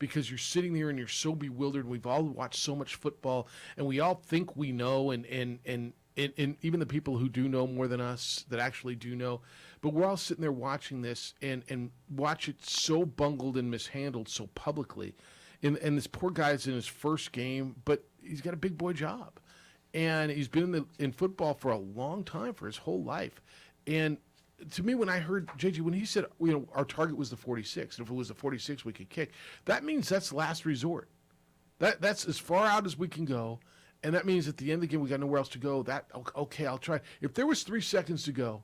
because you're sitting there and you're so bewildered. We've all watched so much football, and we all think we know, and even the people who do know more than us that actually do know, but we're all sitting there watching this and watch it so bungled and mishandled so publicly. And this poor guy's in his first game, but he's got a big boy job. And he's been in football for a long time, for his whole life. And to me, when I heard JJ, when he said, our target was the 46, and if it was the 46, we could kick, that means that's last resort. That's as far out as we can go. And that means at the end of the game, we got nowhere else to go. Okay, I'll try. If there was 3 seconds to go,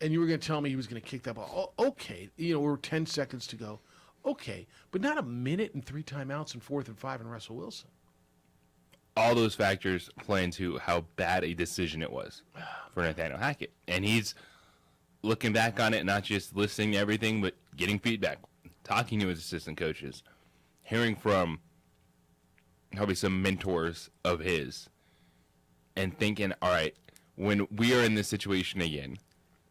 and you were going to tell me he was going to kick that ball, okay, we're 10 seconds to go. Okay, but not a minute and 3 timeouts and 4th and 5 and Russell Wilson. All those factors play into how bad a decision it was for Nathaniel Hackett. And he's looking back on it, not just listening to everything, but getting feedback, talking to his assistant coaches, hearing from probably some mentors of his, and thinking, all right, when we are in this situation again,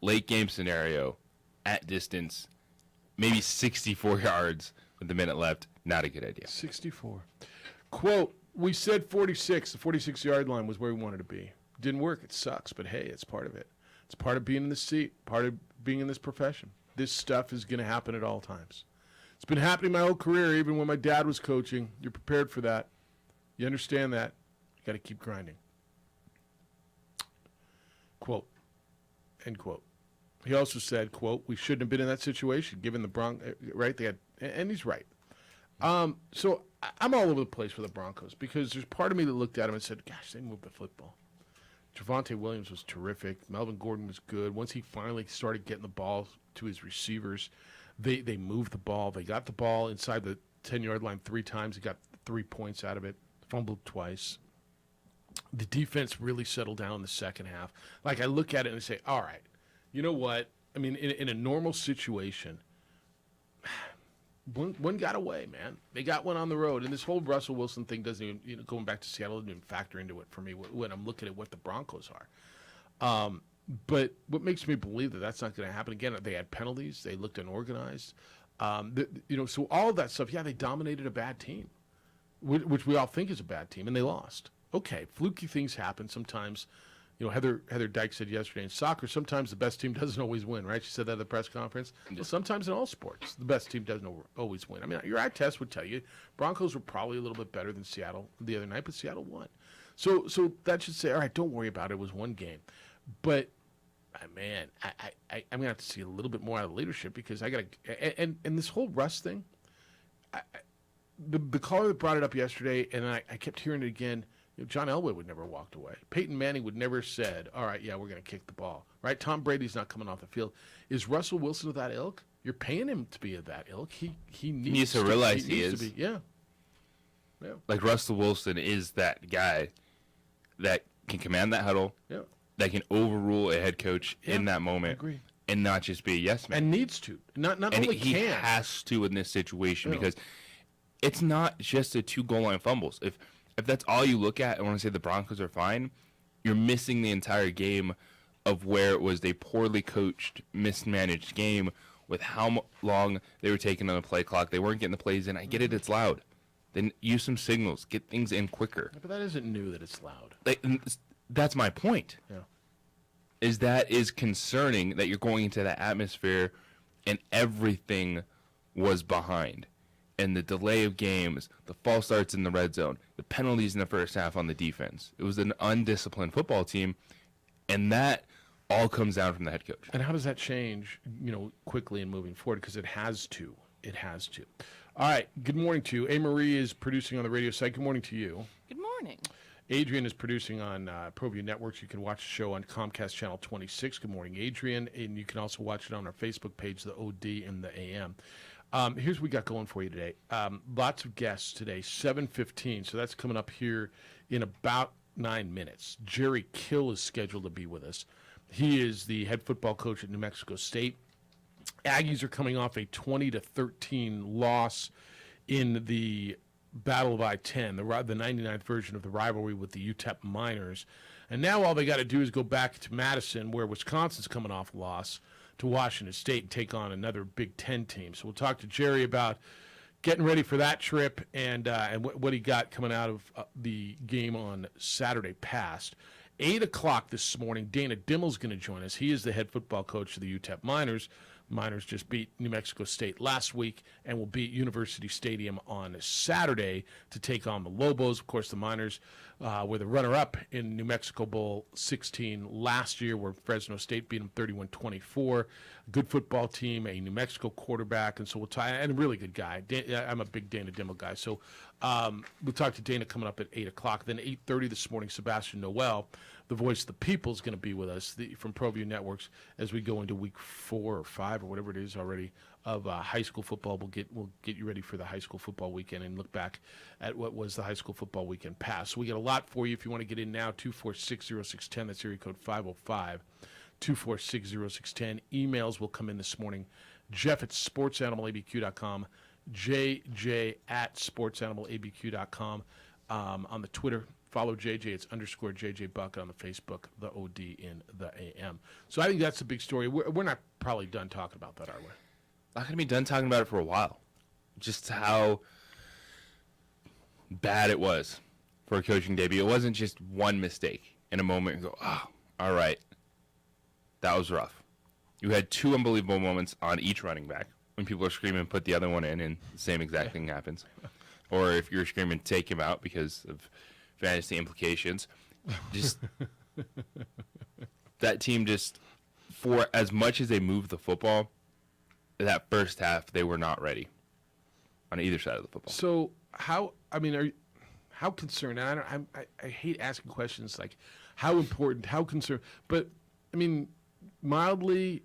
late game scenario, at distance, maybe 64 yards with a minute left, not a good idea. 64. Quote, we said 46. The 46-yard line was where we wanted to be. Didn't work. It sucks, but hey, it's part of it. It's part of being in this seat, part of being in this profession. This stuff is going to happen at all times. It's been happening my whole career, even when my dad was coaching. You're prepared for that. You understand that. You got to keep grinding. Quote, end quote. He also said, quote, we shouldn't have been in that situation, given the Broncos, right? And he's right. So I'm all over the place with the Broncos because there's part of me that looked at him and said, gosh, they moved the football. Javonte Williams was terrific. Melvin Gordon was good. Once he finally started getting the ball to his receivers, they moved the ball. They got the ball inside the 10-yard line 3 times. He got 3 points out of it, fumbled twice. The defense really settled down in the second half. Like, I look at it and I say, all right, you know what? I mean, in a normal situation, one got away, man. They got one on the road. And this whole Russell Wilson thing doesn't even, going back to Seattle, doesn't even factor into it for me when I'm looking at what the Broncos are. But what makes me believe that that's not going to happen again, they had penalties. They looked unorganized. So all of that stuff, yeah, they dominated a bad team, which we all think is a bad team, and they lost. Okay, fluky things happen sometimes. Heather Dyke said yesterday in soccer, sometimes the best team doesn't always win, right? She said that at the press conference. Well, sometimes in all sports, the best team doesn't always win. I mean, your eye test would tell you Broncos were probably a little bit better than Seattle the other night, but Seattle won. So that should say, all right, don't worry about it. It was one game. But, man, I'm going to have to see a little bit more out of leadership because I got to – and this whole Russ thing, the caller that brought it up yesterday, and I kept hearing it again – John Elway would never have walked away. Peyton Manning would never have said, all right, yeah, we're going to kick the ball. Right? Tom Brady's not coming off the field. Is Russell Wilson of that ilk? You're paying him to be of that ilk. He needs to realize he is. To be, yeah. Like Russell Wilson is that guy that can command that huddle, that can overrule a head coach in that moment. I agree. And not just be a yes man. And needs to. Not and only he can. has to in this situation because it's not just the 2 goal line fumbles. If that's all you look at and want to say the Broncos are fine, you're missing the entire game of where it was a poorly coached, mismanaged game with how long they were taking on the play clock. They weren't getting the plays in. I get it, it's loud. Then use some signals. Get things in quicker. Yeah, but that isn't new that it's loud. That's my point. Yeah. That is concerning that you're going into that atmosphere and everything was behind. And the delay of games, the false starts in the red zone, the penalties in the first half on the defense. It was an undisciplined football team, and that all comes down from the head coach. And how does that change, quickly and moving forward? Because it has to. It has to. All right. Good morning to you. A. Marie is producing on the radio site. Good morning to you. Good morning. Adrian is producing on ProView Networks. You can watch the show on Comcast Channel 26. Good morning, Adrian. And you can also watch it on our Facebook page, the OD and the AM. Here's what we got going for you today. Lots of guests today, 7:15. So that's coming up here in about 9 minutes. Jerry Kill is scheduled to be with us. He is the head football coach at New Mexico State. Aggies are coming off a 20-13 loss in the Battle of I-10, the 99th version of the rivalry with the UTEP Miners. And now all they got to do is go back to Madison, where Wisconsin's coming off a loss, to Washington State and take on another Big Ten team. So we'll talk to Jerry about getting ready for that trip and what he got coming out of the game on Saturday past. 8 o'clock this morning, Dana Dimmel's going to join us. He is the head football coach of the UTEP Miners. Miners just beat New Mexico State last week and will be at University Stadium on Saturday to take on the Lobos. Of course, the Miners were the runner-up in New Mexico Bowl 16 last year, where Fresno State beat them 31-24. Good football team, a New Mexico quarterback, and so we'll talk. And a really good guy. I'm a big Dana Dimmel guy, so we'll talk to Dana coming up at 8 o'clock. Then 8:30 this morning, Sebastian Noel, the voice of the people, is going to be with us from ProView Networks as we go into week 4 or 5 or whatever it is already of high school football. We'll get you ready for the high school football weekend and look back at what was the high school football weekend past. So we got a lot for you if you want to get in now. 246-0610. That's area code 505-246-0610. Emails will come in this morning. Jeff at sportsanimalabq.com. JJ at sportsanimalabq.com. On the Twitter, follow JJ. It's _ JJ Buck. On the Facebook, the OD in the AM. So I think that's a big story. We're not probably done talking about that, are we? Not going to be done talking about it for a while. Just how bad it was for a coaching debut. It wasn't just one mistake in a moment and go, oh, all right, that was rough. You had 2 unbelievable moments on each running back when people are screaming, put the other one in, and the same exact thing happens. Or if you're screaming, take him out because of fantasy implications. Just that team just, for as much as they moved the football, that first half, they were not ready on either side of the football. So how concerned? And I hate asking questions like how important, how concerned, but I mean, mildly,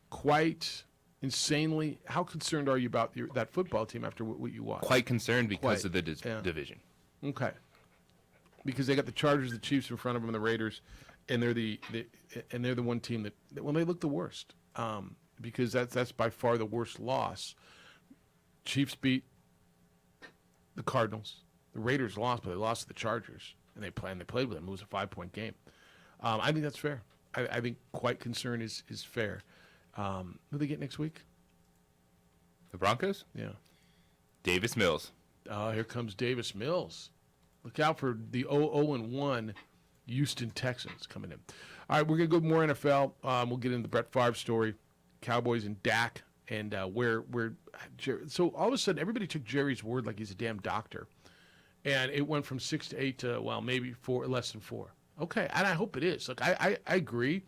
quite, insanely, how concerned are you about that football team after what you watched? Quite concerned because of the division. Okay. Because they got the Chargers, the Chiefs in front of them, and the Raiders, and they're the one team that they look the worst. Because that's by far the worst loss. Chiefs beat the Cardinals. The Raiders lost, but they lost to the Chargers, and they played with them. It was a 5-point game. I think that's fair. I think quite concern is fair. Who do they get next week? The Broncos? Yeah. Davis Mills. Oh, here comes Davis Mills. Look out for the 0-1 Houston Texans coming in. All right, we're going to go more NFL. We'll get into the Brett Favre story. Cowboys and Dak, and where so all of a sudden everybody took Jerry's word like he's a damn doctor, and it went from 6 to 8 to maybe 4, less than 4. Okay, and I hope it is. Look, I agree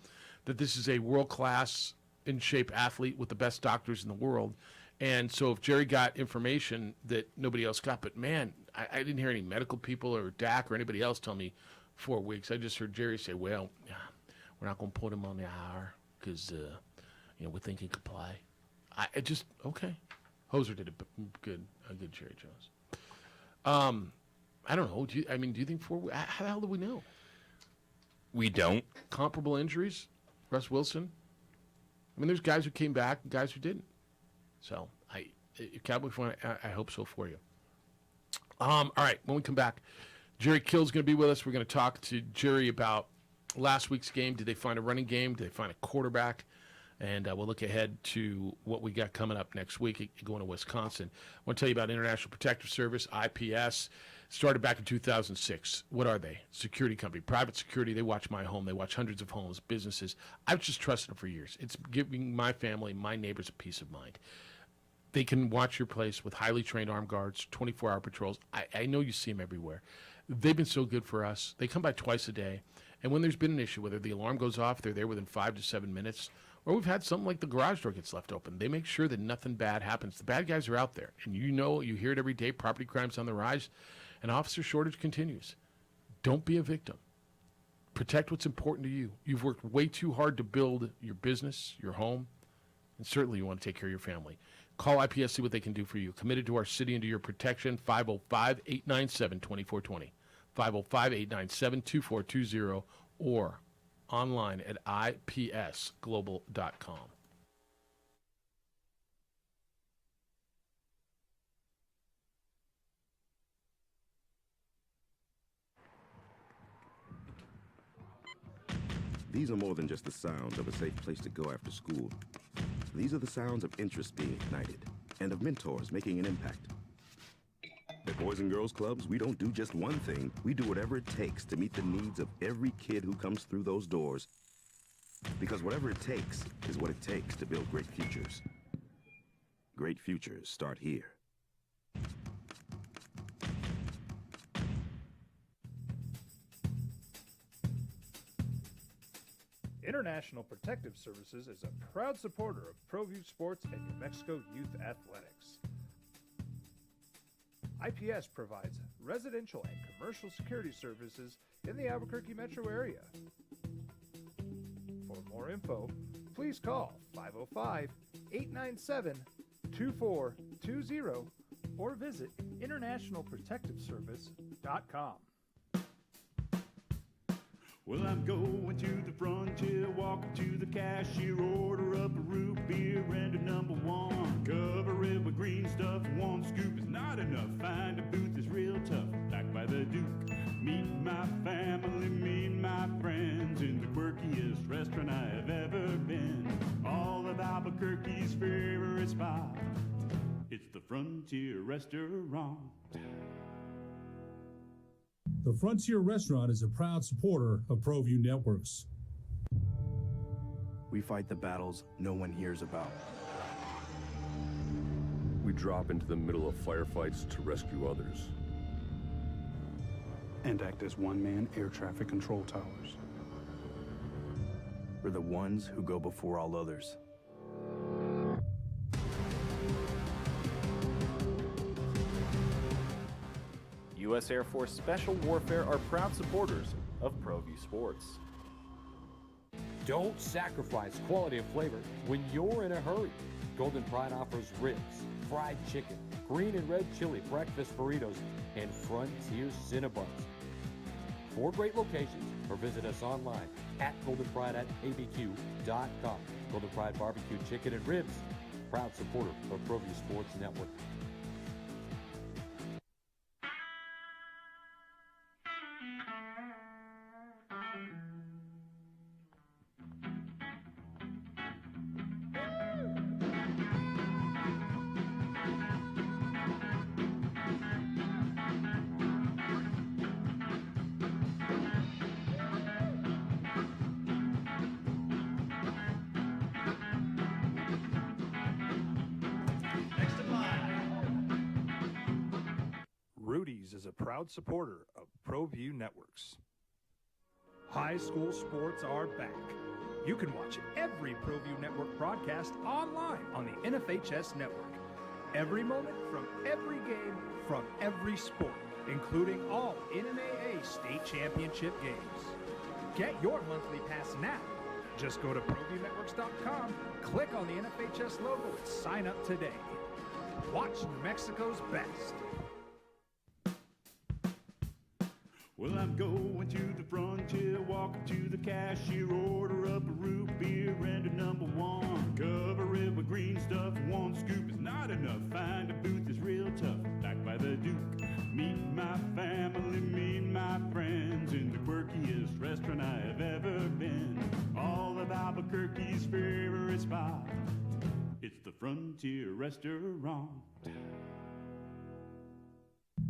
that this is a world class in shape athlete with the best doctors in the world, and so if Jerry got information that nobody else got, but man, I didn't hear any medical people or Dak or anybody else tell me 4 weeks. I just heard Jerry say, well, we're not going to put him on the IR because we think he could play. I just, okay. Hoser did a good Jerry Jones. I don't know. Do you think 4 weeks? How the hell do we know? We don't. Comparable injuries? Russ Wilson? I mean, there's guys who came back and guys who didn't. So, Cowboy fan, I hope so for you. All right, when we come back, Jerry Kill's going to be with us. We're going to talk to Jerry about last week's game. Did they find a running game? Did they find a quarterback? And we'll look ahead to what we got coming up next week going to Wisconsin. I want to tell you about International Protective Service, IPS. Started back in 2006. What are they? Security company, private security. They watch my home. They watch hundreds of homes, businesses. I've just trusted them for years. It's giving my family, my neighbors, a peace of mind. They can watch your place with highly trained armed guards, 24-hour patrols. I know you see them everywhere. They've been so good for us. They come by twice a day. And when there's been an issue, whether the alarm goes off, they're there within 5 to 7 minutes, or we've had something like the garage door gets left open. They make sure that nothing bad happens. The bad guys are out there. And you hear it every day, property crime's on the rise, and officer shortage continues. Don't be a victim. Protect what's important to you. You've worked way too hard to build your business, your home, and certainly you want to take care of your family. Call IPS, see what they can do for you. Committed to our city and to your protection, 505-897-2420. 505-897-2420 or online at ipsglobal.com. These are more than just the sounds of a safe place to go after school. These are the sounds of interest being ignited and of mentors making an impact. Boys and Girls Clubs, we don't do just one thing. We do whatever it takes to meet the needs of every kid who comes through those doors. Because whatever it takes is what it takes to build great futures. Great futures start here. International Protective Services is a proud supporter of ProView Sports and New Mexico Youth Athletics. IPS provides residential and commercial security services in the Albuquerque metro area. For more info, please call 505-897-2420 or visit internationalprotectiveservice.com. Well, I'm going to the frontier, walking to the cashier, order up a root beer and a number one. Cover it with green stuff, one scoop is not enough. Find a booth is real tough, back by the Duke. Meet my family, meet my friends in the quirkiest restaurant I have ever been. All of Albuquerque's favorite spot, it's the Frontier Restaurant. The Frontier Restaurant is a proud supporter of ProView Networks. We fight the battles no one hears about. We drop into the middle of firefights to rescue others. And act as one-man air traffic control towers. We're the ones who go before all others. U.S. Air Force Special Warfare are proud supporters of ProView Sports. Don't sacrifice quality and flavor when you're in a hurry. Golden Pride offers ribs, fried chicken, green and red chili breakfast burritos, and Frontier Cinnabons. 4 great locations, or visit us online at goldenpride@abq.com. Golden Pride Barbecue Chicken and Ribs, proud supporter of ProView Sports Network. Rudy's is a proud supporter of ProView Networks. High school sports are back. You can watch every ProView Network broadcast online on the NFHS network. Every moment from every game from every sport, including all NMAA state championship games. Get your monthly pass now. Just go to ProViewNetworks.com, click on the NFHS logo, and sign up today. Watch New Mexico's best. Well, I'm going to the frontier, walking to the cashier, order up a root beer and a number one. Cover it with green stuff, one scoop is not enough. Find a booth is real tough, back by the Duke. Meet my family, meet my friends in the quirkiest restaurant I have ever been. All of Albuquerque's favorite spot, it's the Frontier Restaurant.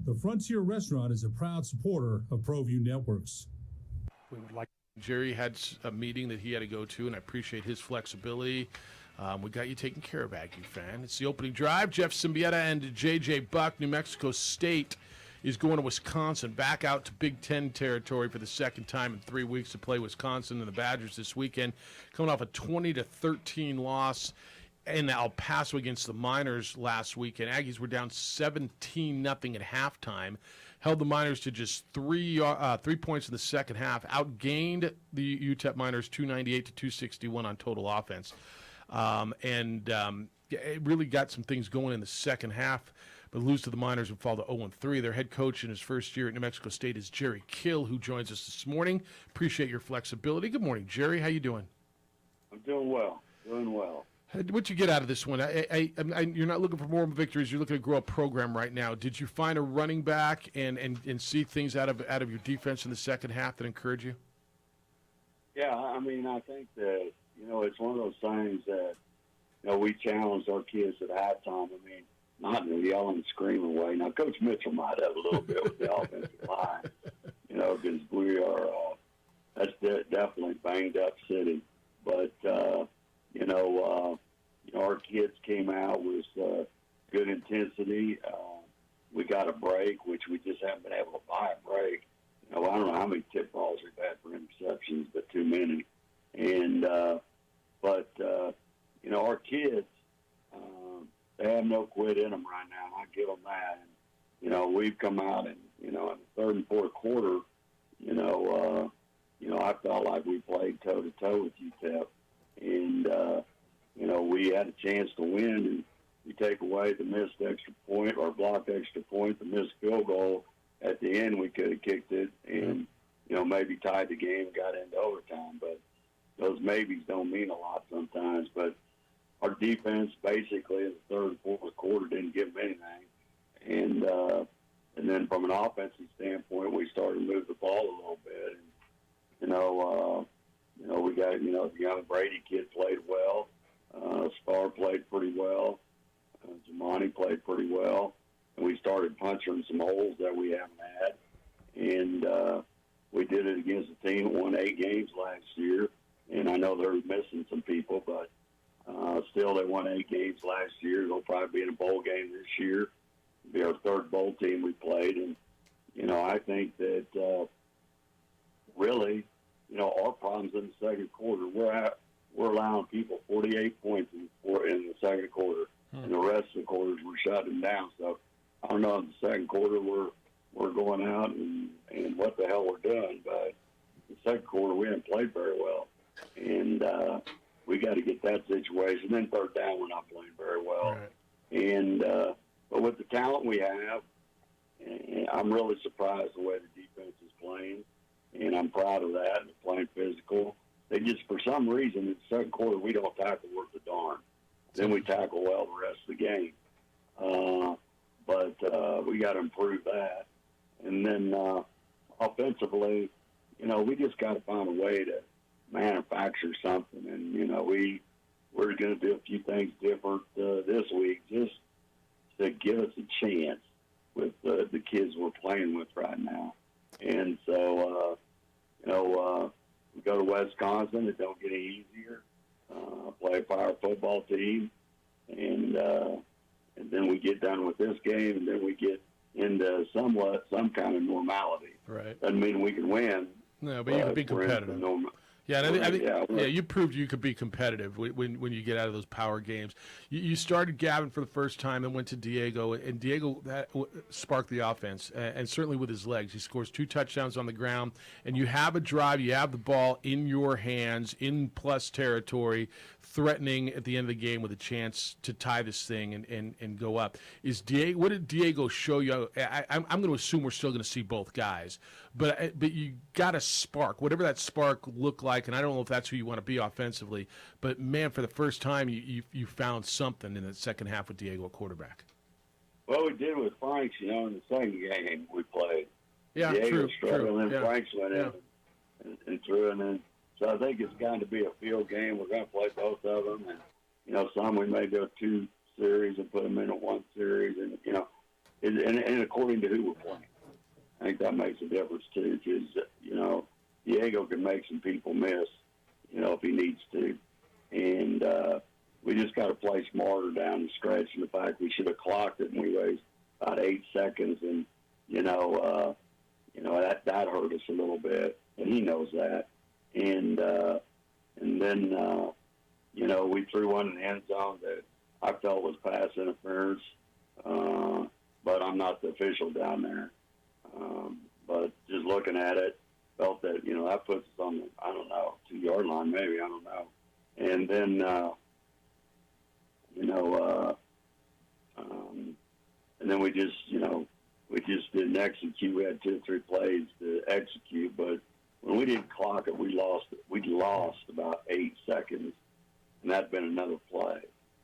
The Frontier Restaurant is a proud supporter of ProView Networks. We would like. Jerry had a meeting that he had to go to, and I appreciate his flexibility. We got you taken care of, Aggie fan. It's the opening drive. Jeff Symbieta and J.J. Buck. New Mexico State is going to Wisconsin, back out to Big Ten territory for the second time in 3 weeks to play Wisconsin and the Badgers this weekend, coming off a 20-13 loss in El Paso against the Miners last week, and Aggies were down 17-0 at halftime. Held the Miners to just 3 points in the second half. Outgained the UTEP Miners 298-261 on total offense, it really got some things going in the second half. But lose to the Miners and fall to 0-3. Their head coach in his first year at New Mexico State is Jerry Kill, who joins us this morning. Appreciate your flexibility. Good morning, Jerry. How you doing? I'm doing well. Doing well. What'd you get out of this one? You're not looking for more victories. You're looking to grow a program right now. Did you find a running back and see things out of your defense in the second half that encourage you? Yeah, I mean, I think that, it's one of those things that, we challenged our kids at halftime. I mean, not in a yelling, screaming way. Now, Coach Mitchell might have a little bit with the offensive line, because we are that's definitely banged up city. But our kids came out with good intensity. We got a break, which we just haven't been able to buy a break. I don't know how many tip balls we've had for interceptions, but too many. And our kids, they have no quit in them right now. And I give them that. And, we've come out and, in the third and fourth quarter, I felt like we played toe-to-toe with UTEP. And, we had a chance to win. And you take away the missed extra point or blocked extra point, the missed field goal. At the end, we could have kicked it and, maybe tied the game, got into overtime. But those maybes don't mean a lot sometimes. But our defense basically in the third and fourth quarter didn't give them anything. And then from an offensive standpoint, we started to move the ball a little bit. And, we got, the young Brady kid played well. Star played pretty well. Jamani played pretty well. And we started punching some holes that we haven't had. And we did it against a team that won 8 games last year. And I know they're missing some people, but still they won 8 games last year. They'll probably be in a bowl game this year. It'll be our third bowl team we played. And, I think that really, our problems in the second quarter, we're allowing people 48 points in the second quarter. And the rest of the quarters we're shutting down. So I don't know, in the second quarter we're going out and what the hell we're doing. But in the second quarter we haven't played very well. And we got to get that situation. Then third down we're not playing very well. Right. And but with the talent we have, I'm really surprised the way the defense is playing. And I'm proud of that. They're playing physical. They just, for some reason, in the second quarter, we don't tackle worth a darn. Then we tackle well the rest of the game. But we got to improve that. And then offensively, we just got to find a way to manufacture something. And, we're going to do a few things different this week just to give us a chance with the kids we're playing with right now. And so, we go to Wisconsin. It don't get any easier. Play a power football team, and then we get done with this game, and then we get into some kind of normality. Right. Doesn't mean we can win. No, but you can be competitive. Yeah, and I think you proved you could be competitive when you get out of those power games. You started Gavin for the first time and went to Diego, and Diego that sparked the offense, and certainly with his legs. He scores 2 touchdowns on the ground, and you have a drive, you have the ball in your hands, in plus territory, threatening at the end of the game with a chance to tie this thing and go up. What did Diego show you? I'm going to assume we're still going to see both guys, but you got a spark, whatever that spark looked like. And I don't know if that's who you want to be offensively, but man, for the first time, you found something in the second half with Diego at quarterback. Well, we did with Franks, in the second game we played. Yeah, Diego struggled, true. And then Franks went in and threw, and then so I think it's going to be a field game. We're going to play both of them, and some we may go 2 series and put them in a 1 series, and and according to who we're playing. I think that makes a difference too, because Diego can make some people miss, if he needs to. And we just got to play smarter down the stretch. And the fact we should have clocked it and we wasted about 8 seconds. And, that hurt us a little bit. And he knows that. And then, we threw one in the end zone that I felt was pass interference. But I'm not the official down there. But just looking at it, felt that, that puts us on the, 2-yard line maybe, I don't know. And then, and then we just didn't execute. We had 2 or 3 plays to execute, but when we didn't clock it, we lost about 8 seconds, and that'd been another play.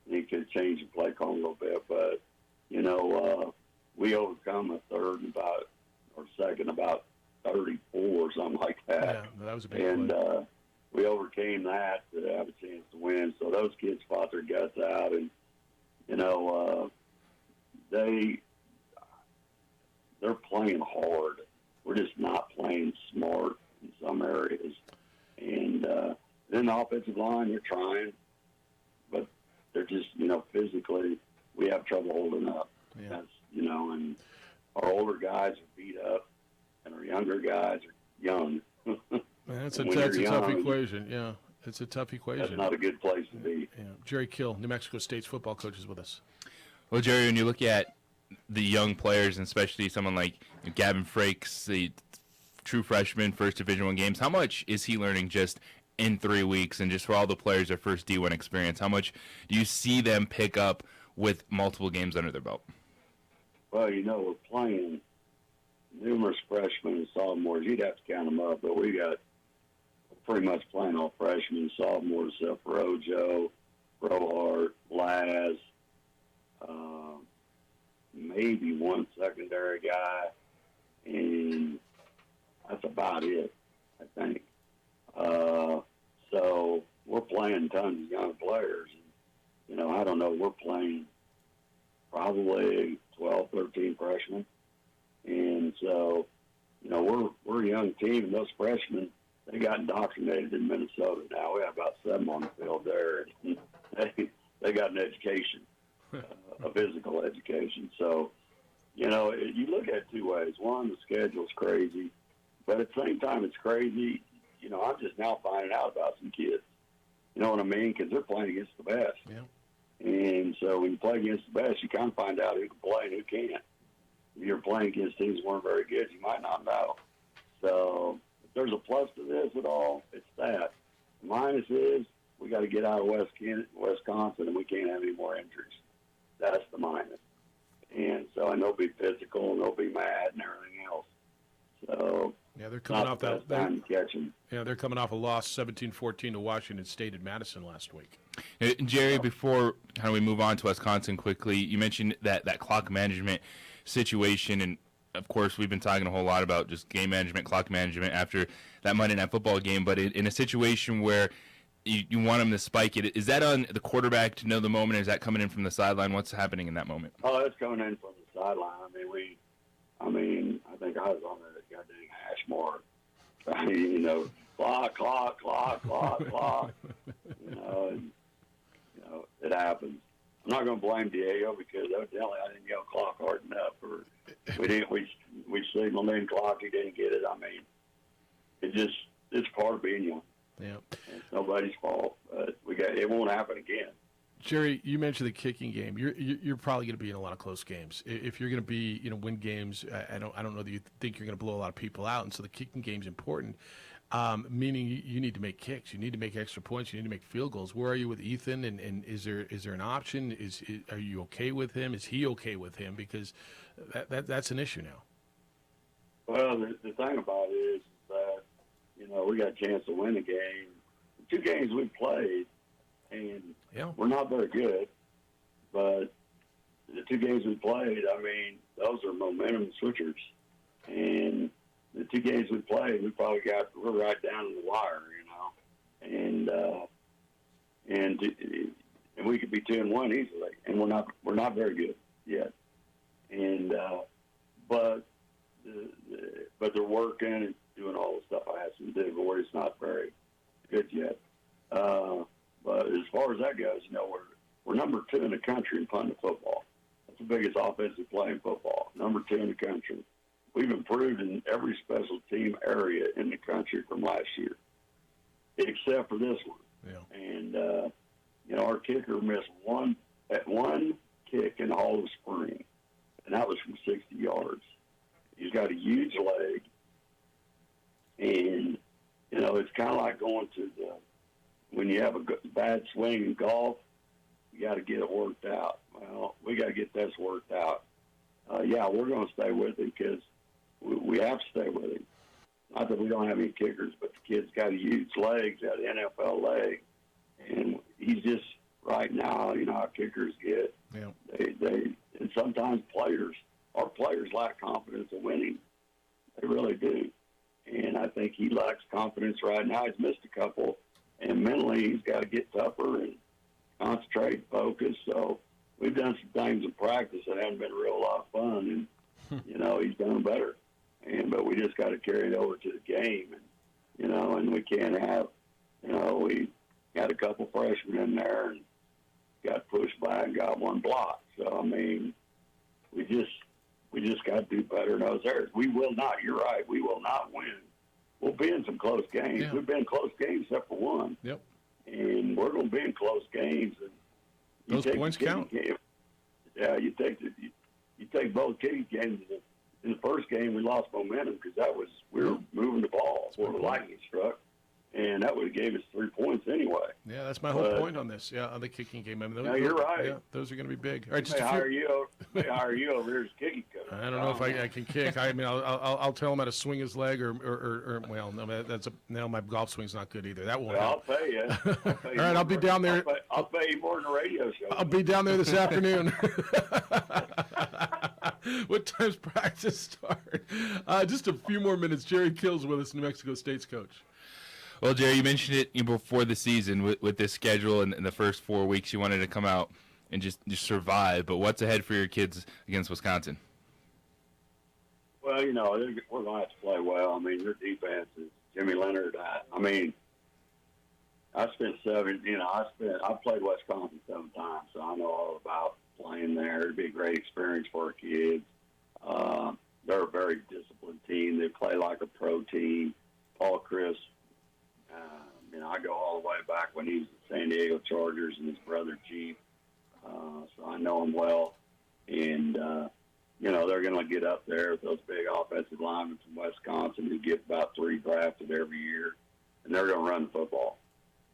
And he could have changed the play call a little bit, but, we overcome a second about 34 or something like that. Yeah, that was a big and play. We overcame that to have a chance to win. So those kids fought their guts out, and they're playing hard. We're just not playing smart in some areas. And then the offensive line, they're trying, but they're just, physically, we have trouble holding up. Yeah. That's, and our older guys are beat up, and our younger guys are young. That's a And when you're tough young, equation. Yeah, it's a tough equation. That's not a good place to be. Yeah. Jerry Kill, New Mexico State's football coach, is with us. Well, Jerry, when you look at the young players, and especially someone like Gavin Frakes, the true freshman, first Division I games, how much is he learning just in 3 weeks? And just for all the players, their first D1 experience, how much do you see them pick up with multiple games under their belt? Well, we're playing numerous freshmen and sophomores. You'd have to count them up, but we got pretty much playing all freshmen and sophomores except for Ojo, Rohart, Laz, maybe one secondary guy, and that's about it, I think. So we're playing tons of young players. And, I don't know, we're playing probably 12, 13 freshmen. And so, we're a young team, and those freshmen, they got indoctrinated in Minnesota now. We have about 7 on the field there. And they got an education, a physical education. So, you look at it 2 ways. One, the schedule's crazy. But at the same time, it's crazy. I'm just now finding out about some kids. You know what I mean? Because they're playing against the best. Yeah. And so when you play against the best, you kind of find out who can play and who can't. If you're playing against teams that weren't very good, you might not know. So if there's a plus to this at all, it's that. The minus is we got to get out of Wisconsin, and we can't have any more injuries. That's the minus. And so I know they'll be physical, and they'll be mad and everything else. So yeah, they're coming off that. Time to catch them. Yeah, they're coming off a loss 17-14 to Washington State at Madison last week. Jerry, before kind of we move on to Wisconsin quickly, you mentioned that clock management situation, and of course we've been talking a whole lot about just game management, clock management after that Monday Night Football game. But in a situation where you want them to spike it, is that on the quarterback to know the moment, or is that coming in from the sideline? What's happening in that moment? Oh, it's coming in from the sideline. I think I was on the goddamn hash mark. Clock. It happens. I'm not going to blame Diego because evidently I didn't get clock hard enough, or we signaled in clock, he didn't get it. It's part of being young. Yeah, it's nobody's fault. It won't happen again. Jerry, you mentioned the kicking game. You're probably going to be in a lot of close games. If you're going to be, win games, I don't know that you think you're going to blow a lot of people out, and so the kicking game's important. Meaning you need to make kicks, you need to make extra points, you need to make field goals. Where are you with Ethan? And is there an option? Are you okay with him? Is he okay with him? Because that's an issue now. Well, the thing about it is that we got a chance to win the game. The 2 games we played, and we're not very good, but the 2 games we played, those are momentum switchers. And the 2 games we played, we're right down in the wire, and we could be 2-1 easily, and we're not very good yet. And but they're working and doing all the stuff I asked them to do, but we're just not very good yet. But as far as that goes, we're number 2 in the country in punting the football. That's the biggest offensive play in football. Number 2 in the country. We've improved in every special team area in the country from last year, except for this one. Yeah. And our kicker missed one kick in all of spring, and that was from 60 yards. He's got a huge leg, and it's kind of like going to when you have a bad swing in golf, you got to get it worked out. Well, we got to get this worked out. We're going to stay with him because we have to stay with him. Not that we don't have any kickers, but the kid's got huge legs, got an NFL leg, and he's just right now. How kickers get. Yeah. They and sometimes our players lack confidence in winning. They really do, and I think he lacks confidence right now. He's missed a couple, and mentally he's got to get tougher and concentrate, focus. So we've done some things in practice that haven't been a real lot of fun, and he's done better. But we just got to carry it over to the game, and we can't have, we had a couple freshmen in there and got pushed by and got one block. So I mean, we just got to do better in those areas. We will not. You're right. We will not win. We'll be in some close games. Yeah. We've been in close games except for one. Yep. And we're going to be in close games. And you Those take points the count. Game, you take both kicking games. In the first game, we lost momentum because we were moving the ball before the lightning struck, and that would have gave us 3 points anyway. Yeah, that's my whole point on this. Yeah, on the kicking game. I mean, you're right. Yeah, those are going to be big. All right, just They a few. hire you over here as kicking coach. I don't know if I can kick. I mean, I'll tell him how to swing his leg, or well, no, my golf swing's not good either. That won't I'll help. pay you. All right, I'll be down there. I'll pay you more than a radio show. I'll be down there this afternoon. What time's practice start? Just a few more minutes. Jerry Kill's with us, New Mexico State's coach. Well, Jerry, you mentioned it before the season with this schedule and the first 4 weeks you wanted to come out and just survive. But what's ahead for your kids against Wisconsin? Well, we're going to have to play well. I mean, your defense is Jimmy Leonard. I mean, I spent I've played Wisconsin 7 times, so I know all about playing there. It'd be a great experience for our kids. They're a very disciplined team. They play like a pro team. Paul Chris, I go all the way back when he was at San Diego Chargers and his brother Chief. So I know him well. And, they're going to get up there with those big offensive linemen from Wisconsin who get about 3 drafted every year. And they're going to run the football.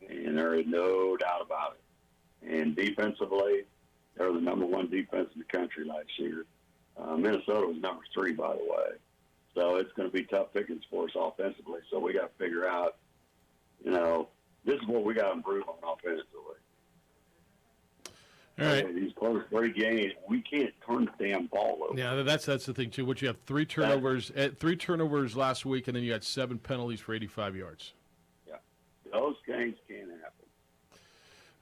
And there is no doubt about it. And defensively, they're the number 1 defense in the country last year. Minnesota was number 3, by the way. So it's going to be tough pickings for us offensively. So we got to figure out, this is what we got to improve on offensively. All right. These close 3 games, we can't turn the damn ball over. Yeah, that's the thing too. What you have 3 turnovers, 3 turnovers last week, and then you had 7 penalties for 85 yards. Yeah, those games can't happen.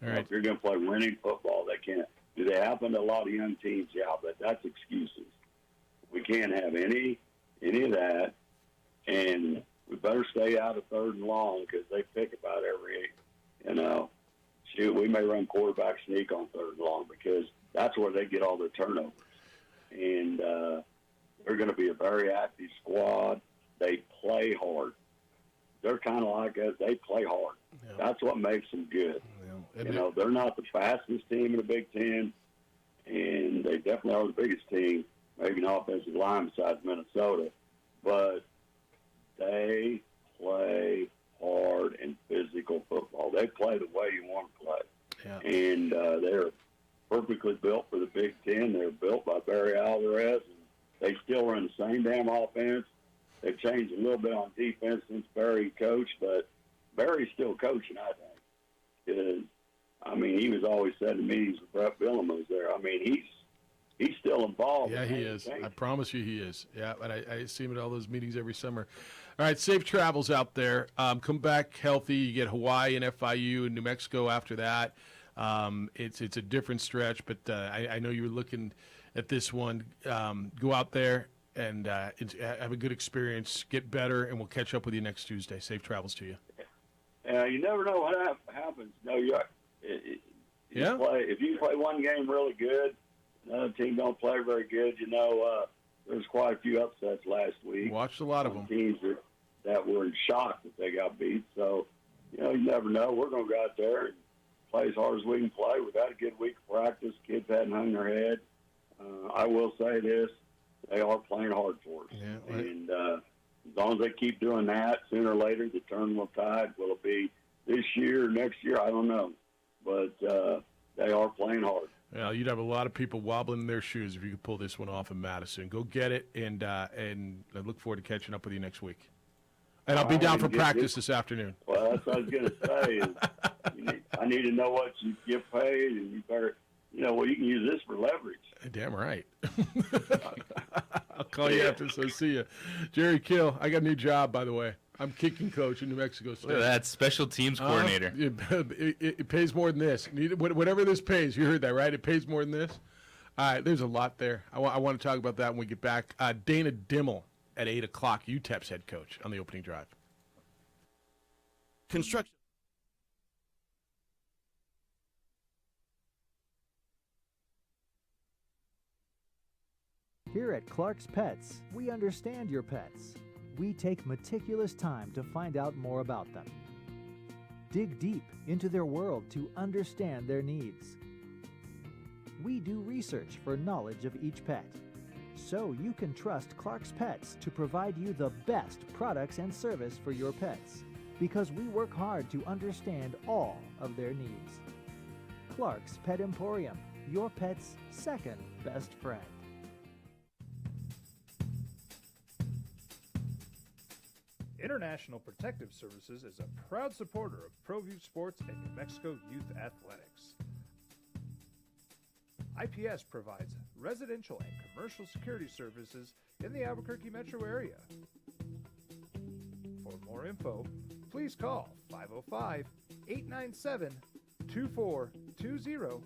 All right. If you're going to play winning football, they can't. Do they happen to a lot of young teams? Yeah, but that's excuses. We can't have any of that, and we better stay out of 3rd and long because they pick about every, we may run quarterback sneak on 3rd and long because that's where they get all their turnovers. And they're going to be a very active squad. They play hard. They're kind of like us. They play hard. Yeah. That's what makes them good. Yeah. They're not the fastest team in the Big Ten, and they definitely are the biggest team, maybe an offensive line besides Minnesota, but they play hard and physical football. They play the way you want to play. Yeah. And they're perfectly built for the Big Ten. They're built by Barry Alvarez, and they still run the same damn offense. They've changed a little bit on defense since Barry coached, but Barry's still coaching, I think. Because, he was always setting meetings with Brett Bielema there. He's still involved. Yeah, he is. I promise you he is. Yeah, but I see him at all those meetings every summer. All right, safe travels out there. Come back healthy. You get Hawaii and FIU and New Mexico after that. It's a different stretch, but I know you were looking at this one. Go out there and have a good experience, get better, and we'll catch up with you next Tuesday. Safe travels to you. You never know what happens. If you play one game really good, another team don't play very good, there's quite a few upsets last week. Watched a lot of them. Teams that were in shock that they got beat. So, you never know. We're going to go out there and play as hard as we can play. We've had a good week of practice. Kids hadn't hung their head. I will say this. They are playing hard for us. Yeah, right. And as long as they keep doing that, sooner or later the turn will tide. Will it be this year, next year? I don't know. But they are playing hard. Well, you'd have a lot of people wobbling in their shoes if you could pull this one off in Madison. Go get it, and I look forward to catching up with you next week. And I'll be down for practice this afternoon. Well, that's what I was going to say. Is I need to know what you get paid, and you better, you can use this for leverage. Damn right. I'll call you after, so see you. Jerry Kill, I got a new job, by the way. I'm kicking coach in New Mexico State. Look at that, special teams coordinator. It pays more than this. Whatever this pays, you heard that, right? It pays more than this. All right, there's a lot there. I want to talk about that when we get back. Dana Dimmel at 8 o'clock, UTEP's head coach on the opening drive. Construction. Here at Clark's Pets, we understand your pets. We take meticulous time to find out more about them. Dig deep into their world to understand their needs. We do research for knowledge of each pet, so you can trust Clark's Pets to provide you the best products and service for your pets, because we work hard to understand all of their needs. Clark's Pet Emporium, your pet's second best friend. International Protective Services is a proud supporter of ProView Sports and New Mexico Youth Athletics. IPS provides residential and commercial security services in the Albuquerque metro area. For more info, please call 505-897-2420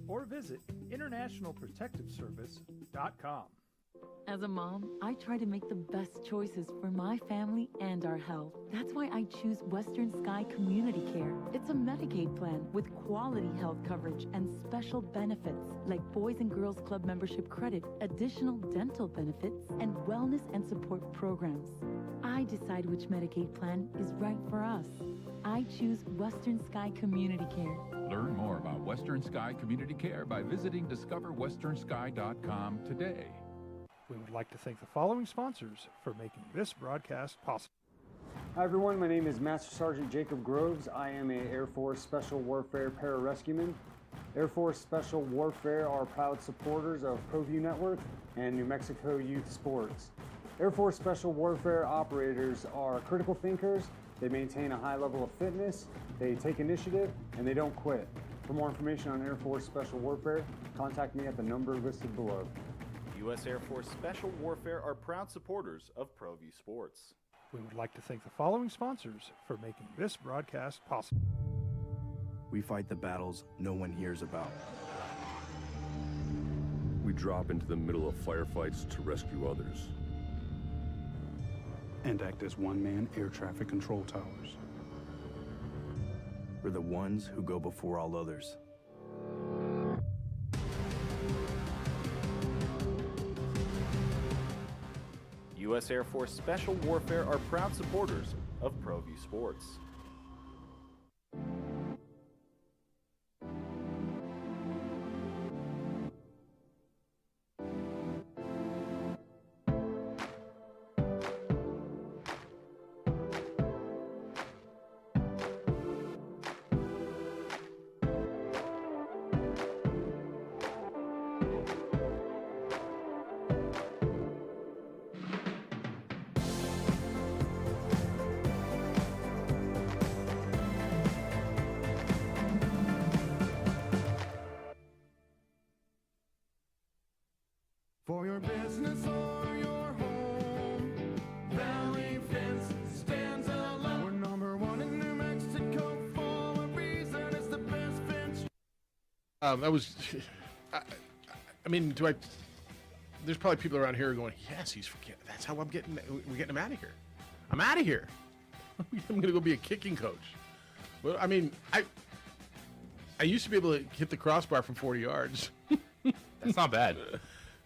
or visit internationalprotectiveservice.com. As a mom, I try to make the best choices for my family and our health. That's why I choose Western Sky Community Care. It's a Medicaid plan with quality health coverage and special benefits like Boys and Girls Club membership credit, additional dental benefits, and wellness and support programs. I decide which Medicaid plan is right for us. I choose Western Sky Community Care. Learn more about Western Sky Community Care by visiting discoverwesternsky.com today. We would like to thank the following sponsors for making this broadcast possible. Hi everyone, my name is Master Sergeant Jacob Groves. I am an Air Force Special Warfare Pararescueman. Air Force Special Warfare are proud supporters of ProView Network and New Mexico Youth Sports. Air Force Special Warfare operators are critical thinkers. They maintain a high level of fitness, they take initiative, and they don't quit. For more information on Air Force Special Warfare, contact me at the number listed below. U.S. Air Force Special Warfare are proud supporters of ProView Sports. We would like to thank the following sponsors for making this broadcast possible. We fight the battles no one hears about. We drop into the middle of firefights to rescue others. And act as one-man air traffic control towers. We're the ones who go before all others. U.S. Air Force Special Warfare are proud supporters of ProView Sports. For your business or your home, Valley Fence stands alone. We're number one in New Mexico for a reason. It's the best fence. That was, I mean, there's probably people around here going, yes, that's how we're getting him out of here. I'm out of here. I'm going to go be a kicking coach. Well, I mean, I used to be able to hit the crossbar from 40 yards. That's not bad.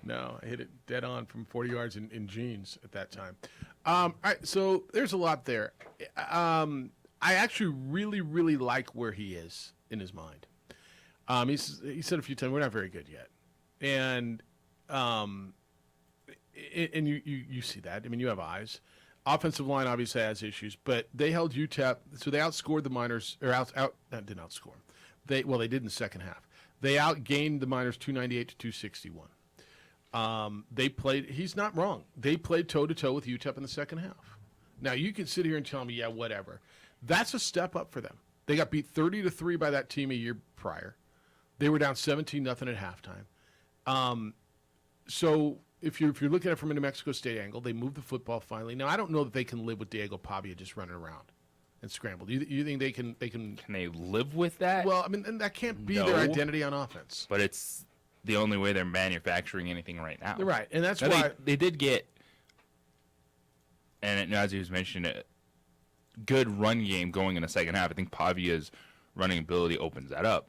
No, I hit it dead on from 40 yards in jeans at that time. All right, so there's a lot there. I actually really, really like where he is in his mind. He said a few times, we're not very good yet. And you see that. I mean, you have eyes. Offensive line obviously has issues, but they held UTEP, so they outscored the Miners, or didn't outscore them. They did in the second half. They outgained the Miners 298 to 261. They played, he's not wrong. They played toe-to-toe with UTEP in the second half. Now, you can sit here and tell me, yeah, whatever. That's a step up for them. They got beat 30-3 by that team a year prior. They were down 17-0 at halftime. So if you're looking at it from a New Mexico State angle, they moved the football finally. Now I don't know that they can live with Diego Pavia just running around and scramble. You think they can? Can they live with that? Well, I mean, and that can't be No. their identity on offense. But it's the only way they're manufacturing anything right now. Right, and that's Now, why they did get, and as he was mentioning, a good run game going in the second half. I think Pavia's running ability opens that up.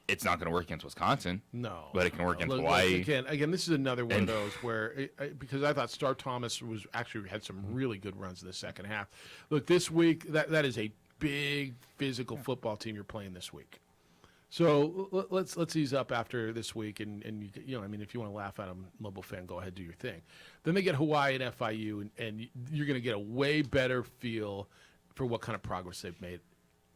It's not going to work against Wisconsin. No, but it can work against Look, Hawaii. Again, this is another one of those where, because I thought Star Thomas was actually had some really good runs in the second half. Look, this week that is a big physical football team you're playing this week. So let's ease up after this week, and you know, I mean, if you want to laugh at them, Lobo fan, go ahead, do your thing. Then they get Hawaii and FIU, and you're going to get a way better feel for what kind of progress they've made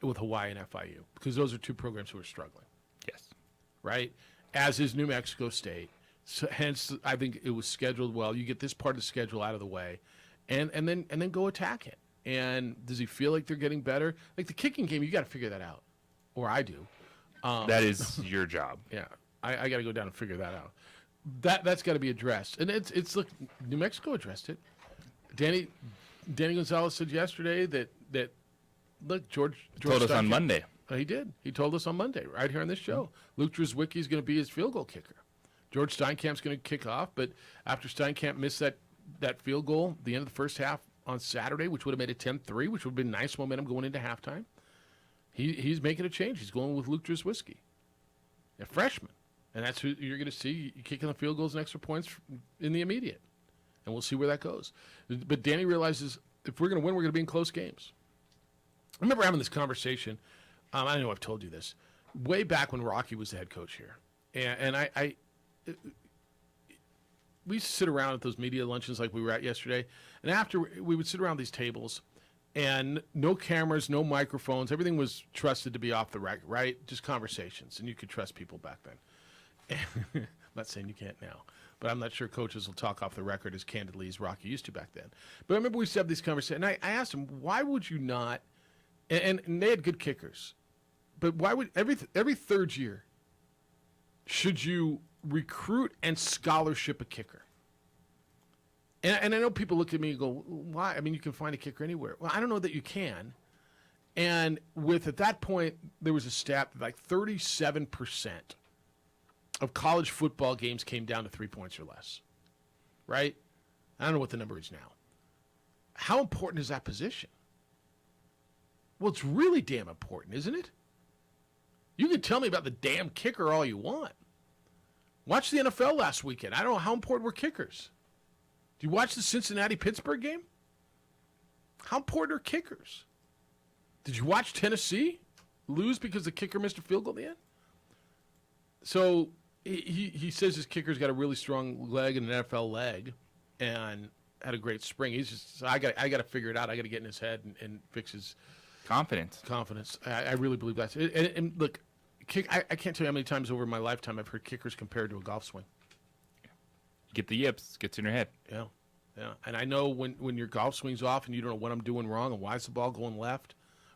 with Hawaii and FIU, because those are two programs who are struggling. Yes. Right? As is New Mexico State. So hence, I think it was scheduled well. You get this part of the schedule out of the way, and then go attack it. And does he feel like they're getting better? Like the kicking game, you got to figure that out, or I do. That is your job. Yeah, I got to go down and figure that out. That's got to be addressed, and it's look, New Mexico addressed it. Danny Gonzalez said yesterday that look, George told us on Steinkamp- Monday. He did. He told us on Monday, right here on this show. Luke Drzwicki is going to be his field goal kicker. George Steinkamp's going to kick off, but after Steinkamp missed that field goal at the end of the first half on Saturday, which would have made it 10-3, which would have been nice momentum going into halftime, he's making a change. He's going with Luke Drzwicki, a freshman. And that's who you're going to see kicking the field goals and extra points in the immediate. And we'll see where that goes. But Danny realizes if we're going to win, we're going to be in close games. I remember having this conversation. I know I've told you this. Way back when Rocky was the head coach here. And we used to sit around at those media luncheons like we were at yesterday. And after, we would sit around these tables, and no cameras, no microphones. Everything was trusted to be off the record, right? Just conversations. And you could trust people back then. I'm not saying you can't now, but I'm not sure coaches will talk off the record as candidly as Rocky used to back then. But I remember we used to have these conversations, and I asked him, why would you not, and they had good kickers, but why would every third year should you recruit and scholarship a kicker? And I know people look at me and go, why? I mean, you can find a kicker anywhere. Well, I don't know that you can. And at that point, there was a stat that like 37% of college football games came down to 3 points or less, right? I don't know what the number is now. How important is that position? Well, it's really damn important, isn't it? You can tell me about the damn kicker all you want. Watch the NFL last weekend. I don't know how important were kickers. Do you watch the Cincinnati-Pittsburgh game? How important are kickers? Did you watch Tennessee lose because the kicker missed a field goal at the end? So he says his kicker's got a really strong leg and an NFL leg and had a great spring. He's just, I got to figure it out. I got to get in his head and fix his confidence. I really believe that's it. And look, I can't tell you how many times over my lifetime I've heard kickers compared to a golf swing. Get the yips, gets in your head. Yeah. And I know when your golf swing's off and you don't know what I'm doing wrong and why is the ball going left,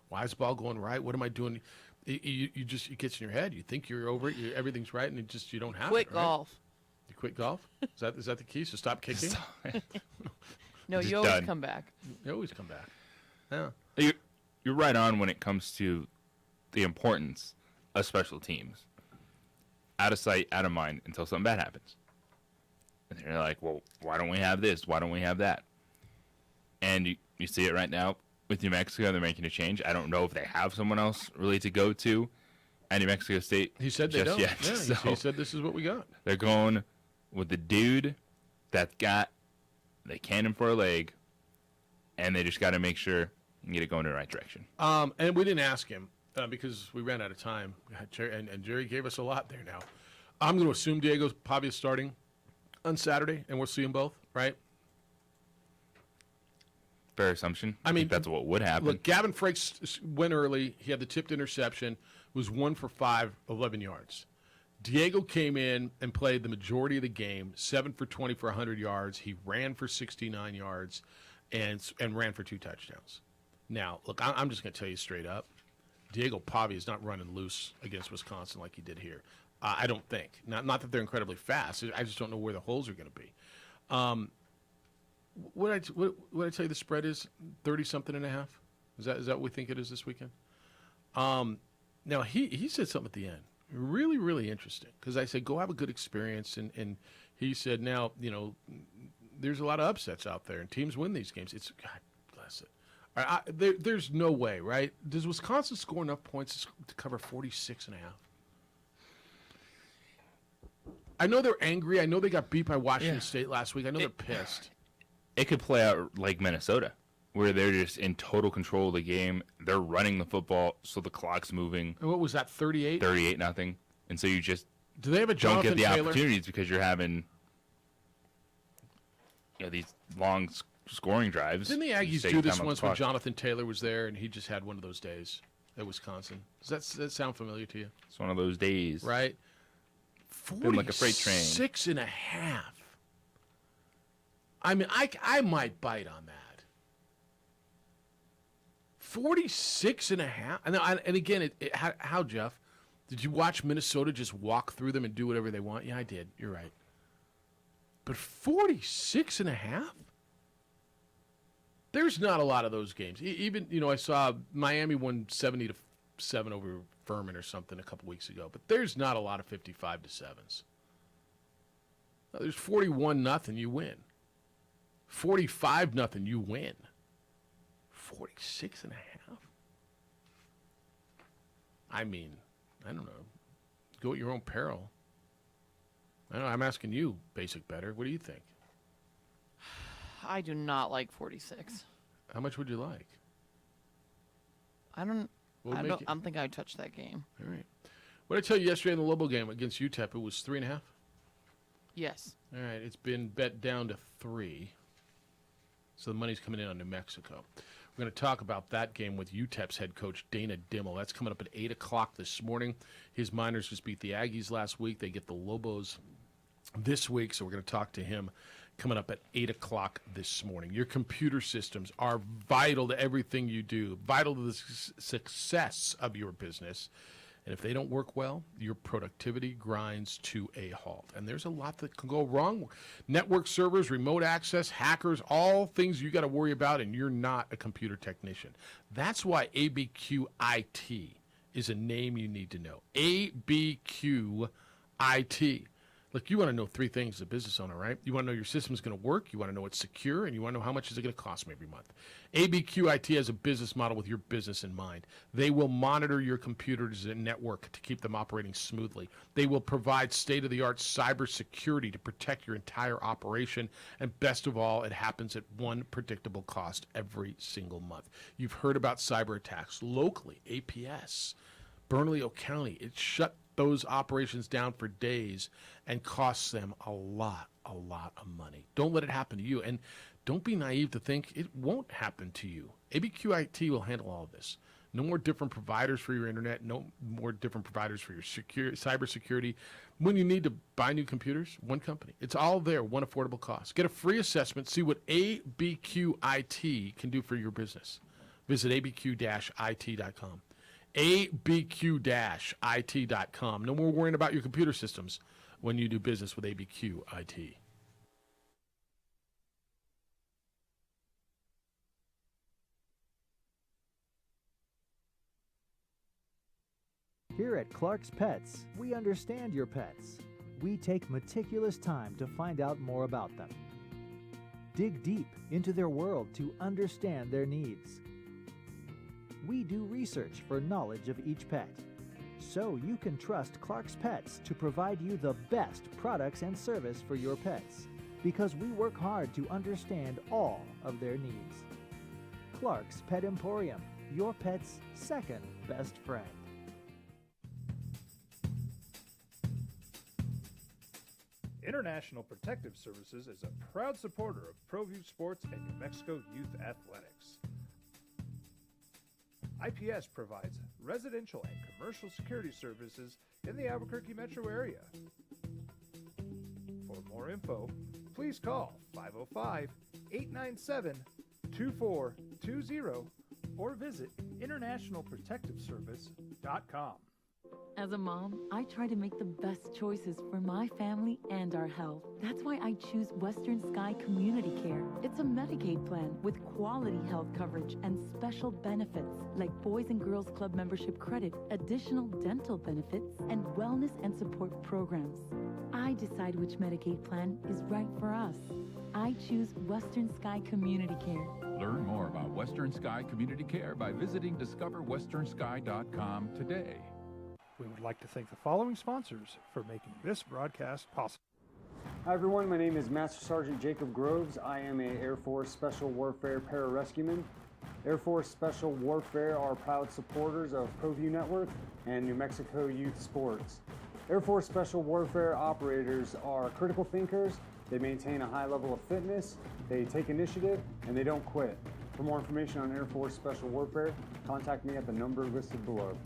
why is the ball going right, what am I doing? It gets in your head. You think you're over it, everything's right, and you don't have Quit it. Right? golf. You quit golf? Is that the key? So stop kicking. No, you always come back. You always come back. Yeah. You're right on when it comes to the importance of special teams. Out of sight, out of mind until something bad happens. And they're like, well, why don't we have this? Why don't we have that? And you see it right now with New Mexico. They're making a change. I don't know if they have someone else really to go to at New Mexico State. He said they don't. Yet. Yeah, So he said this is what we got. they're going with the dude that got the cannon for a leg, and they just got to make sure and get it going in the right direction. And we didn't ask him because we ran out of time. And Jerry gave us a lot there now. I'm going to assume Diego Pavia's starting on Saturday, and we'll see them both, right? Fair assumption. I mean, that's what would happen. Look, Gavin Frakes went early. He had the tipped interception, was 1 for 5, 11 yards. Diego came in and played the majority of the game, 7 for 20 for 100 yards. He ran for 69 yards and ran for 2 touchdowns. Now, look, I'm just going to tell you straight up, Diego Pavia is not running loose against Wisconsin like he did here. I don't think. Not that they're incredibly fast. I just don't know where the holes are going to be. What I tell you the spread is 30-something.5? Is that what we think it is this weekend? Now he said something at the end, really, really interesting, because I said go have a good experience, and he said now there's a lot of upsets out there and teams win these games. It's God bless it. There's no way, right? Does Wisconsin score enough points to cover 46.5? I know they're angry. I know they got beat by Washington State last week. I know they're pissed. It could play out like Minnesota, where they're just in total control of the game. They're running the football, so the clock's moving. And what was that, 38? 38-0. And so you just do they have a don't Jonathan get the Taylor? opportunities because you're having these long scoring drives. Didn't the Aggies Save do this time on the once when clock. Jonathan Taylor was there and he just had one of those days at Wisconsin? Does that sound familiar to you? It's one of those days. Right? Been like a freight train. 46.5. I mean, I might bite on that. 46.5. And again, how, Jeff? Did you watch Minnesota just walk through them and do whatever they want? Yeah, I did. You're right. But 46.5? There's not a lot of those games. Even, I saw Miami won 70-7 over Furman or something a couple weeks ago, but there's not a lot of 55-7s. No, there's 41-0, you win. 45-0, you win. 46.5? I mean, I don't know. Go at your own peril. I don't know. I'm asking you, Basic Better. What do you think? I do not like 46. How much would you like? I don't think I'd touch that game. All right. What did I tell you yesterday in the Lobo game against UTEP? It was 3.5? Yes. All right. It's been bet down to 3. So the money's coming in on New Mexico. We're going to talk about that game with UTEP's head coach, Dana Dimmel. That's coming up at 8 o'clock this morning. His Miners just beat the Aggies last week. They get the Lobos this week, so we're going to talk to him coming up at 8 o'clock this morning. Your computer systems are vital to everything you do, vital to the success of your business. And if they don't work well, your productivity grinds to a halt. And there's a lot that can go wrong. Network servers, remote access, hackers, all things you got to worry about, and you're not a computer technician. That's why ABQ IT is a name you need to know. ABQ IT. Look, you want to know 3 things as a business owner, right? You want to know your system is going to work, you want to know it's secure, and you want to know how much is it going to cost me every month. ABQ IT has a business model with your business in mind. They will monitor your computers and network to keep them operating smoothly. They will provide state-of-the-art cybersecurity to protect your entire operation, and best of all, it happens at one predictable cost every single month. You've heard about cyber attacks locally, APS, Bernalillo County. It shut those operations down for days and costs them a lot of money. Don't let it happen to you, and don't be naive to think it won't happen to you. ABQ IT will handle all of this. No more different providers for your internet, no more different providers for your cybersecurity. When you need to buy new computers, one company. It's all there, one affordable cost. Get a free assessment, see what ABQ IT can do for your business. Visit abq-it.com. abq-it.com. No more worrying about your computer systems when you do business with ABQ IT. Here at Clark's Pets, we understand your pets. We take meticulous time to find out more about them. Dig deep into their world to understand their needs. We do research for knowledge of each pet, so you can trust Clark's Pets to provide you the best products and service for your pets, because we work hard to understand all of their needs. Clark's Pet Emporium, your pet's second best friend. International Protective Services is a proud supporter of ProView Sports and New Mexico Youth Athletics. IPS provides residential and commercial security services in the Albuquerque metro area. For more info, please call 505-897-2420 or visit internationalprotectiveservice.com. As a mom, I try to make the best choices for my family and our health. That's why I choose Western Sky Community Care. It's a Medicaid plan with quality health coverage and special benefits like Boys and Girls Club membership credit, additional dental benefits, and wellness and support programs. I decide which Medicaid plan is right for us. I choose Western Sky Community Care. Learn more about Western Sky Community Care by visiting discoverwesternsky.com today. We would like to thank the following sponsors for making this broadcast possible. Hi everyone, my name is Master Sergeant Jacob Groves. I am a Air Force Special Warfare Pararescueman. Air Force Special Warfare are proud supporters of ProView Network and New Mexico Youth Sports. Air Force Special Warfare operators are critical thinkers. They maintain a high level of fitness, they take initiative, and they don't quit. For more information on Air Force Special Warfare, contact me at the number listed below.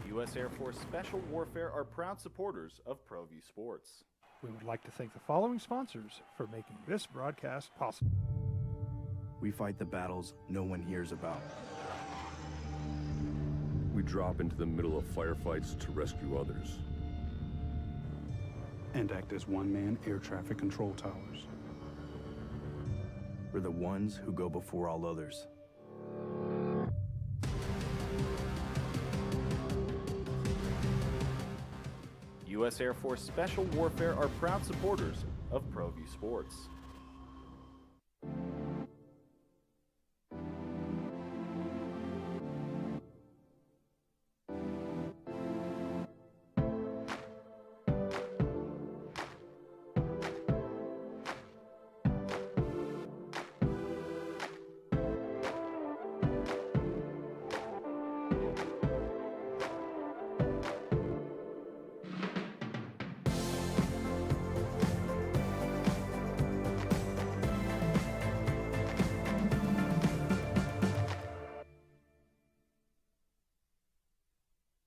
U.S. Air Force Special Warfare are proud supporters of ProView Sports. We would like to thank the following sponsors for making this broadcast possible. We fight the battles no one hears about. We drop into the middle of firefights to rescue others. And act as one-man air traffic control towers. We're the ones who go before all others. U.S. Air Force Special Warfare are proud supporters of ProView Sports.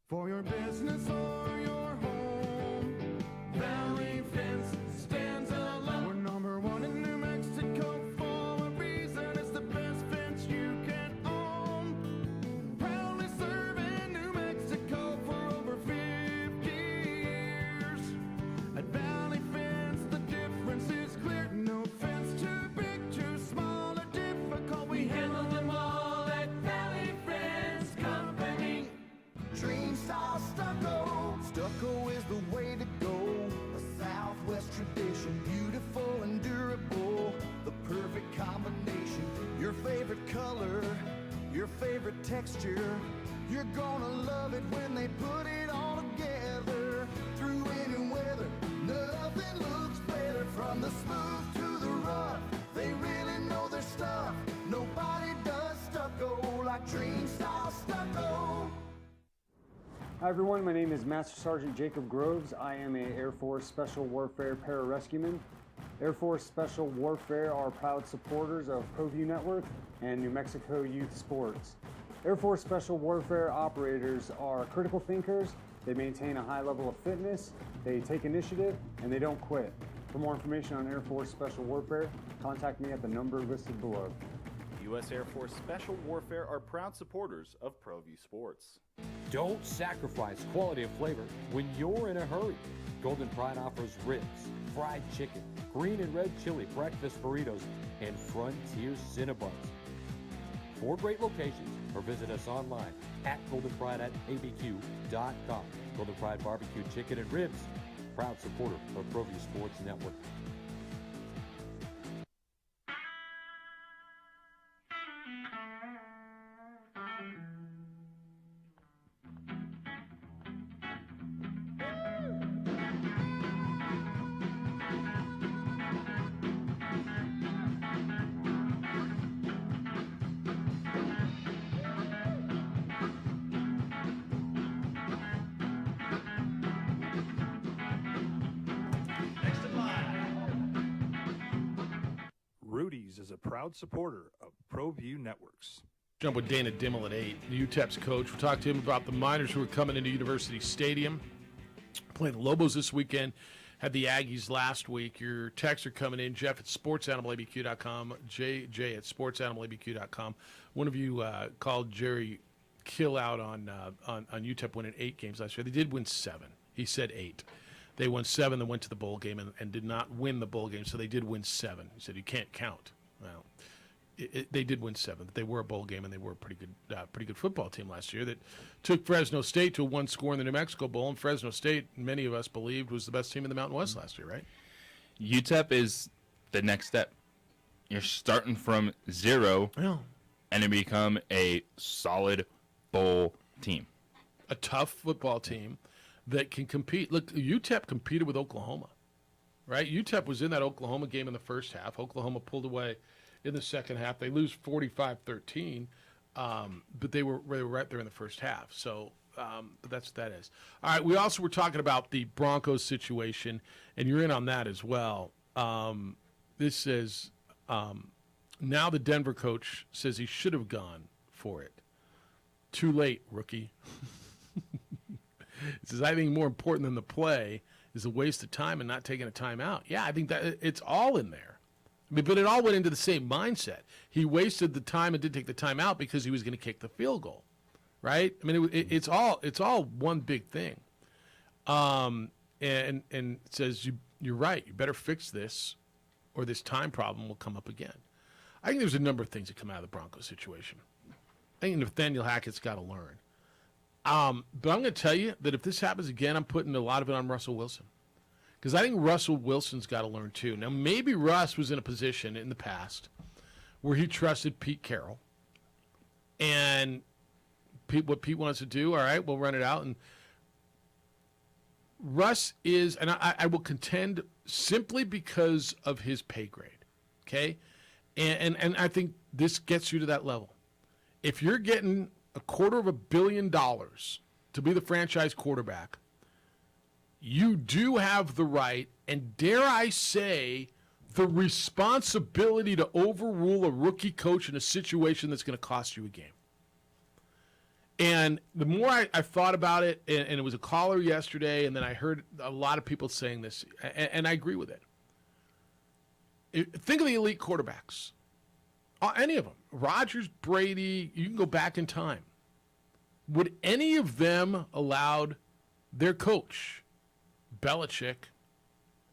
For your business or your home, Valley Fence stands alone. We're number one in New Mexico for a reason. It's the best fence you can own. Proudly serving New Mexico for over 50 years. At Valley Fence, the difference is clear. No fence too big, too small, or difficult. We handle them all at Valley Fence Company. Dream style stucco. Stucco is the way to go. A Southwest tradition, beautiful and durable. The perfect combination. Your favorite color, your favorite texture. You're gonna love it when they put it all together. Through any weather, nothing looks better. From the smooth to the rough, they really know their stuff. Nobody does stucco like Dream style stucco. Hi everyone, my name is Master Sergeant Jacob Groves. I am a Air Force Special Warfare Pararescueman. Air Force Special Warfare are proud supporters of ProView Network and New Mexico Youth Sports. Air Force Special Warfare operators are critical thinkers. They maintain a high level of fitness, they take initiative, and they don't quit. For more information on Air Force Special Warfare, contact me at the number listed below. U.S. Air Force Special Warfare are proud supporters of ProView Sports. Don't sacrifice quality of flavor when you're in a hurry. Golden Pride offers ribs, fried chicken, green and red chili breakfast burritos, and Frontier Cinnabons. 4 great locations, or visit us online at goldenpride@abq.com. Golden Pride Barbecue Chicken and Ribs, proud supporter of ProView Sports Network. Rudy's is a proud supporter of ProView Networks. Jump with Dana Dimmel at 8, the UTEP's coach. We'll talk to him about the Miners who are coming into University Stadium, playing the Lobos this weekend, had the Aggies last week. Your texts are coming in. Jeff at sportsanimалabq.com, JJ at sportsanimалabq.com. One of you called Jerry kill out on UTEP winning 8 games last year. They did win 7. He said 8. They won 7, then went to the bowl game and did not win the bowl game, so they did win 7. He said you can't count. Well, they did win 7. But they were a bowl game, and they were a pretty good football team last year that took Fresno State to a 1 score in the New Mexico Bowl, and Fresno State, many of us believed, was the best team in the Mountain West last year, right? UTEP is the next step. You're starting from 0 and to become a solid bowl team. A tough football team that can compete. Look, UTEP competed with Oklahoma, right? UTEP was in that Oklahoma game in the first half. Oklahoma pulled away in the second half. They lose 45-13, but they were right there in the first half. So but that's what that is. All right, we also were talking about the Broncos situation, and you're in on that as well. This says, now the Denver coach says he should have gone for it. Too late, rookie. It says, I think more important than the play is a waste of time and not taking a timeout. Yeah, I think that it's all in there. I mean, but it all went into the same mindset. He wasted the time and didn't take the timeout because he was going to kick the field goal, right? I mean, it's all one big thing. And it says, you're right. You better fix this or this time problem will come up again. I think there's a number of things that come out of the Broncos situation. I think Nathaniel Hackett's got to learn. But I'm going to tell you that if this happens again, I'm putting a lot of it on Russell Wilson. Because I think Russell Wilson's got to learn too. Now, maybe Russ was in a position in the past where he trusted Pete Carroll. And what Pete wants to do, all right, we'll run it out. And Russ is, and I will contend simply because of his pay grade, okay? And I think this gets you to that level. If you're getting $250 million to be the franchise quarterback, you do have the right, and dare I say, the responsibility to overrule a rookie coach in a situation that's going to cost you a game. And the more I thought about it, and it was a caller yesterday, and then I heard a lot of people saying this, and I agree with it. Think of the elite quarterbacks. Any of them. Rodgers, Brady, you can go back in time. Would any of them allowed their coach, Belichick,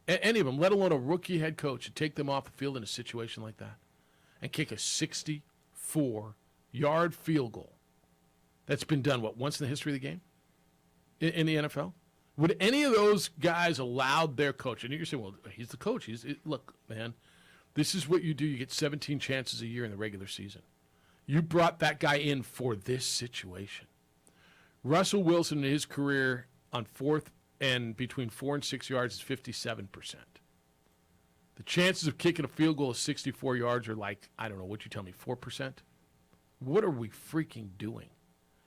any of them, let alone a rookie head coach, to take them off the field in a situation like that and kick a 64-yard field goal? That's been done, once in the history of the game in the NFL? Would any of those guys allow their coach? And you're saying, well, he's the coach. Look, man, this is what you do. You get 17 chances a year in the regular season. You brought that guy in for this situation. Russell Wilson in his career on fourth and between 4 and 6 yards is 57%. The chances of kicking a field goal of 64 yards are like, I don't know, what you tell me, 4%? What are we freaking doing?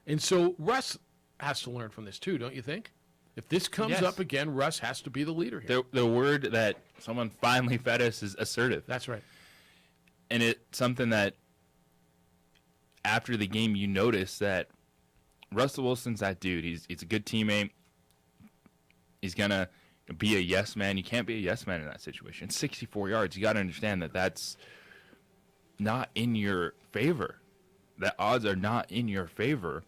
And so Russ has to learn from this too, don't you think? If this comes up again, Russ has to be the leader here. The word that someone finally fed us is assertive. That's right. And it's something that after the game you notice that Russell Wilson's that dude. He's a good teammate. He's going to be a yes man. You can't be a yes man in that situation. 64 yards. You got to understand that that's not in your favor. The odds are not in your favor.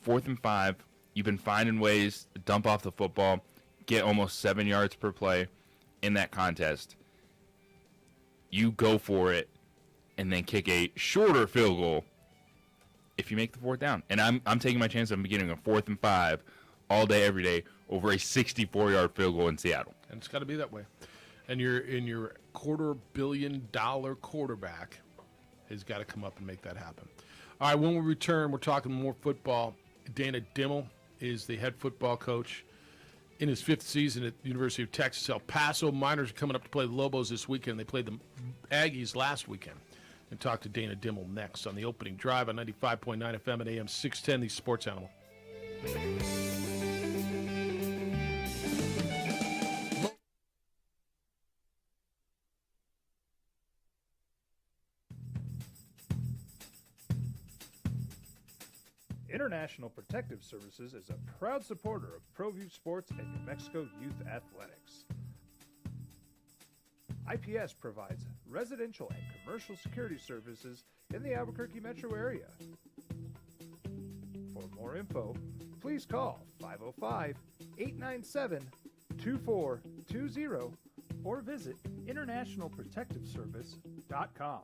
4th and 5. You've been finding ways to dump off the football, get almost 7 yards per play in that contest. You go for it and then kick a shorter field goal if you make the 4th down. And I'm taking my chance of getting a 4th and 5 all day, every day over a 64-yard field goal in Seattle. And it's got to be that way. And your $250 million quarterback has got to come up and make that happen. All right, when we return, we're talking more football. Dana Dimel is the head football coach in his 5th season at the University of Texas El Paso. Miners are coming up to play the Lobos this weekend. They played the Aggies last weekend. And talk to Dana Dimel next on the opening drive on 95.9 FM and AM 610, the Sports Animal. International Protective Services is a proud supporter of ProView Sports and New Mexico Youth Athletics. IPS provides residential and commercial security services in the Albuquerque metro area. For more info, please call 505-897-2420 or visit internationalprotectiveservice.com.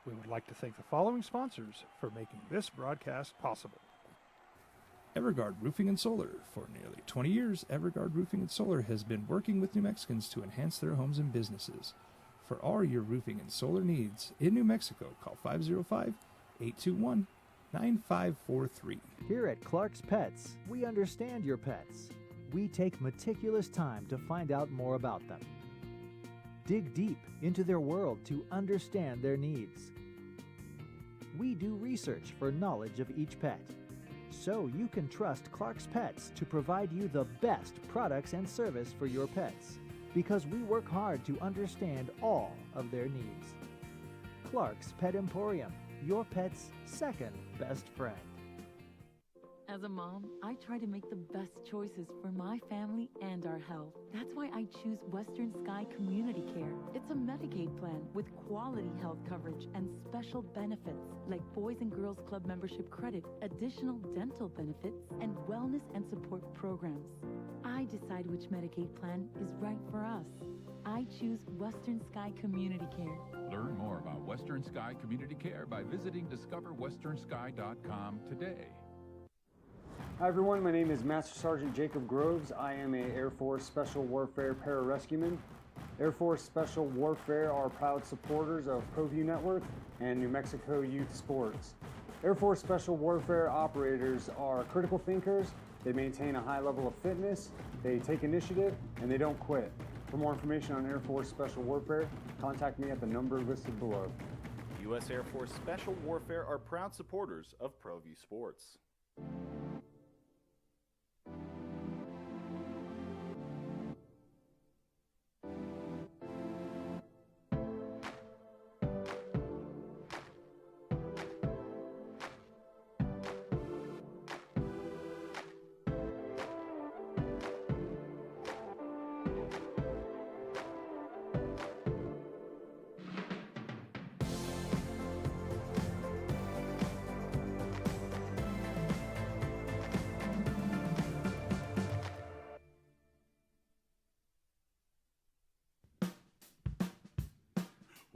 We would like to thank the following sponsors for making this broadcast possible. Everguard Roofing and Solar. For nearly 20 years, Everguard Roofing and Solar has been working with New Mexicans to enhance their homes and businesses. For all your roofing and solar needs in New Mexico, call 505-821-9543. Here at Clark's Pets, we understand your pets. We take meticulous time to find out more about them. Dig deep into their world to understand their needs. We do research for knowledge of each pet, so you can trust Clark's Pets to provide you the best products and service for your pets, because we work hard to understand all of their needs. Clark's Pet Emporium, your pet's second best friend. As a mom, I try to make the best choices for my family and our health. That's why I choose Western Sky Community Care. It's a Medicaid plan with quality health coverage and special benefits like Boys and Girls Club membership credit, additional dental benefits, and wellness and support programs. I decide which Medicaid plan is right for us. I choose Western Sky Community Care. Learn more about Western Sky Community Care by visiting discoverwesternsky.com today. Hi everyone, my name is Master Sergeant Jacob Groves. I am a Air Force Special Warfare Pararescueman. Air Force Special Warfare are proud supporters of ProView Network and New Mexico Youth Sports. Air Force Special Warfare operators are critical thinkers. They maintain a high level of fitness, they take initiative, and they don't quit. For more information on Air Force Special Warfare, contact me at the number listed below. U.S. Air Force Special Warfare are proud supporters of ProView Sports.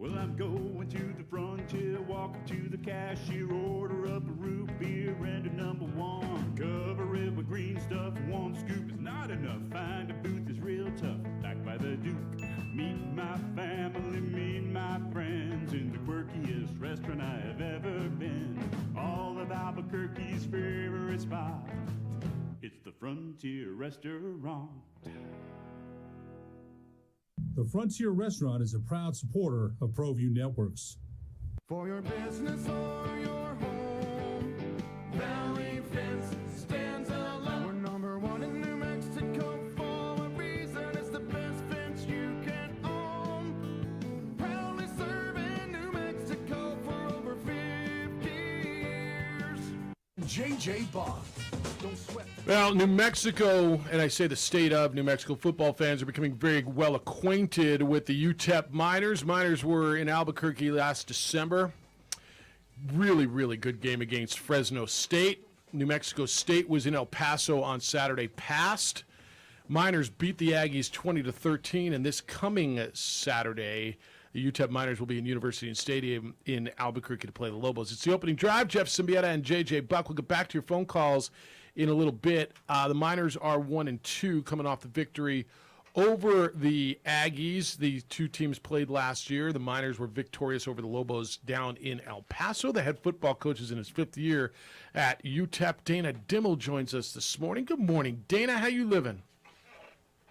Well, I'm going to the frontier, walking to the cashier, order up a root beer and a number one. Cover it with green stuff, one scoop is not enough. Find a booth is real tough, back by the Duke. Meet my family, meet my friends in the quirkiest restaurant I have ever been. All of Albuquerque's favorite spot, it's the Frontier Restaurant. The Frontier Restaurant is a proud supporter of ProView Networks. For your business or your home, Valley Fence stands alone. We're number one in New Mexico for a reason. It's the best fence you can own. Proudly serving New Mexico for over 50 years. J.J. Bond. Well, New Mexico, and I say the state of New Mexico, football fans are becoming very well acquainted with the UTEP Miners. Miners were in Albuquerque last December. Really, really good game against Fresno State. New Mexico State was in El Paso on Saturday past. Miners beat the Aggies 20-13, and this coming Saturday, the UTEP Miners will be in University Stadium in Albuquerque to play the Lobos. It's the opening drive. Jeff Symbieta and J.J. Buck. We'll get back to your phone calls in a little bit. The Miners are 1-2 coming off the victory over the Aggies. The two teams played last year. The Miners were victorious over the Lobos down in El Paso. The head football coach is in his 5th year at UTEP. Dana Dimmel joins us this morning. Good morning, Dana. How you living?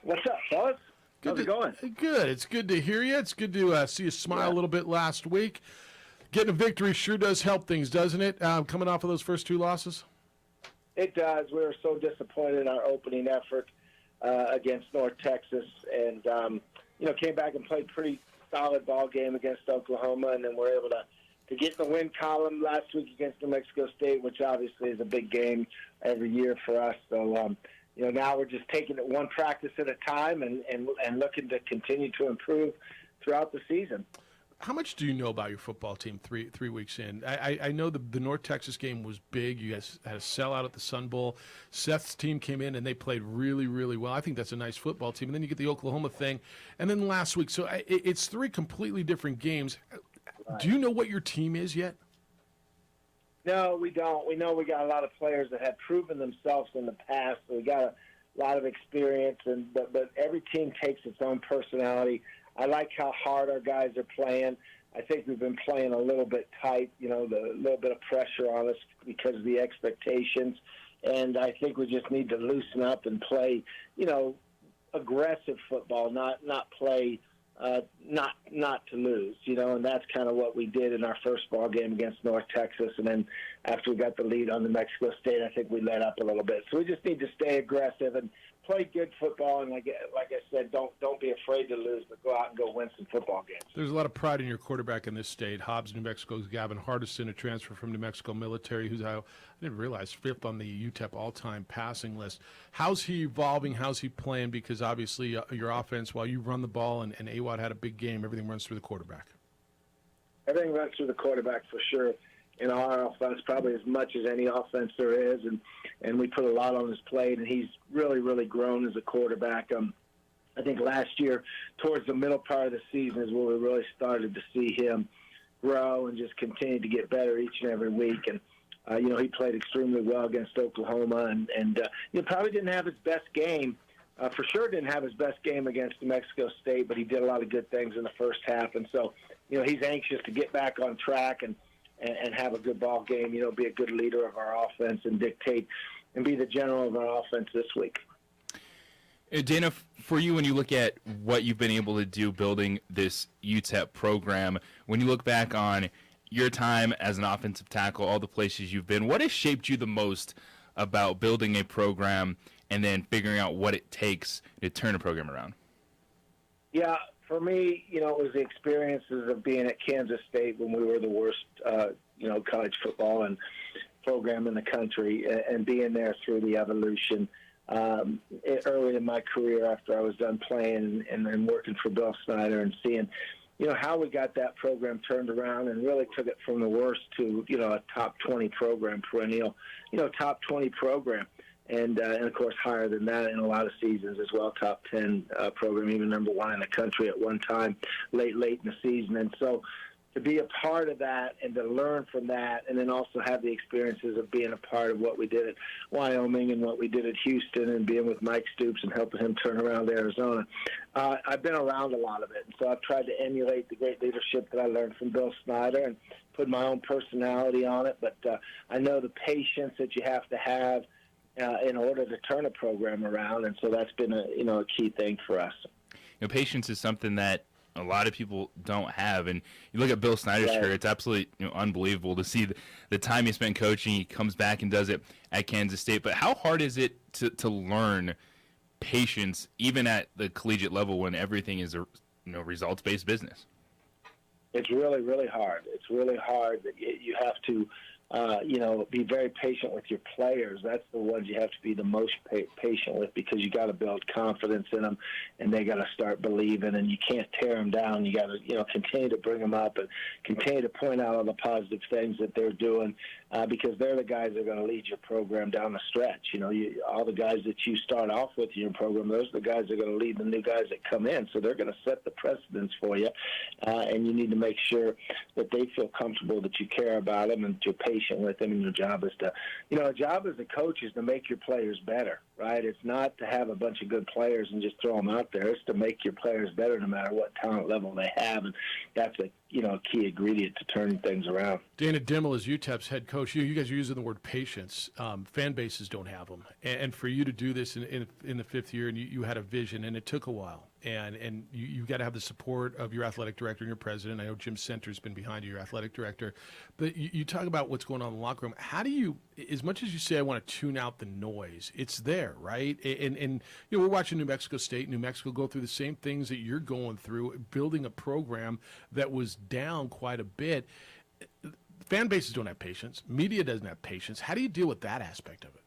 What's up, fellas? How's it going? Good. It's good to hear you. It's good to see you smile a little bit last week. Getting a victory sure does help things, doesn't it? Coming off of those first 2 losses? It does. We were so disappointed in our opening effort against North Texas, and came back and played pretty solid ball game against Oklahoma, and then we're able to get in the win column last week against New Mexico State, which obviously is a big game every year for us. So now we're just taking it one practice at a time and looking to continue to improve throughout the season. how much do you know about your football team three weeks in? I know the North Texas game was big. You guys had a sellout at the Sun Bowl. Seth's team came in and they played really, really well. I think that's a nice football team. And then you get the Oklahoma thing. And then last week, so it's three completely different games. Right. Do you know what your team is yet? No, we don't. We know we got a lot of players that have proven themselves in the past. So we got a lot of experience, but every team takes its own personality. I like how hard our guys are playing. I think we've been playing a little bit tight, the little bit of pressure on us because of the expectations. And I think we just need to loosen up and play, aggressive football, not play not to lose, and that's kind of what we did in our first ball game against North Texas. And then after we got the lead on New Mexico State, I think we let up a little bit. So we just need to stay aggressive and play good football. And like I said, don't be afraid to lose, but go out and go win some football games. There's a lot of pride in your quarterback in this state. Hobbs, New Mexico's Gavin Hardison, a transfer from New Mexico Military, who's I didn't realize fifth on the UTEP all-time passing list. How's he evolving? How's he playing? Because obviously your offense, while you run the ball and AWOD had a big game, everything runs through the quarterback. Everything runs through the quarterback for sure. In our offense, probably as much as any offense there is, and we put a lot on his plate, and he's really, really grown as a quarterback. I think last year, towards the middle part of the season, is where we really started to see him grow and just continue to get better each and every week. And he played extremely well against Oklahoma, and probably didn't have his best game. For sure didn't have his best game against New Mexico State, but he did a lot of good things in the first half. And so, he's anxious to get back on track and have a good ball game, be a good leader of our offense and dictate and be the general of our offense this week. Dana, for you, when you look at what you've been able to do building this UTEP program, when you look back on your time as an offensive tackle, all the places you've been, what has shaped you the most about building a program and then figuring out what it takes to turn a program around? Yeah, for me, it was the experiences of being at Kansas State when we were the worst, college football and program in the country, and being there through the evolution. Early in my career, after I was done playing and then working for Bill Snyder, and seeing, how we got that program turned around and really took it from the worst to, a top 20 program, perennial, top 20 program. And of course, higher than that in a lot of seasons as well, top 10 program, even number one in the country at one time, late in the season. And so to be a part of that and to learn from that, and then also have the experiences of being a part of what we did at Wyoming and what we did at Houston, and being with Mike Stoops and helping him turn around Arizona. I've been around a lot of it, and so I've tried to emulate the great leadership that I learned from Bill Snyder and put my own personality on it. But I know the patience that you have to have in order to turn a program around, and so that's been a key thing for us. Patience is something that a lot of people don't have, and you look at Bill Snyder's career; it's absolutely unbelievable to see the time he spent coaching. He comes back and does it at Kansas State. But how hard is it to learn patience, even at the collegiate level, when everything is a results-based business? It's really, really hard. It's really hard that you have to be very patient with your players. That's the ones you have to be the most patient with, because you got to build confidence in them, and they got to start believing, and you can't tear them down. You got to, continue to bring them up and continue to point out all the positive things that they're doing, because they're the guys that are going to lead your program down the stretch. All the guys that you start off with in your program, those are the guys that are going to lead the new guys that come in. So they're going to set the precedence for you, and you need to make sure that they feel comfortable, that you care about them, and you're patient with them. And your job is to, a job as a coach is to make your players better, right? It's not to have a bunch of good players and just throw them out there. It's to make your players better no matter what talent level they have, and that's a key ingredient to turning things around. Dana Dimel is UTEP's head coach. You guys are using the word patience. Fan bases don't have them, and for you to do this in the fifth year, and you had a vision, and it took a while, and you got to have the support of your athletic director and your president. I know Jim Center's been behind you, your athletic director, but you talk about what's going on in the locker room. How do you, as much as you say I want to tune out the noise, it's there, right? And we're watching New Mexico State, New Mexico go through the same things that you're going through, building a program that was down quite a bit. Fan bases don't have patience. Media doesn't have patience. How do you deal with that aspect of it?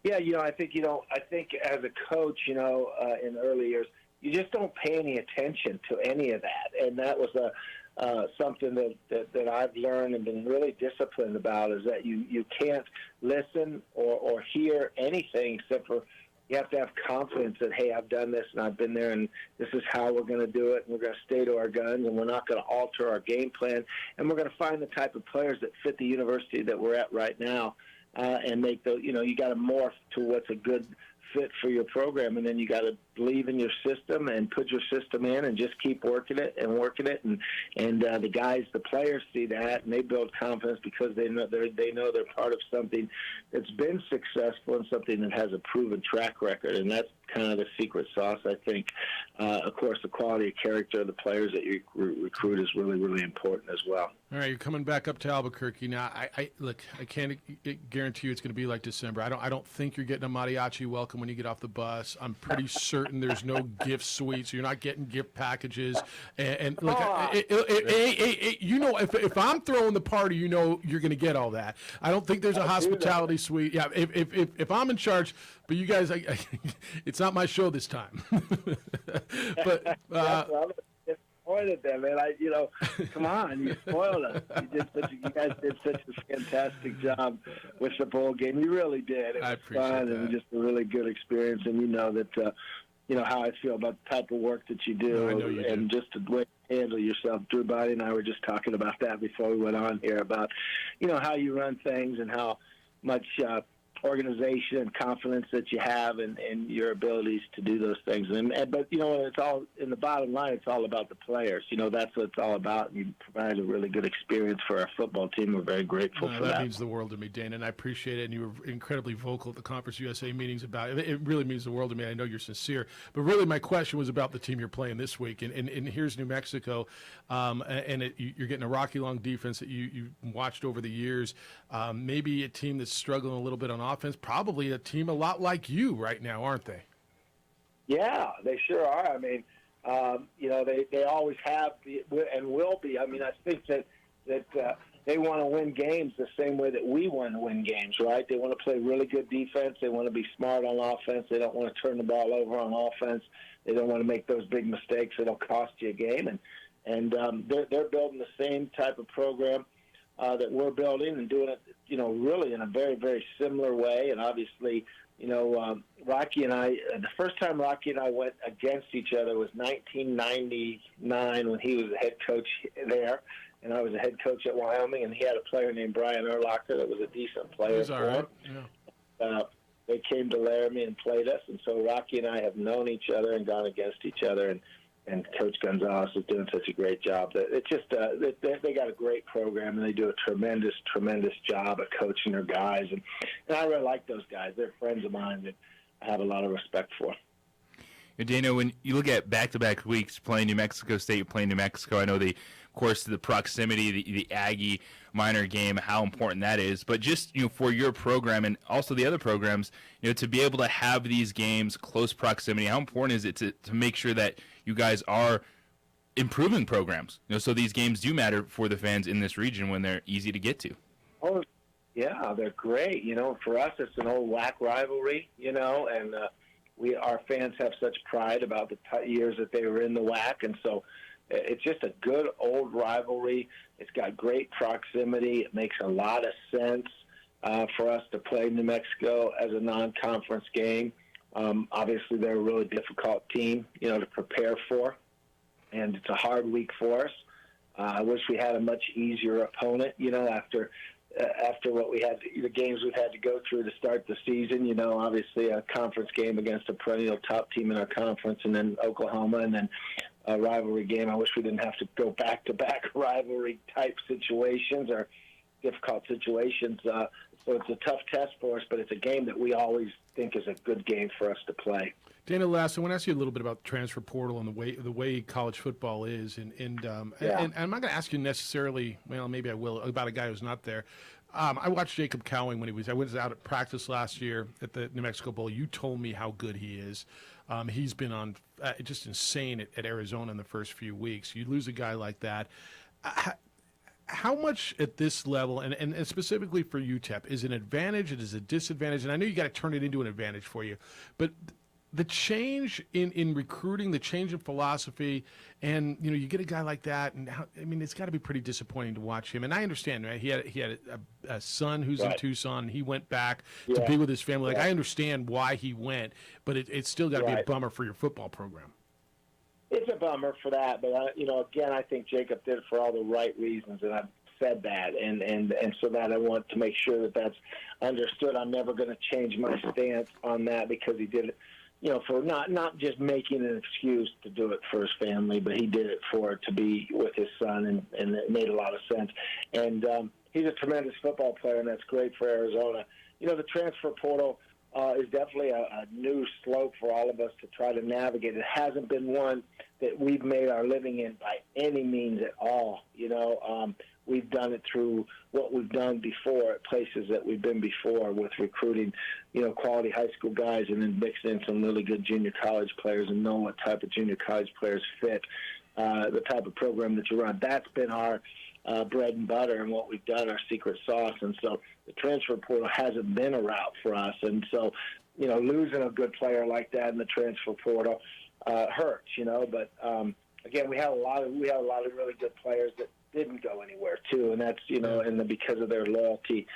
Yeah, I think as a coach, in the early years, you just don't pay any attention to any of that. And that was something that I've learned and been really disciplined about, is that you can't listen or hear anything except for you have to have confidence that, hey, I've done this and I've been there and this is how we're going to do it, and we're going to stay to our guns and we're not going to alter our game plan, and we're going to find the type of players that fit the university that we're at right now and make the, you got to morph to what's a good fit for your program, and then you got to believe in your system and put your system in and just keep working it, and the guys, the players see that and they build confidence because they know they're part of something that's been successful and something that has a proven track record, and that's kind of the secret sauce, I think. Of course, the quality of character of the players that you recruit is really, really important as well. All right, you're coming back up to Albuquerque now. I can't guarantee you it's going to be like December. I don't think you're getting a mariachi welcome when you get off the bus. I'm pretty certain there's no gift suite, so you're not getting gift packages. And look, if I'm throwing the party, you're going to get all that. I don't think there's a hospitality suite. Yeah, if I'm in charge, but you guys, it's not my show this time. But. Disappointed them, man. Come on, you spoiled us. You guys did such a fantastic job with the bowl game. You really did. It was fun and just a really good experience. And you know that, how I feel about the type of work that you do, I know you and do. just the way you handle yourself. Drew Body and I were just talking about that before we went on here about, how you run things and how much organization and confidence that you have and your abilities to do those things. But it's all in the bottom line. It's all about the players. That's what it's all about. And you provide a really good experience for our football team. We're very grateful for that. That means the world to me, Dana, and I appreciate it. And you were incredibly vocal at the Conference USA meetings about it. It really means the world to me. I know you're sincere. But really, my question was about the team you're playing this week. And here's New Mexico, you're getting a Rocky Long defense that you watched over the years. Maybe a team that's struggling a little bit on offense. Probably a team a lot like you right now, aren't they? Yeah, they sure are. I mean, they always have and will be. I mean, I think that they want to win games the same way that we want to win games, right? They want to play really good defense. They want to be smart on offense. They don't want to turn the ball over on offense. They don't want to make those big mistakes that'll cost you a game. And they're building the same type of program that we're building and doing it, really in a very, very similar way. And obviously, Rocky and I, the first time Rocky and I went against each other was 1999 when he was the head coach there, and I was a head coach at Wyoming, and he had a player named Brian Urlacher that was a decent player. He's all right. Yeah. They came to Laramie and played us, and so Rocky and I have known each other and gone against each other, and Coach Gonzalez is doing such a great job. It's just they got a great program, and they do a tremendous, tremendous job at coaching their guys. And I really like those guys. They're friends of mine that I have a lot of respect for. Dana, when you look at back-to-back weeks playing New Mexico State, playing New Mexico, I know of course, the proximity, the Aggie minor game, how important that is. But just for your program and also the other programs, to be able to have these games close proximity, how important is it to make sure that you guys are improving programs? So these games do matter for the fans in this region when they're easy to get to. Oh, yeah, they're great. For us, it's an old WAC rivalry. And our fans have such pride about the years that they were in the WAC, and so it's just a good old rivalry. It's got great proximity. It makes a lot of sense for us to play New Mexico as a non-conference game. Obviously, they're a really difficult team, to prepare for, and it's a hard week for us. I wish we had a much easier opponent, after what we had, the games we've had to go through to start the season. Obviously a conference game against a perennial top team in our conference, and then Oklahoma, and then a rivalry game. I wish we didn't have to go back-to-back rivalry-type situations or difficult situations. So it's a tough test for us, but it's a game that we always think is a good game for us to play. Dana, last, I want to ask you a little bit about the transfer portal and the way college football is, and I'm not going to ask you necessarily. Well, maybe I will, about a guy who's not there. I watched Jacob Cowing when I was out at practice last year at the New Mexico Bowl. You told me how good he is. He's been on just insane at Arizona in the first few weeks. You lose a guy like that. How much at this level, and specifically for UTEP, is an advantage? It is a disadvantage? And I know you got to turn it into an advantage for you, but the change in recruiting, the change in philosophy, and you get a guy like that, and it's got to be pretty disappointing to watch him. And I understand, right? He had a son who's in Tucson. He went back to be with his family. Like I understand why he went, but it's still got to be a bummer for your football program. It's a bummer for that, but again, I think Jacob did it for all the right reasons, and I've said that, and so that I want to make sure that that's understood. I'm never going to change my stance on that because he did it. For not just making an excuse to do it for his family, but he did it to be with his son, and it made a lot of sense. And he's a tremendous football player, and that's great for Arizona. The transfer portal is definitely a new slope for all of us to try to navigate. It hasn't been one that we've made our living in by any means at all. We've done it through what we've done before at places that we've been before with recruiting, quality high school guys and then mixing in some really good junior college players and know what type of junior college players fit the type of program that you run. That's been our bread and butter and what we've done, our secret sauce. And so the transfer portal hasn't been a route for us. And so, losing a good player like that in the transfer portal hurts, But again, we have a lot of really good players that didn't go anywhere too, and that's and because of their loyalty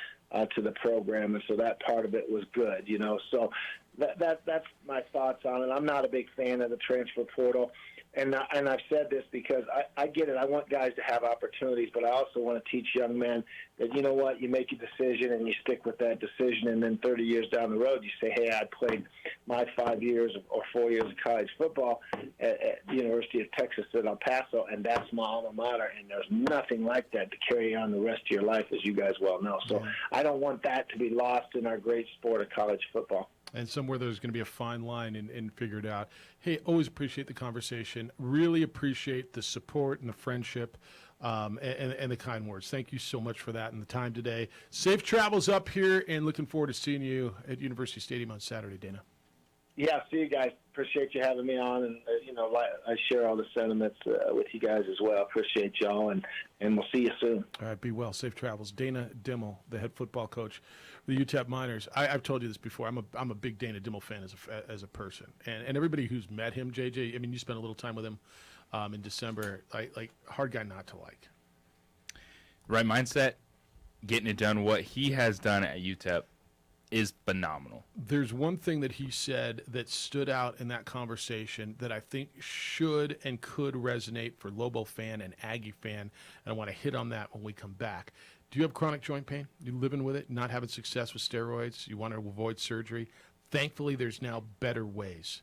to the program, and so that part of it was good, So that's my thoughts on it. I'm not a big fan of the transfer portal. And I've said this because I get it. I want guys to have opportunities, but I also want to teach young men that, you make a decision and you stick with that decision, and then 30 years down the road you say, hey, I played my 5 years or 4 years of college football at the University of Texas at El Paso, and that's my alma mater, and there's nothing like that to carry on the rest of your life, as you guys well know. So I don't want that to be lost in our great sport of college football. And somewhere there's going to be a fine line and figured out. Hey, always appreciate the conversation. Really appreciate the support and the friendship and the kind words. Thank you so much for that and the time today. Safe travels up here, and looking forward to seeing you at University Stadium on Saturday, Dana. Yeah, see you guys. Appreciate you having me on, and I share all the sentiments with you guys as well. Appreciate y'all, and we'll see you soon. All right, be well. Safe travels. Dana Dimel, the head football coach of the UTEP Miners. I've told you this before. I'm a big Dana Dimel fan as a person, and everybody who's met him, JJ. I mean, you spent a little time with him in December. Like hard guy not to like. Right mindset, getting it done. What he has done at UTEP is phenomenal. There's one thing that he said that stood out in that conversation that I think should and could resonate for Lobo fan and Aggie fan, and I want to hit on that when we come back. Do you have chronic joint pain? You living with it, not having success with steroids? You want to avoid surgery? Thankfully, there's now better ways.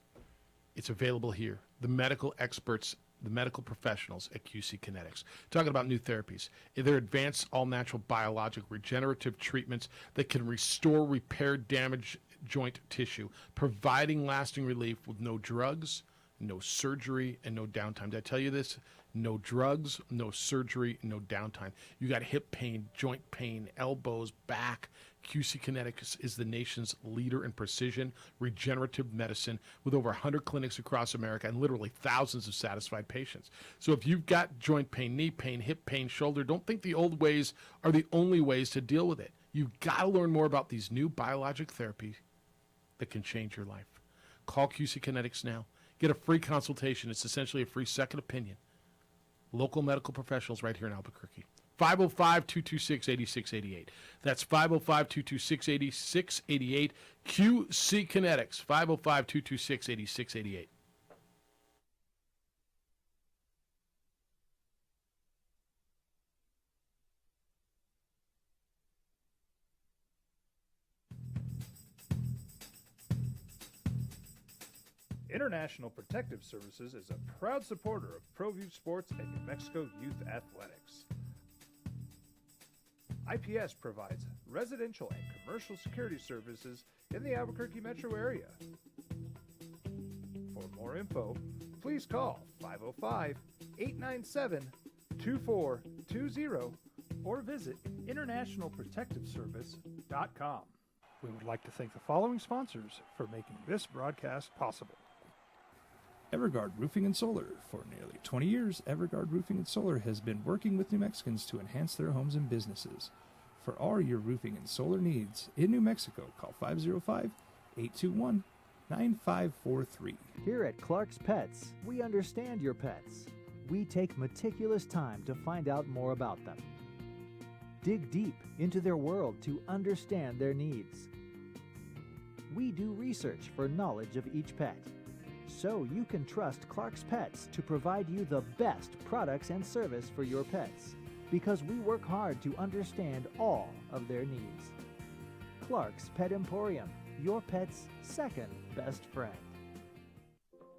It's available here. The medical experts, the medical professionals at QC Kinetics. Talking about new therapies. They're advanced, all-natural, biologic, regenerative treatments that can restore, repair damaged joint tissue, providing lasting relief with no drugs, no surgery, and no downtime. Did I tell you this? No drugs, no surgery, no downtime. You got hip pain, joint pain, elbows, back. QC Kinetics is the nation's leader in precision regenerative medicine with over 100 clinics across America and literally thousands of satisfied patients. So if you've got joint pain, knee pain, hip pain, shoulder, don't think the old ways are the only ways to deal with it. You've got to learn more about these new biologic therapies that can change your life. Call QC Kinetics now. Get a free consultation. It's essentially a free second opinion. Local medical professionals right here in Albuquerque. 505-226-8688. That's 505-226-8688. QC Kinetics, 505-226-8688. International Protective Services is a proud supporter of ProView Sports and New Mexico Youth Athletics. IPS provides residential and commercial security services in the Albuquerque metro area. For more info, please call 505-897-2420 or visit internationalprotectiveservice.com. We would like to thank the following sponsors for making this broadcast possible. Everguard Roofing and Solar. For nearly 20 years, Everguard Roofing and Solar has been working with New Mexicans to enhance their homes and businesses. For all your roofing and solar needs in New Mexico, call 505-821-9700 9543. Here at Clark's Pets, we understand your pets. We take meticulous time to find out more about them. Dig deep into their world to understand their needs. We do research for knowledge of each pet, so you can trust Clark's Pets to provide you the best products and service for your pets, because we work hard to understand all of their needs. Clark's Pet Emporium, your pet's second best friend.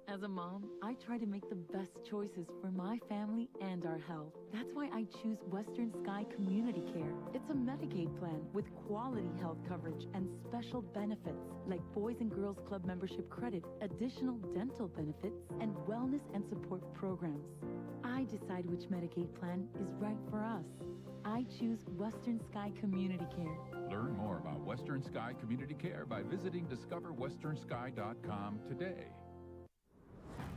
As a mom, I try to make the best choices for my family and our health. That's why I choose Western Sky Community Care. It's a Medicaid plan with quality health coverage and special benefits like Boys and Girls Club membership credit, additional dental benefits, and wellness and support programs. I decide which Medicaid plan is right for us. I choose Western Sky Community Care. Learn more about Western Sky Community Care by visiting discoverwesternsky.com today.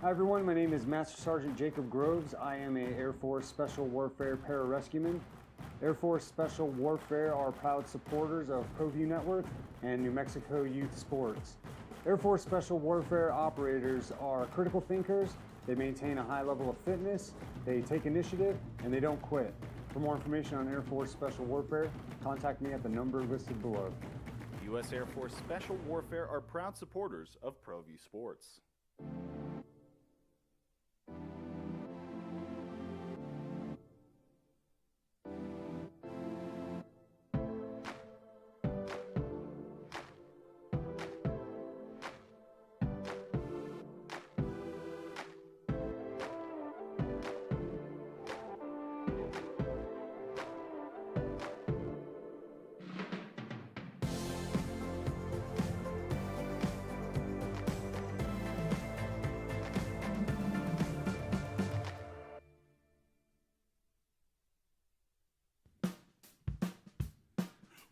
Hi everyone, my name is Master Sergeant Jacob Groves. I am a Air Force Special Warfare Pararescueman. Air Force Special Warfare are proud supporters of ProView Network and New Mexico Youth Sports. Air Force Special Warfare operators are critical thinkers. They maintain a high level of fitness, they take initiative, and they don't quit. For more information on Air Force Special Warfare, contact me at the number listed below. U.S. Air Force Special Warfare are proud supporters of ProView Sports.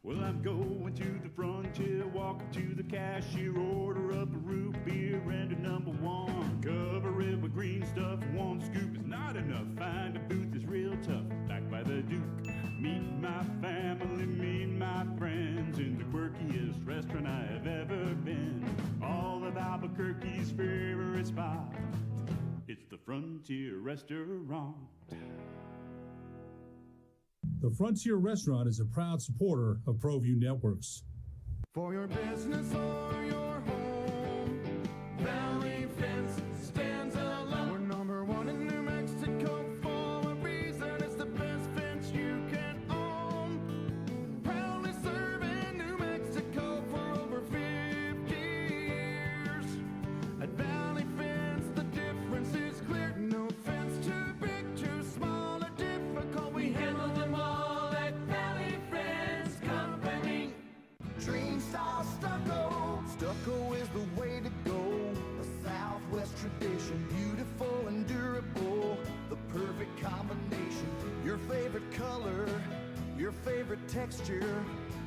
Well, I'm going to the frontier, walking to the cashier, order up a root beer and a number one. Cover it with green stuff, one scoop is not enough. Find a booth is real tough, back by the Duke. Meet my family, meet my friends in the quirkiest restaurant I have ever been. All of Albuquerque's favorite spot, it's the Frontier Restaurant. The Frontier Restaurant is a proud supporter of ProView Networks. For your business or your home, Valley Fence stands alone. We're number one in New Mexico for a reason. It's the best fence you can own. Proudly serving New Mexico for over 50 years. At Valley Fence, the difference is clear. No fence too big, too small, or difficult. We handle them all at Valley Fence Company. Dream style stucco. Stucco is the way to go. A Southwest tradition, beautiful and durable. The perfect combination. Your favorite color, your favorite texture.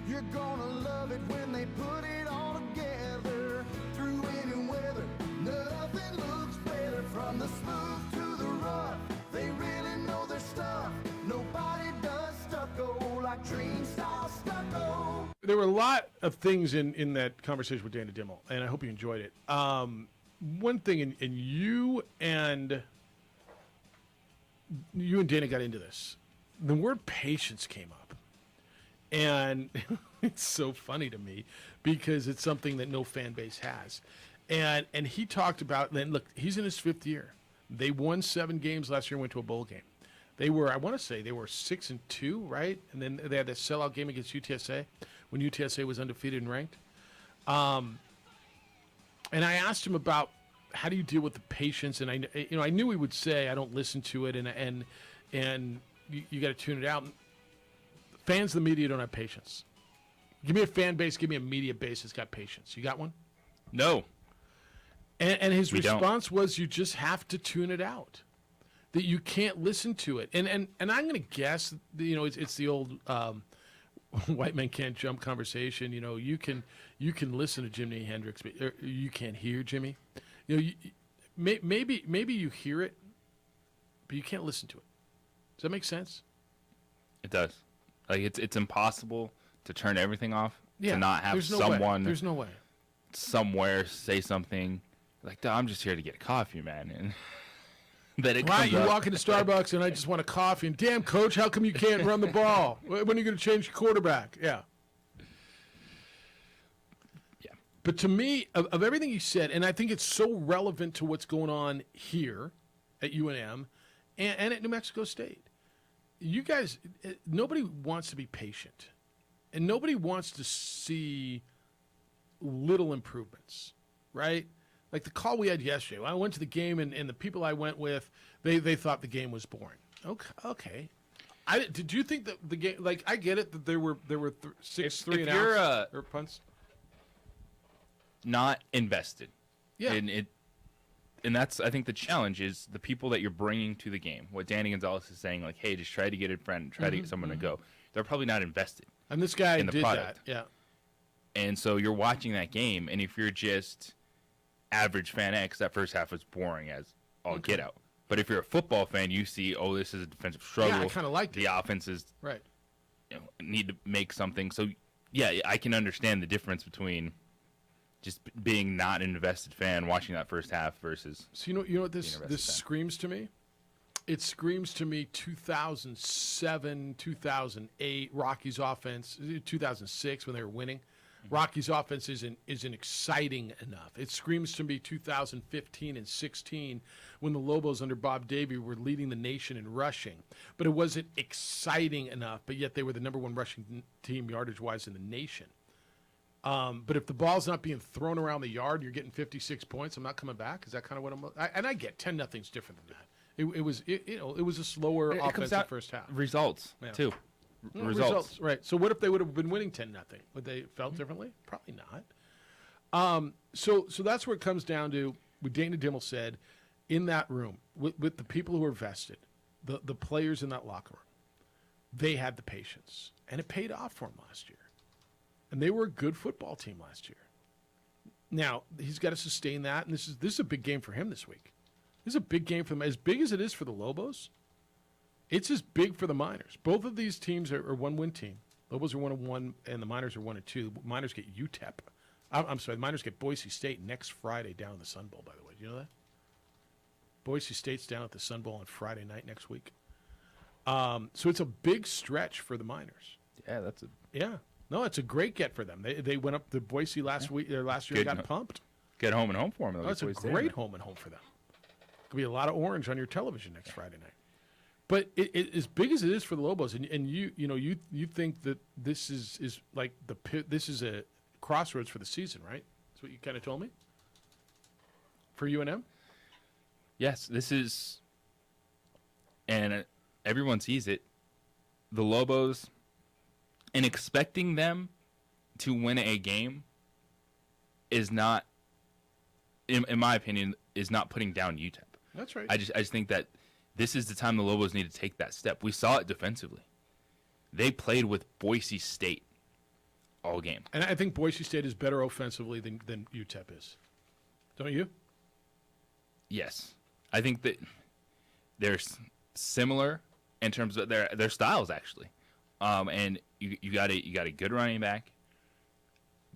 You're gonna love it when they put it all together. Through any weather, nothing looks better. From the smooth to the rough, they really know their stuff. Nobody does stucco like Dream style stucco. There were a lot of things in that conversation with Dana Dimmel, and I hope you enjoyed it. One thing, and you and Dana got into this. The word patience came up, and it's so funny to me because it's something that no fan base has. And he talked about, and look, he's in his 5th year. They won 7 games last year and went to a bowl game. They were, I want to say, they were 6-2, right? And then they had that sellout game against UTSA when UTSA was undefeated and ranked. And I asked him about how do you deal with the patience, and I knew he would say I don't listen to it, and you got to tune it out. Fans of the media don't have patience. Give me a fan base, give me a media base that's got patience. You got one? No. And his response was, you just have to tune it out. That you can't listen to it. And I'm going to guess, it's the old white men can't jump conversation. You can listen to Jimi Hendrix, but you can't hear Jimmy. Maybe you hear it, but you can't listen to it. Does that make sense? It does. Like it's impossible to turn everything off. Yeah, to not have there's no someone. Way. There's no way. somewhere say something like, "I'm just here to get a coffee, man," and that it Right, comes you up. walk into Starbucks and I just want a coffee. And damn, coach, how come you can't run the ball? When are you going to change your quarterback? Yeah. Yeah. But to me, of everything you said, and I think it's so relevant to what's going on here at UNM and at New Mexico State. You guys, nobody wants to be patient. And nobody wants to see little improvements, right? Like the call we had yesterday. I went to the game, and the people I went with, they thought the game was boring. Okay. Did you think that the game? Like, I get it that there were six If 3 and you're, outs or punts. not invested. Yeah. And that's, I think, the challenge is the people that you're bringing to the game. What Danny Gonzalez is saying, like, hey, just try to get a friend, try to get someone to go. They're probably not invested. And this guy in the did product. that. Yeah. And so you're watching that game, and if you're just average fan X, that first half was boring as all get out. But if you're a football fan, you see, oh, this is a defensive struggle. Yeah, I kind of liked the offenses right. Need to make something. So, yeah, I can understand the difference between just being not an invested fan watching that first half versus. So you know what this screams to me? It screams to me 2007, 2008 Rockies offense, 2006 when they were winning. Rockies offense isn't exciting enough. It screams to me 2015 and 16 when the Lobos under Bob Davie were leading the nation in rushing. But it wasn't exciting enough, but yet they were the number one rushing team yardage-wise in the nation. But if the ball's not being thrown around the yard and you're getting 56 points, I'm not coming back. Is that kind of what I get 10-0's different than that. It was a slower offensive first half. Results, too. No, results. Right. So what if they would have been winning 10-0? Would they have felt differently? Probably not. So that's where it comes down to what Dana Dimmel said in that room with the people who are vested, the players in that locker room. They had the patience, and it paid off for them last year. And they were a good football team last year. Now, he's got to sustain that, and this is a big game for him this week. This is a big game for them. As big as it is for the Lobos, it's as big for the Miners. Both of these teams are one-win team. Lobos are 1-1, and the Miners are 1-2. The Miners get UTEP. I'm sorry, the Miners get Boise State next Friday down in the Sun Bowl, by the way. Do you know that? Boise State's down at the Sun Bowl on Friday night next week. So it's a big stretch for the Miners. Yeah, that's a... Yeah. No, it's a great get for them. They went up to Boise last year and got pumped. Get home and home for them. Oh, it's a great home and home for them. There'll be a lot of orange on your television next Friday night. But as big as it is for the Lobos, and you think that this is like this is a crossroads for the season, right? That's what you kind of told me. For UNM. Yes, this is, and everyone sees it. The Lobos, and expecting them to win a game is not, in my opinion, is not putting down UTEP. That's right. I just think that this is the time the Lobos need to take that step. We saw it defensively. They played with Boise State all game. And I think Boise State is better offensively than UTEP is. Don't you? Yes. I think that they're similar in terms of their styles, actually. And you got a good running back,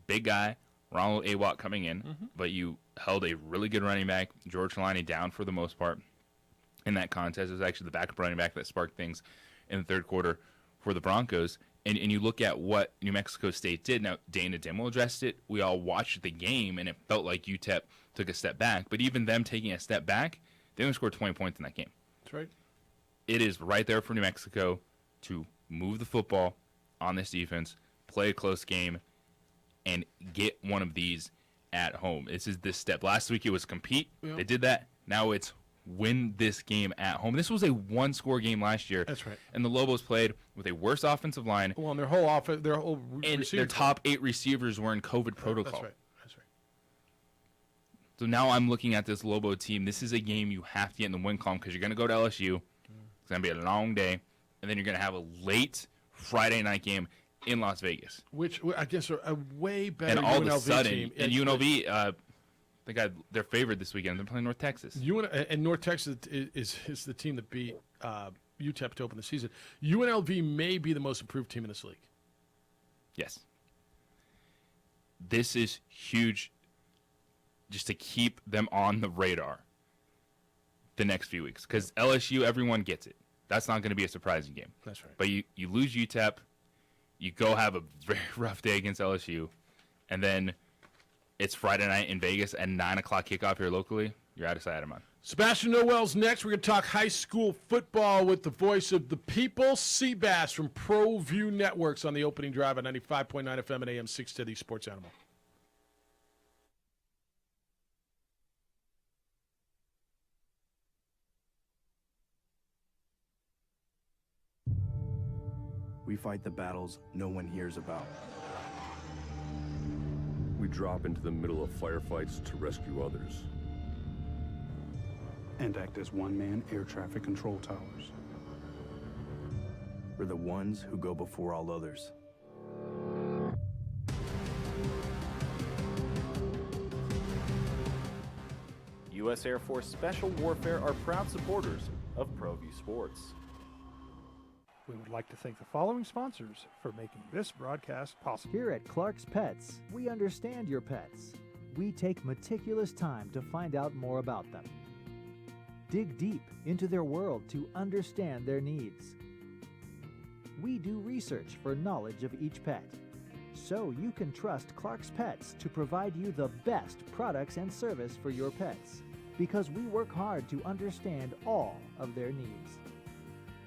big guy, Ronald Awat coming in, but you held a really good running back, George Kalani, down for the most part in that contest. It was actually the backup running back that sparked things in the third quarter for the Broncos. And you look at what New Mexico State did. Now, Dana Dimmel addressed it. We all watched the game, and it felt like UTEP took a step back. But even them taking a step back, they only scored 20 points in that game. That's right. It is right there for New Mexico to move the football on this defense, play a close game, and get one of these at home. This is this step. Last week it was compete. Yeah. They did that. Now it's win this game at home. This was a one-score game last year. That's right. And the Lobos played with a worse offensive line. Well, and their whole offense, and their top 8 receivers were in COVID protocol. That's right. That's right. So now I'm looking at this Lobo team. This is a game you have to get in the win column because you're going to go to LSU. It's going to be a long day. And then you're going to have a late Friday night game in Las Vegas. Which I guess are a way better and all UNLV of a sudden, team. And UNLV, they're favored this weekend. They're playing North Texas. And North Texas is the team that beat UTEP to open the season. UNLV may be the most improved team in this league. Yes. This is huge just to keep them on the radar the next few weeks. Because LSU, everyone gets it. That's not going to be a surprising game. That's right. But you lose UTEP, you go have a very rough day against LSU, and then it's Friday night in Vegas and 9 o'clock kickoff here locally. You're out of sight, out of mind. Sebastian Noel's next. We're going to talk high school football with the voice of the people, Seabass from ProView Networks on the opening drive at 95.9 FM and AM 610 Sports Animal. We fight the battles no one hears about. We drop into the middle of firefights to rescue others. And act as one-man air traffic control towers. We're the ones who go before all others. U.S. Air Force Special Warfare are proud supporters of ProView Sports. We would like to thank the following sponsors for making this broadcast possible. Here at Clark's Pets, we understand your pets. We take meticulous time to find out more about them. Dig deep into their world to understand their needs. We do research for knowledge of each pet, so you can trust Clark's Pets to provide you the best products and service for your pets, because we work hard to understand all of their needs.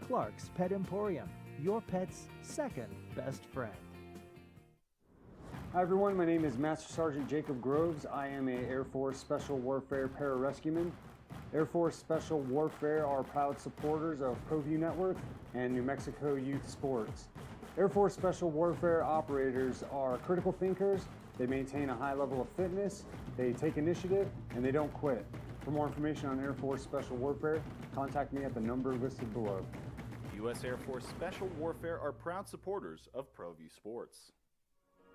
Clark's Pet Emporium, your pet's second best friend. Hi everyone, my name is Master Sergeant Jacob Groves. I am a Air Force Special Warfare Pararescueman. Air Force Special Warfare are proud supporters of ProView Network and New Mexico Youth Sports. Air Force Special Warfare operators are critical thinkers. They maintain a high level of fitness, they take initiative, and they don't quit. For more information on Air Force Special Warfare, contact me at the number listed below. U.S. Air Force Special Warfare are proud supporters of ProView Sports.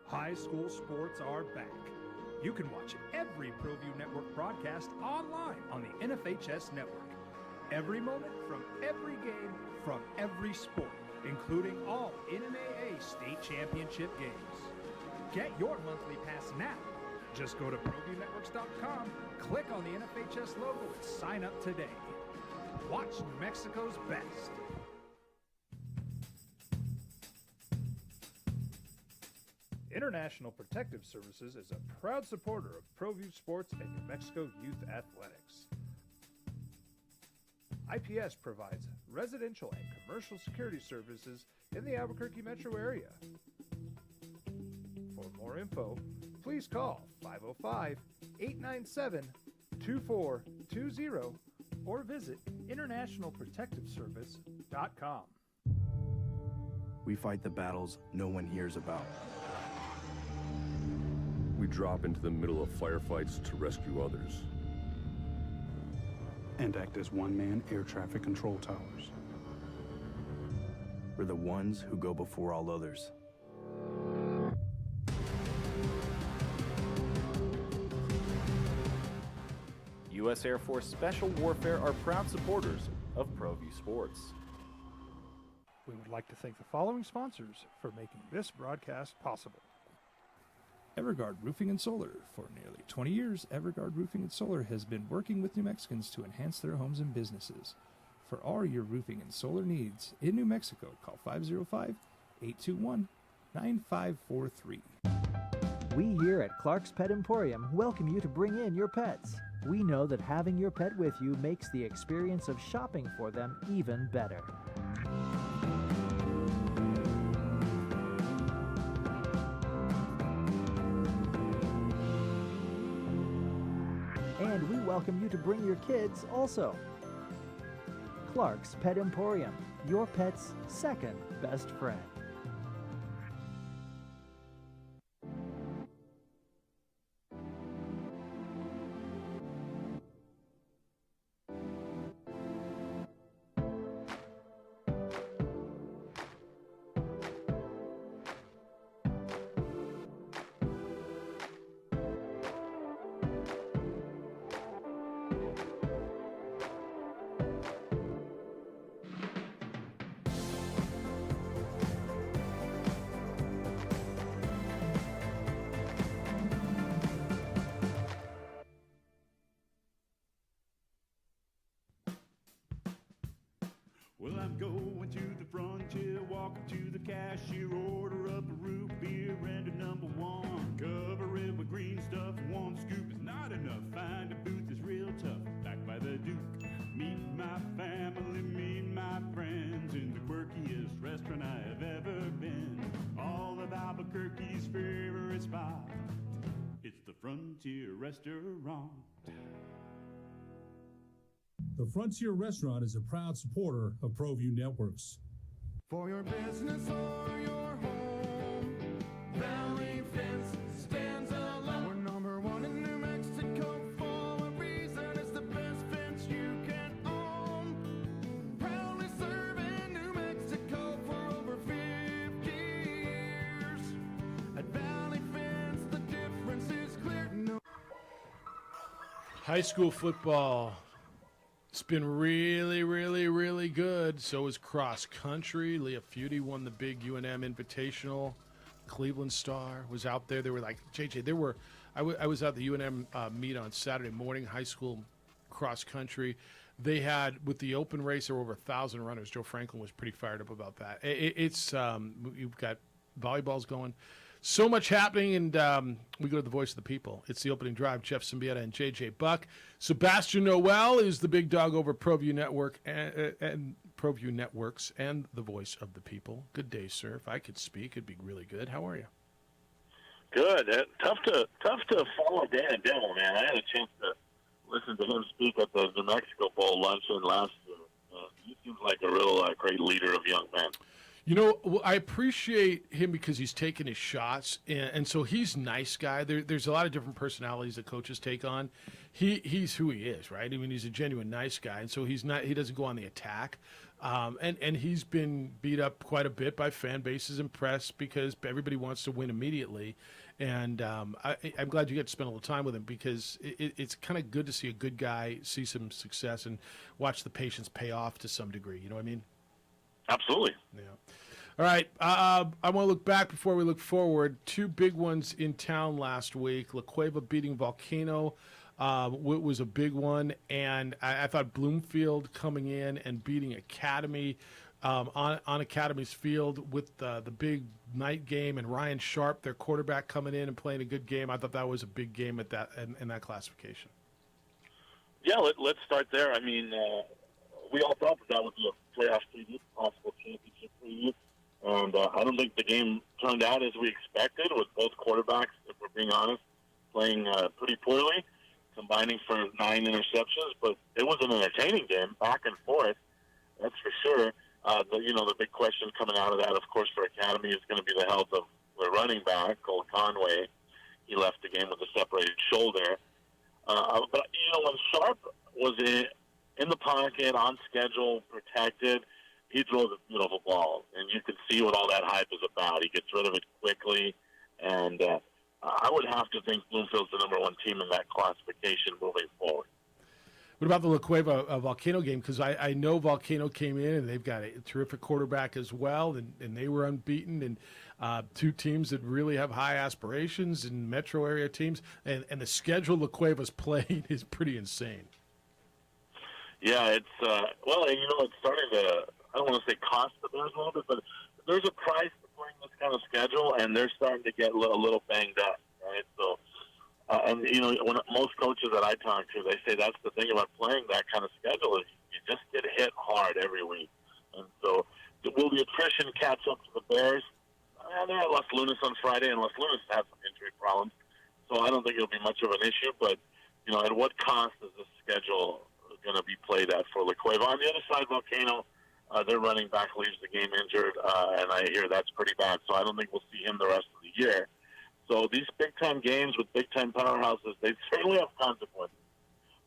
High school sports are back. You can watch every ProView Network broadcast online on the NFHS network. Every moment from every game from every sport, including all NMAA state championship games. Get your monthly pass now. Just go to ProViewNetworks.com, click on the NFHS logo, and sign up today. Watch New Mexico's best. International Protective Services is a proud supporter of ProView Sports and New Mexico Youth Athletics. IPS provides residential and commercial security services in the Albuquerque metro area. For more info, please call 505-897-2420 or visit internationalprotectiveservice.com. We fight the battles no one hears about. We drop into the middle of firefights to rescue others. And act as one-man air traffic control towers. We're the ones who go before all others. U.S. Air Force Special Warfare are proud supporters of ProView Sports. We would like to thank the following sponsors for making this broadcast possible. Everguard Roofing and Solar. For nearly 20 years, Everguard Roofing and Solar has been working with New Mexicans to enhance their homes and businesses. For all your roofing and solar needs in New Mexico, call 505-821-9543. We here at Clark's Pet Emporium welcome you to bring in your pets. We know that having your pet with you makes the experience of shopping for them even better. And we welcome you to bring your kids also. Clark's Pet Emporium, your pet's second best friend. Well, I'm going to the frontier, walking to the cashier, order up a root beer and a number one. Cover it with green stuff, one scoop is not enough. Find a booth is real tough, back by the Duke. Meet my family, meet my friends in the quirkiest restaurant I have ever been. All of Albuquerque's favorite spot, it's the Frontier Restaurant. The Frontier Restaurant is a proud supporter of ProView Networks. For your business or your home, Valley Fence stands alone. We're number one in New Mexico for a reason. It's the best fence you can own. Proudly serving New Mexico for over 50 years. At Valley Fence, the difference is clear. No. High school football. It's been really, really, really good. So is cross country. Leah Feudy won the big UNM Invitational. Cleveland Star was out there. They were like, JJ, I was at the UNM meet on Saturday morning, high school cross country. They had, with the open race, there were over 1,000 runners. Joe Franklin was pretty fired up about that. You've got volleyballs going. So much happening, and we go to the voice of the people. It's the opening drive. Jeff Symbieta and JJ Buck. Sebastian Noel is the big dog over ProView Network and ProView Networks and the voice of the people. Good day, sir. If I could speak, it'd be really good. How are you? Good. Tough to follow Dan Dillon, man. I had a chance to listen to him speak at the New Mexico Bowl luncheon last year. He seems like a real great leader of young men. You know, I appreciate him because he's taking his shots, and so he's a nice guy. There's a lot of different personalities that coaches take on. He's who he is, right? I mean, he's a genuine nice guy, and so he doesn't go on the attack. And he's been beat up quite a bit by fan bases and press because everybody wants to win immediately. And I'm glad you get to spend a little time with him because it's kind of good to see a good guy see some success and watch the patience pay off to some degree. You know what I mean? Absolutely. Yeah. All right. I want to look back before we look forward. Two big ones in town last week. La Cueva beating Volcano was a big one. And I thought Bloomfield coming in and beating Academy on Academy's field with the big night game and Ryan Sharp, their quarterback, coming in and playing a good game. I thought that was a big game at that in that classification. Yeah, let's start there. I mean, we all thought that was a playoff preview, possible championship preview. And I don't think the game turned out as we expected with both quarterbacks, if we're being honest, playing pretty poorly, combining for 9 interceptions. But it was an entertaining game, back and forth, that's for sure. The big question coming out of that, of course, for Academy is going to be the health of the running back, Cole Conway. He left the game with a separated shoulder. But, when Sharp was in the pocket, on schedule, protected, he throws a beautiful ball, and you can see what all that hype is about. He gets rid of it quickly, and I would have to think Bloomfield's the number one team in that classification moving forward. What about the La Cueva Volcano game? Because I know Volcano came in, and they've got a terrific quarterback as well, and they were unbeaten, and two teams that really have high aspirations and metro area teams, and the schedule La Cueva's played is pretty insane. Yeah, it's it's starting to, I don't want to say cost the Bears a little bit, but there's a price to playing this kind of schedule, and they're starting to get a little banged up, right? So, when most coaches that I talk to, they say that's the thing about playing that kind of schedule is you just get hit hard every week. And so, will the attrition catch up to the Bears? They had Los Lunas on Friday, and Los Lunas had some injury problems, so I don't think it'll be much of an issue. But at what cost is the schedule going to be played at for La Cueva? On the other side, Volcano, their running back leaves the game injured, and I hear that's pretty bad. So I don't think we'll see him the rest of the year. So these big-time games with big-time powerhouses, they certainly have consequences,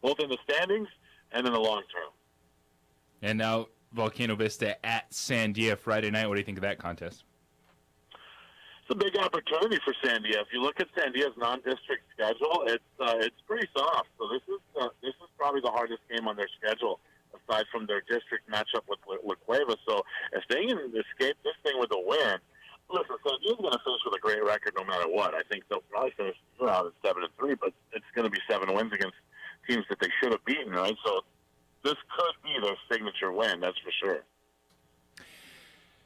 both in the standings and in the long term. And now Volcano Vista at Sandia Friday night. What do you think of that contest? It's a big opportunity for Sandia. If you look at Sandia's non-district schedule, it's pretty soft. So this is probably the hardest game on their schedule, aside from their district matchup with La Cueva. So if they can escape this thing with a win, listen, Sandia's going to finish with a great record no matter what. I think they'll probably finish out at 7-3, but it's going to be 7 wins against teams that they should have beaten, right? So this could be their signature win, that's for sure.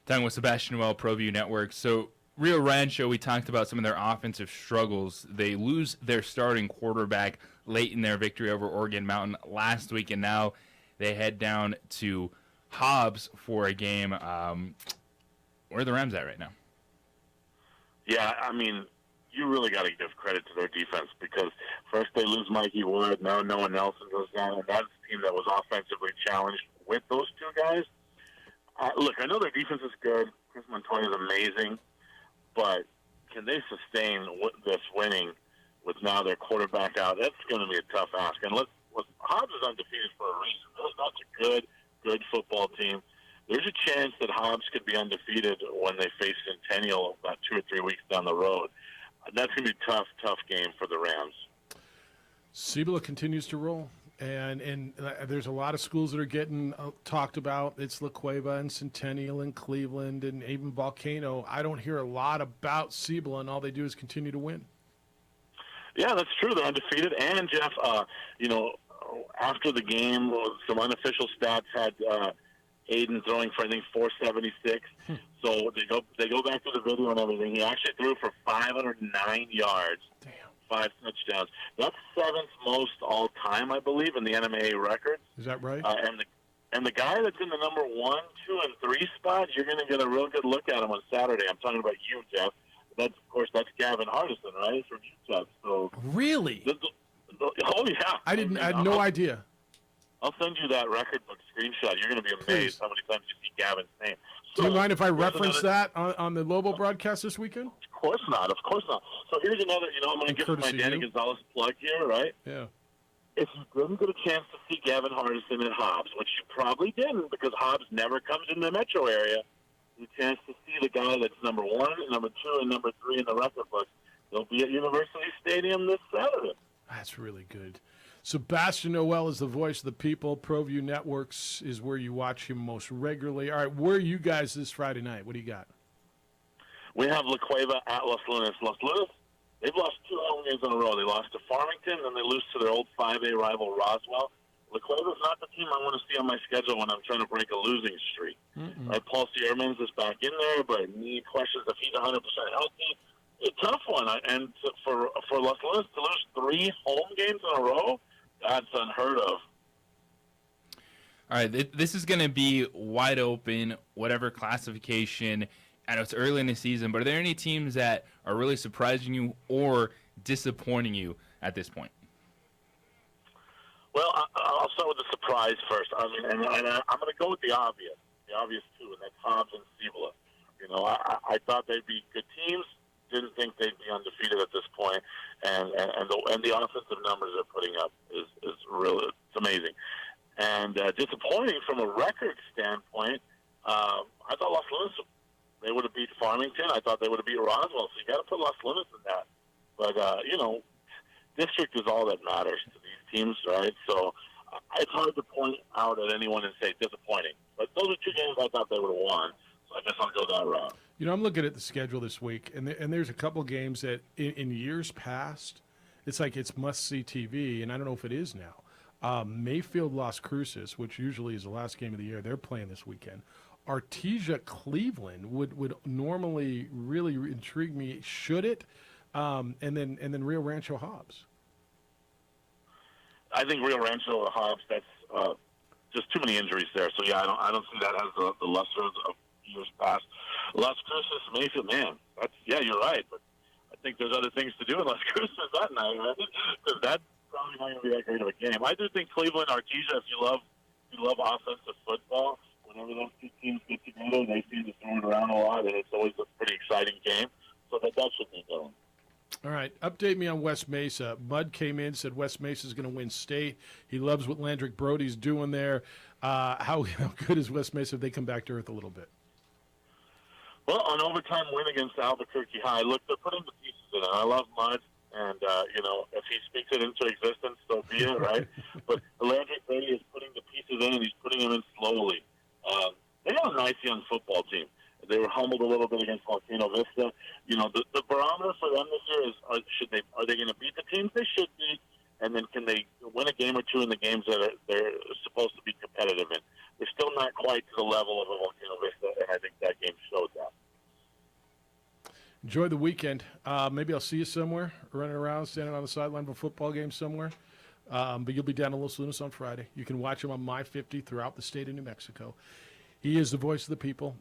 Talking with Sebastian Noel, ProView Network. So Rio Rancho, we talked about some of their offensive struggles. They lose their starting quarterback late in their victory over Oregon Mountain last week, and now they head down to Hobbs for a game. Where are the Rams at right now? Yeah, I mean, you really got to give credit to their defense because first they lose Mikey Wood, now Noah Nelson goes down, and that's a team that was offensively challenged with those two guys. Look, I know their defense is good. Chris Montoya is amazing, but can they sustain this winning with now their quarterback out? That's going to be a tough ask. And Hobbs is undefeated for a reason. That's a good football team. There's a chance that Hobbs could be undefeated when they face Centennial about 2 or 3 weeks down the road. That's going to be a tough game for the Rams. Cibola continues to roll. And there's a lot of schools that are getting talked about. It's La Cueva and Centennial and Cleveland and even Volcano. I don't hear a lot about Cibola, and all they do is continue to win. Yeah, that's true. They're undefeated. And, Jeff, after the game, some unofficial stats had Aiden throwing for, I think, 476. So they go back to the video and everything. He actually threw for 509 yards. Damn. 5 touchdowns. That's 7th most all time, I believe, in the NMAA records. Is that right? And the guy that's in the number 1, 2, and 3 spot, you're going to get a real good look at him on Saturday. I'm talking about you, Jeff. That's That's Gavin Hardison, right? From UTEP. So really? Oh yeah. I had no idea. I'll send you that record book screenshot. You're going to be amazed how many times you see Gavin's name. Do you mind if I reference that on the Lobo broadcast this weekend? Of course not. So here's another, I'm going to give my Danny Gonzalez plug here, right? Yeah. If you didn't get a chance to see Gavin Hardison at Hobbs, which you probably didn't because Hobbs never comes in the metro area, you a chance to see the guy that's number 1, number 2, and number 3 in the record book. They'll be at University Stadium this Saturday. That's really good. Sebastian Noel is the voice of the people. ProView Networks is where you watch him most regularly. All right, where are you guys this Friday night? What do you got? We have La Cueva at Los Lunas. Los Lunas, they've lost 2 home games in a row. They lost to Farmington, then they lose to their old 5A rival Roswell. La Cueva's not the team I want to see on my schedule when I'm trying to break a losing streak. Right, Paul Siermans is back in there, but need questions if he's 100% healthy. It's a tough one. And for Los Lunas to lose 3 home games in a row, that's unheard of. All right, this is going to be wide open, whatever classification. I know it's early in the season, but are there any teams that are really surprising you or disappointing you at this point? Well, I'll start with the surprise first. I mean, and I'm going to go with the obvious too, and that's Hobbs and Cibola. I thought they'd be good teams. Didn't think they'd be undefeated at this point, and the offensive numbers they're putting up is really amazing. And disappointing from a record standpoint, I thought Los Lunas, they would have beat Farmington. I thought they would have beat Roswell. So you got to put Los Lunas in that. But district is all that matters to these teams, right? So it's hard to point out at anyone and say disappointing. But those are 2 games I thought they would have won. So I guess I'll go that route. I'm looking at the schedule this week, and there's a couple games that in years past, it's like it's must-see TV, and I don't know if it is now. Mayfield Las Cruces, which usually is the last game of the year, they're playing this weekend. Artesia Cleveland would normally really intrigue me. Should it? And then Rio Rancho Hobbs. I think Rio Rancho Hobbs. That's just too many injuries there. So yeah, I don't see that as the lesser of years past. Las Cruces, Mayfield, man. You're right. But I think there's other things to do in Las Cruces that night, right? Because that's probably not going to be that great of a game. I do think Cleveland, Artesia, if you love offensive football, whenever those 2 teams get together, they seem to throw it around a lot, and it's always a pretty exciting game. So that should be going. All right, update me on West Mesa. Mud came in, said West Mesa is going to win state. He loves what Landrick Brody's doing there. How good is West Mesa if they come back to earth a little bit? Well, an overtime win against Albuquerque High. Look, they're putting the pieces in it. I love Mud, and, if he speaks it into existence, so be it, right? But Landrick Brody is putting the pieces in, and he's putting them in slowly. They have a nice young football team. They were humbled a little bit against Volcano Vista. The barometer for them this year is: are they going to beat the teams they should beat, and then can they win a game or 2 in the games that they're supposed to be competitive in? They're still not quite to the level of a Volcano Vista, and I think that game Enjoy the weekend. Maybe I'll see you somewhere, running around, standing on the sideline of a football game somewhere. But you'll be down in Los Lunas on Friday. You can watch him on My 50 throughout the state of New Mexico. He is the voice of the people.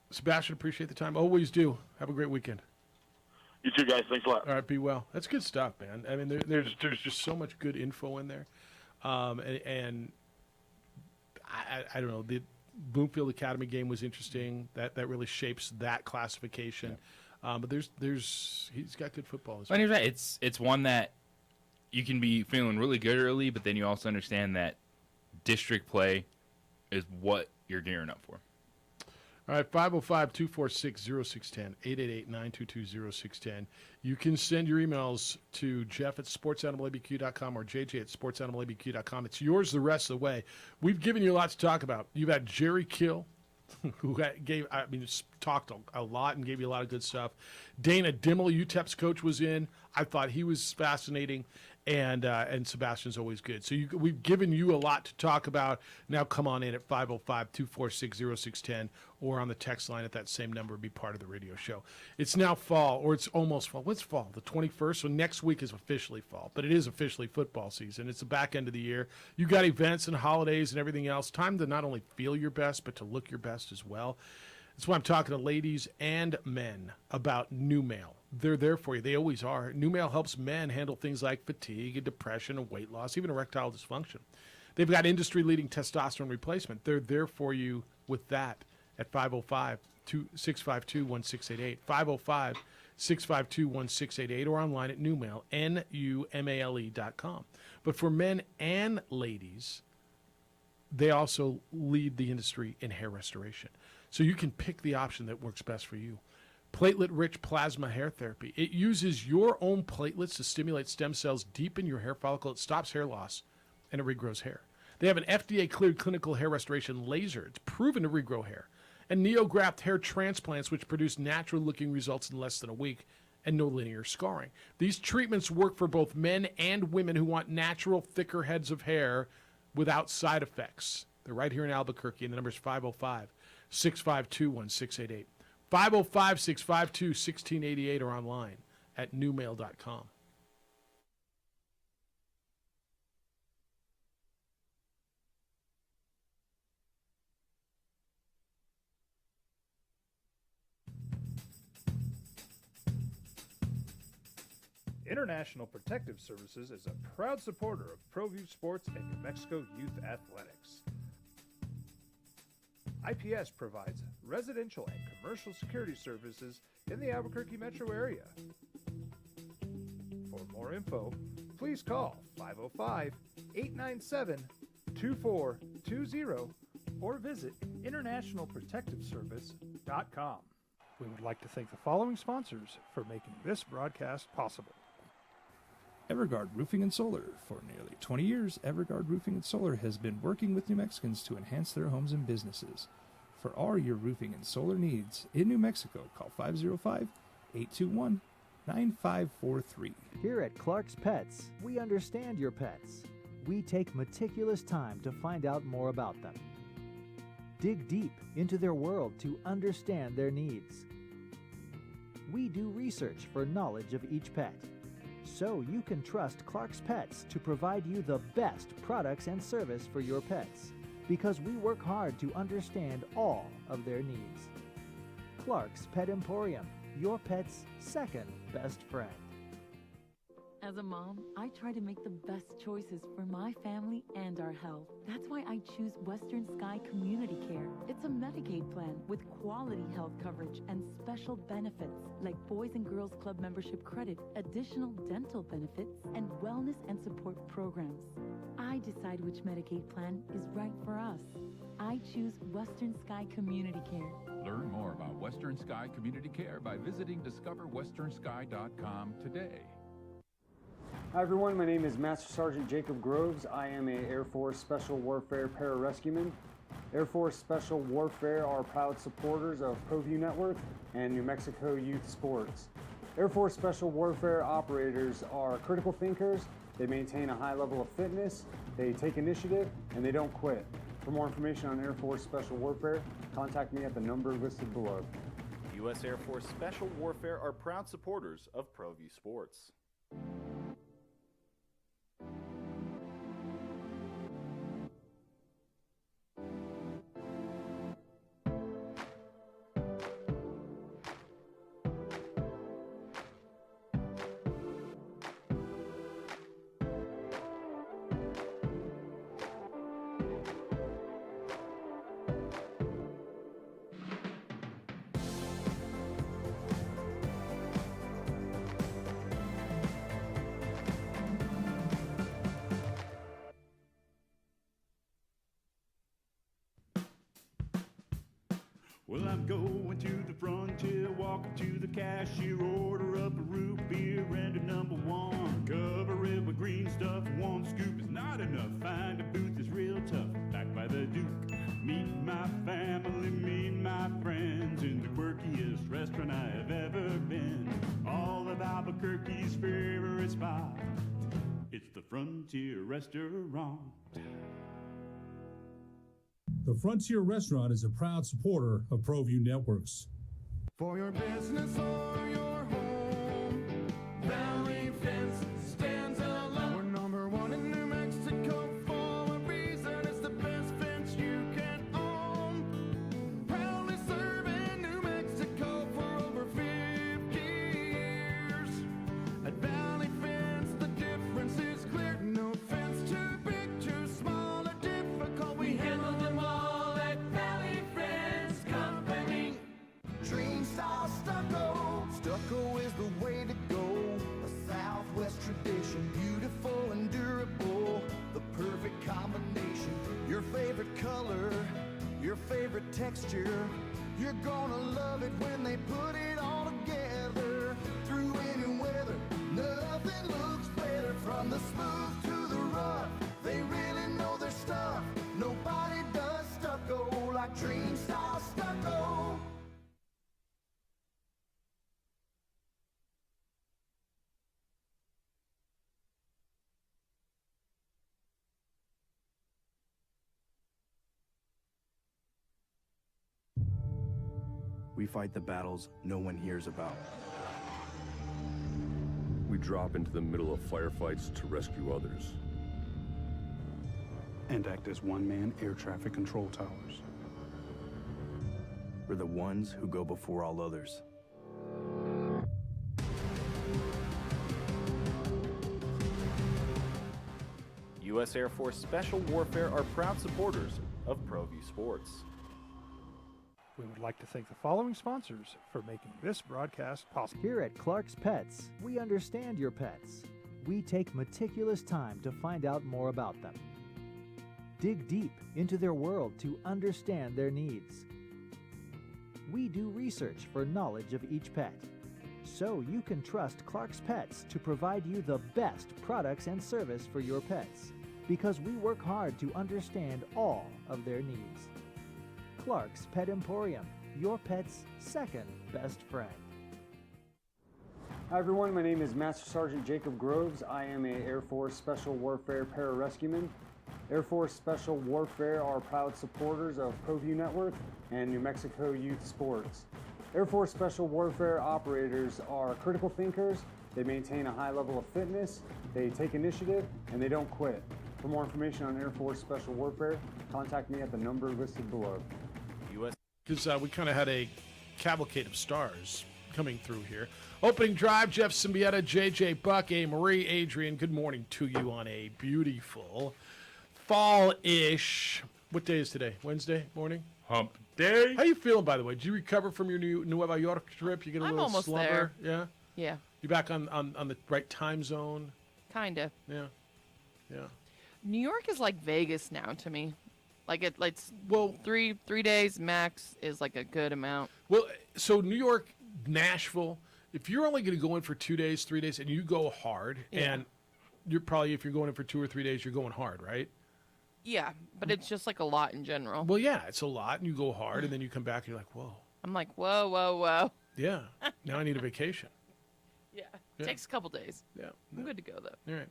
Sebastian, appreciate the time. Always do. Have a great weekend. You too, guys. Thanks a lot. All right, be well. That's good stuff, man. I mean, there's just so much good info in there. And I don't know, the Bloomfield Academy game was interesting. That really shapes that classification. Yeah. But he's got good football. But he's right. It's one that you can be feeling really good early, but then you also understand that district play is what you're gearing up for. All right, 505-246-0610, 888-922-0610. You can send your emails to Jeff at sportsanimalabq.com or JJ at sportsanimalabq.com. It's yours the rest of the way. We've given you a lot to talk about. You've had Jerry Kill, who talked a lot and gave you a lot of good stuff. Dana Dimmel, UTEP's coach, was in. I thought he was fascinating. And Sebastian's always good. So we've given you a lot to talk about. Now come on in at 505-246-0610 or on the text line at that same number. Be part of the radio show. It's now fall, or it's almost fall. What's fall? The 21st? So next week is officially fall, but it is officially football season. It's the back end of the year. You got events and holidays and everything else. Time to not only feel your best, but to look your best as well. That's why I'm talking to ladies and men about NuMale. They're there for you. They always are. NuMale helps men handle things like fatigue and depression and weight loss, even erectile dysfunction. They've got industry-leading testosterone replacement. They're there for you with that at 505-652-1688, 505-652-1688, or online at NuMale, NUMALE.com. But for men and ladies, they also lead the industry in hair restoration. So you can pick the option that works best for you. Platelet-rich plasma hair therapy. It uses your own platelets to stimulate stem cells deep in your hair follicle. It stops hair loss, and it regrows hair. They have an FDA-cleared clinical hair restoration laser. It's proven to regrow hair. And NeoGraft hair transplants, which produce natural-looking results in less than a week and no linear scarring. These treatments work for both men and women who want natural, thicker heads of hair without side effects. They're right here in Albuquerque, and the number is 505-652-1688. 505-652-1688 or online at NuMale.com. International Protective Services is a proud supporter of ProView Sports and New Mexico Youth Athletics. IPS provides residential and commercial security services in the Albuquerque metro area. For more info, please call 505-897-2420 or visit internationalprotectiveservice.com. We would like to thank the following sponsors for making this broadcast possible. Everguard Roofing and Solar. For nearly 20 years, Everguard Roofing and Solar has been working with New Mexicans to enhance their homes and businesses. For all your roofing and solar needs in New Mexico, call 505-821-9543. Here at Clark's Pets, we understand your pets. We take meticulous time to find out more about them. Dig deep into their world to understand their needs. We do research for knowledge of each pet, so you can trust Clark's Pets to provide you the best products and service for your pets, because we work hard to understand all of their needs. Clark's Pet Emporium, your pet's second best friend. As a mom, I try to make the best choices for my family and our health. That's why I choose Western Sky Community Care. It's a Medicaid plan with quality health coverage and special benefits like Boys and Girls Club membership credit, additional dental benefits, and wellness and support programs. I decide which Medicaid plan is right for us. I choose Western Sky Community Care. Learn more about Western Sky Community Care by visiting discoverwesternsky.com today. Hi everyone, my name is Master Sergeant Jacob Groves. I am a Air Force Special Warfare Pararescueman. Air Force Special Warfare are proud supporters of ProView Network and New Mexico Youth Sports. Air Force Special Warfare operators are critical thinkers. They maintain a high level of fitness, they take initiative, and they don't quit. For more information on Air Force Special Warfare, contact me at the number listed below. U.S. Air Force Special Warfare are proud supporters of ProView Sports. Well, I'm going to the frontier, walking to the cashier, order up a root beer and a number one. Cover it with green stuff, one scoop is not enough. Find a booth that's real tough, backed by the Duke. Meet my family, meet my friends in the quirkiest restaurant I have ever been. All of Albuquerque's favorite spot, it's the Frontier Restaurant. The Frontier Restaurant is a proud supporter of ProView Networks. For your business or your home, Valley Fence stands alone. We're number one in New Mexico for a reason. It's the best fence you can own. Proudly serving New Mexico for over 50 years. At Valley Fence, the difference is clear. No fence too big, too small, or difficult. We handle them all at Valley Fence Company. Dream style stucco. Stucco is the way to go. A Southwest tradition, beautiful and durable. The perfect combination. Your favorite color, your favorite texture. You're gonna love it when they put it all together. Through any weather, nothing looks better. From the smooth to the rough, they really know their stuff. Nobody does stucco like Dream Style Stucco. We fight the battles no one hears about. We drop into the middle of firefights to rescue others. And act as one-man air traffic control towers. We're the ones who go before all others. U.S. Air Force Special Warfare are proud supporters of ProView Sports. We would like to thank the following sponsors for making this broadcast possible. Here at Clark's Pets, we understand your pets. We take meticulous time to find out more about them. Dig deep into their world to understand their needs. We do research for knowledge of each pet, so you can trust Clark's Pets to provide you the best products and service for your pets, because we work hard to understand all of their needs. Clark's Pet Emporium, your pet's second best friend. Hi everyone, my name is Master Sergeant Jacob Groves. I am a Air Force Special Warfare Pararescueman. Air Force Special Warfare are proud supporters of ProView Network and New Mexico Youth Sports. Air Force Special Warfare operators are critical thinkers. They maintain a high level of fitness, they take initiative, and they don't quit. For more information on Air Force Special Warfare, contact me at the number listed below. Because we kind of had a cavalcade of stars coming through here. Opening drive, Jeff Symbieta, JJ Buck, A. Marie, Adrian, good morning to you on a beautiful fall-ish. What day is today? Wednesday morning? Hump day. How you feeling, by the way? Did you recover from your Nueva York trip? You get a I'm little almost slumber? there. Yeah? Yeah, You back on the right time zone? kinda. Yeah. Yeah. New York is like Vegas now to me. Like it's well, three days max is like a good amount. Well, so New York, Nashville, if you're only going to go in for 2 days, 3 days, and you go hard, Yeah. and you're probably, if you're going in for 2 or 3 days, you're going hard, right? Yeah, but it's just like a lot in general. Well, yeah, it's a lot, and you go hard, and then you come back, and you're like, whoa. I'm like, whoa, whoa, whoa. Yeah, now I need a vacation. Yeah, Yeah. takes a couple days. Yeah. I'm good to go though. All right.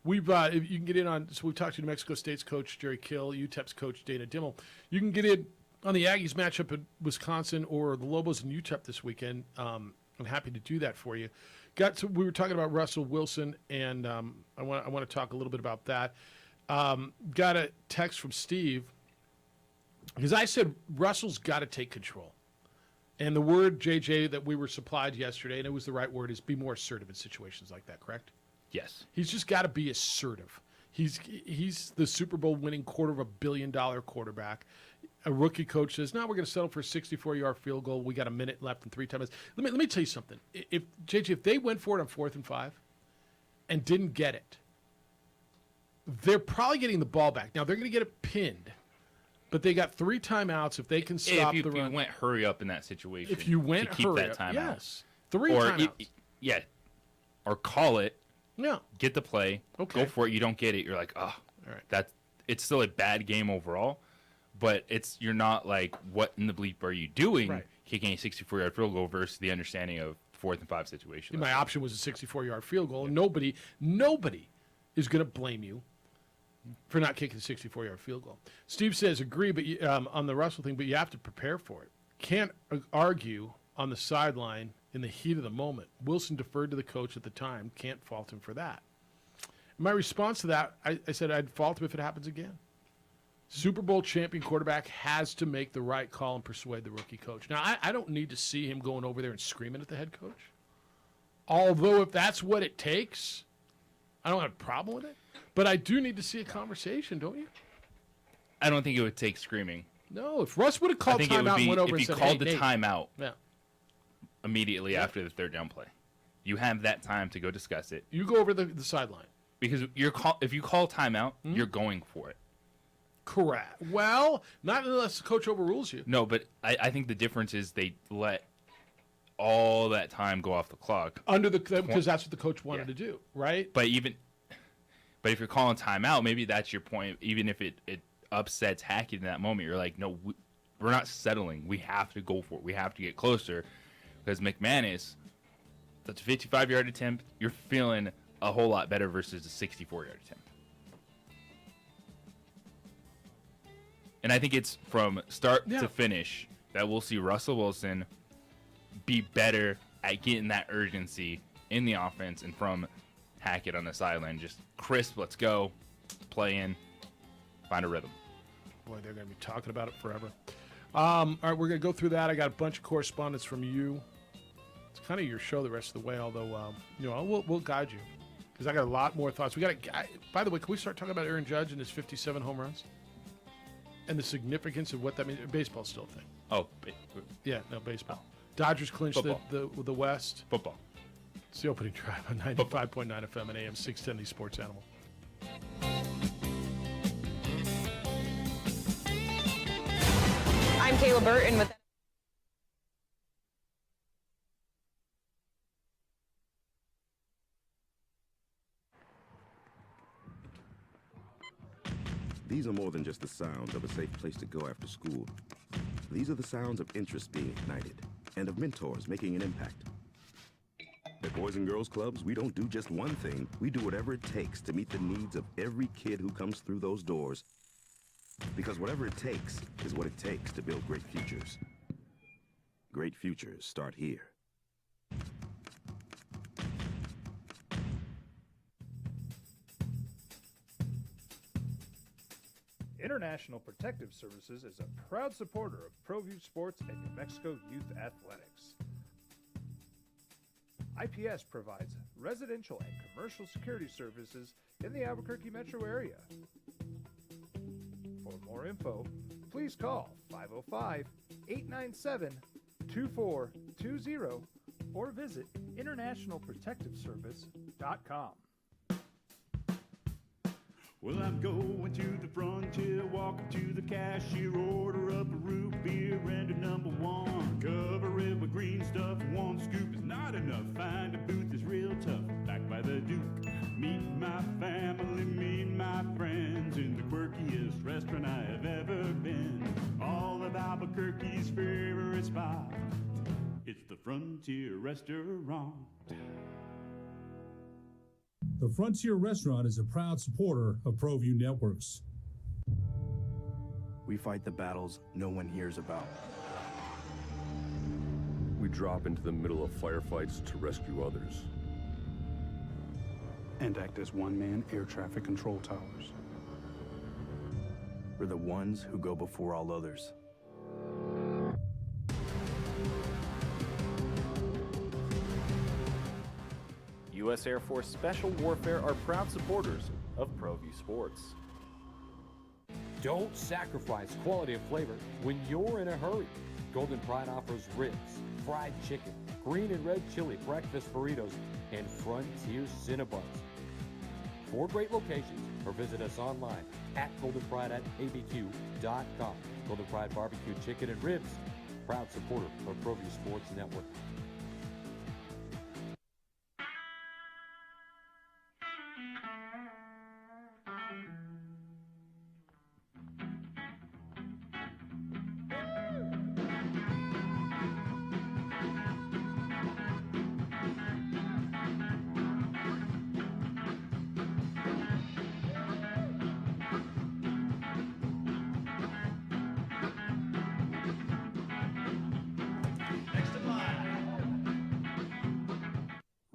We've you can get in on, so we've talked to New Mexico State's coach, Jerry Kill, UTEP's coach, Dana Dimmel. You can get in on the Aggies matchup in Wisconsin or the Lobos and UTEP this weekend. I'm happy to do that for you. We were talking about Russell Wilson, and I want to talk a little bit about that. Got a text from Steve because I said Russell's got to take control. And the word, JJ, that we were supplied yesterday, and it was the right word, is be more assertive in situations like that, correct? Yes. He's just got to be assertive. He's the Super Bowl winning $250 million quarterback. A rookie coach says, no, we're going to settle for a 64-yard field goal. We got a minute left and 3 times. Let me tell you something. If they went for it on 4th and 5 and didn't get it, they're probably getting the ball back. Now, they're going to get it pinned, but they got 3 timeouts if they can stop the run. If you went hurry up in that situation. If you went to keep hurry that up, timeout. yes. 3 timeouts. Yeah. Or call it. Yeah. Get the play. Okay. Go for it. You don't get it. You're like, oh, all right. It's still a bad game overall. But you're not like, what in the bleep are you doing kicking a 64-yard field goal versus the understanding of 4th and 5 situation? My option was a 64-yard field goal, and nobody is going to blame you for not kicking a 64-yard field goal. Steve says, agree, but on the Russell thing, but you have to prepare for it. Can't argue on the sideline in the heat of the moment. Wilson deferred to the coach at the time. Can't fault him for that. My response to that, I said I'd fault him if it happens again. Super Bowl champion quarterback has to make the right call and persuade the rookie coach. Now, I don't need to see him going over there and screaming at the head coach. Although, if that's what it takes, I don't have a problem with it. But I do need to see a conversation, don't you? I don't think it would take screaming. No, if Russ would have called timeout and went over and said, if he called the timeout immediately after the 3rd down play, you have that time to go discuss it. You go over the sideline. Because if you call timeout, you're going for it. Correct. Well, not unless the coach overrules you. No, but I think the difference is they let all that time go off the clock. Because that's what the coach wanted to do, right? But if you're calling timeout, maybe that's your point. Even if it upsets Hackett in that moment, you're like, no, we're not settling. We have to go for it. We have to get closer. Because McManus, that's a 55-yard attempt. You're feeling a whole lot better versus a 64-yard attempt. And I think it's from start to finish that we'll see Russell Wilson be better at getting that urgency in the offense, and from Hackett on the sideline, just crisp, let's go, play in, find a rhythm. Boy, they're going to be talking about it forever. All right, we're going to go through that. I got a bunch of correspondence from you. It's kind of your show the rest of the way, although we'll guide you because I got a lot more thoughts. By the way, can we start talking about Aaron Judge and his 57 home runs and the significance of what that means? Baseball's still a thing. Oh, baseball. Dodgers clinched the West. Football. It's the opening drive on 95.9 FM and AM 610, the Sports Animal. I'm Kayla Burton with... These are more than just the sounds of a safe place to go after school. These are the sounds of interest being ignited and of mentors making an impact. At Boys and Girls Clubs, we don't do just one thing. We do whatever it takes to meet the needs of every kid who comes through those doors. Because whatever it takes is what it takes to build great futures. Great futures start here. International Protective Services is a proud supporter of ProView Sports and New Mexico Youth Athletics. IPS provides residential and commercial security services in the Albuquerque metro area. For more info, please call 505-897-2420 or visit internationalprotectiveservice.com. Well, I'm going to the frontier, walking to the cashier, order up a root beer and a number one. Cover it with green stuff, one scoop is not enough. Find a booth that's real tough, back by the Duke. Meet my family, meet my friends in the quirkiest restaurant I have ever been. All of Albuquerque's favorite spot, it's the Frontier Restaurant. The Frontier Restaurant is a proud supporter of ProView Networks. We fight the battles no one hears about. We drop into the middle of firefights to rescue others. And act as one-man air traffic control towers. We're the ones who go before all others. U.S. Air Force Special Warfare are proud supporters of ProView Sports. Don't sacrifice quality of flavor when you're in a hurry. Golden Pride offers ribs, fried chicken, green and red chili breakfast burritos, and Frontier Cinnabons. 4 great locations, or visit us online at goldenpride@abq.com. Golden Pride Barbecue Chicken and Ribs, proud supporter of ProView Sports Network.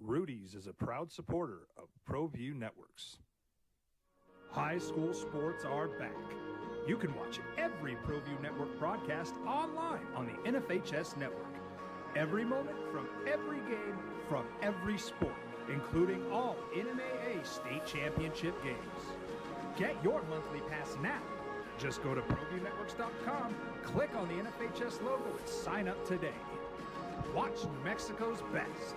Rudy's is a proud supporter of ProView Networks. High school sports are back. You can watch every ProView Network broadcast online on the NFHS network. Every moment from every game from every sport, including all NMAA state championship games. Get your monthly pass now. Just go to ProViewNetworks.com, click on the NFHS logo, and sign up today. Watch New Mexico's best.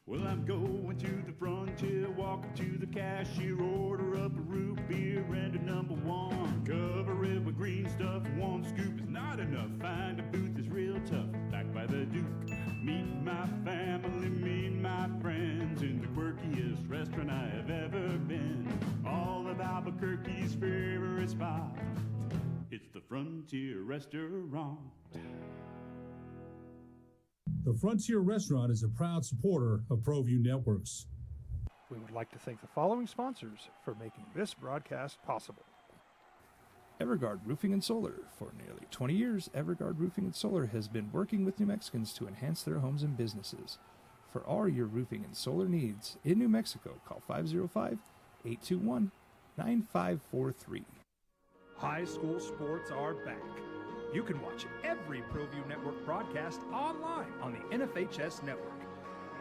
Well, I'm going to the frontier, walking to the cashier, order up a root beer and a number 1. Cover it with green stuff, 1 scoop is not enough. Find a booth is real tough, back by the Duke. Meet my family, meet my friends in the quirkiest restaurant I have ever been. All of Albuquerque's favorite spot, it's the Frontier Restaurant. The Frontier Restaurant is a proud supporter of ProView Networks. We would like to thank the following sponsors for making this broadcast possible. Everguard Roofing and Solar. For nearly 20 years, Everguard Roofing and Solar has been working with New Mexicans to enhance their homes and businesses. For all your roofing and solar needs in New Mexico, call 505-821-9543. High school sports are back. You can watch every ProView Network broadcast online on the NFHS network.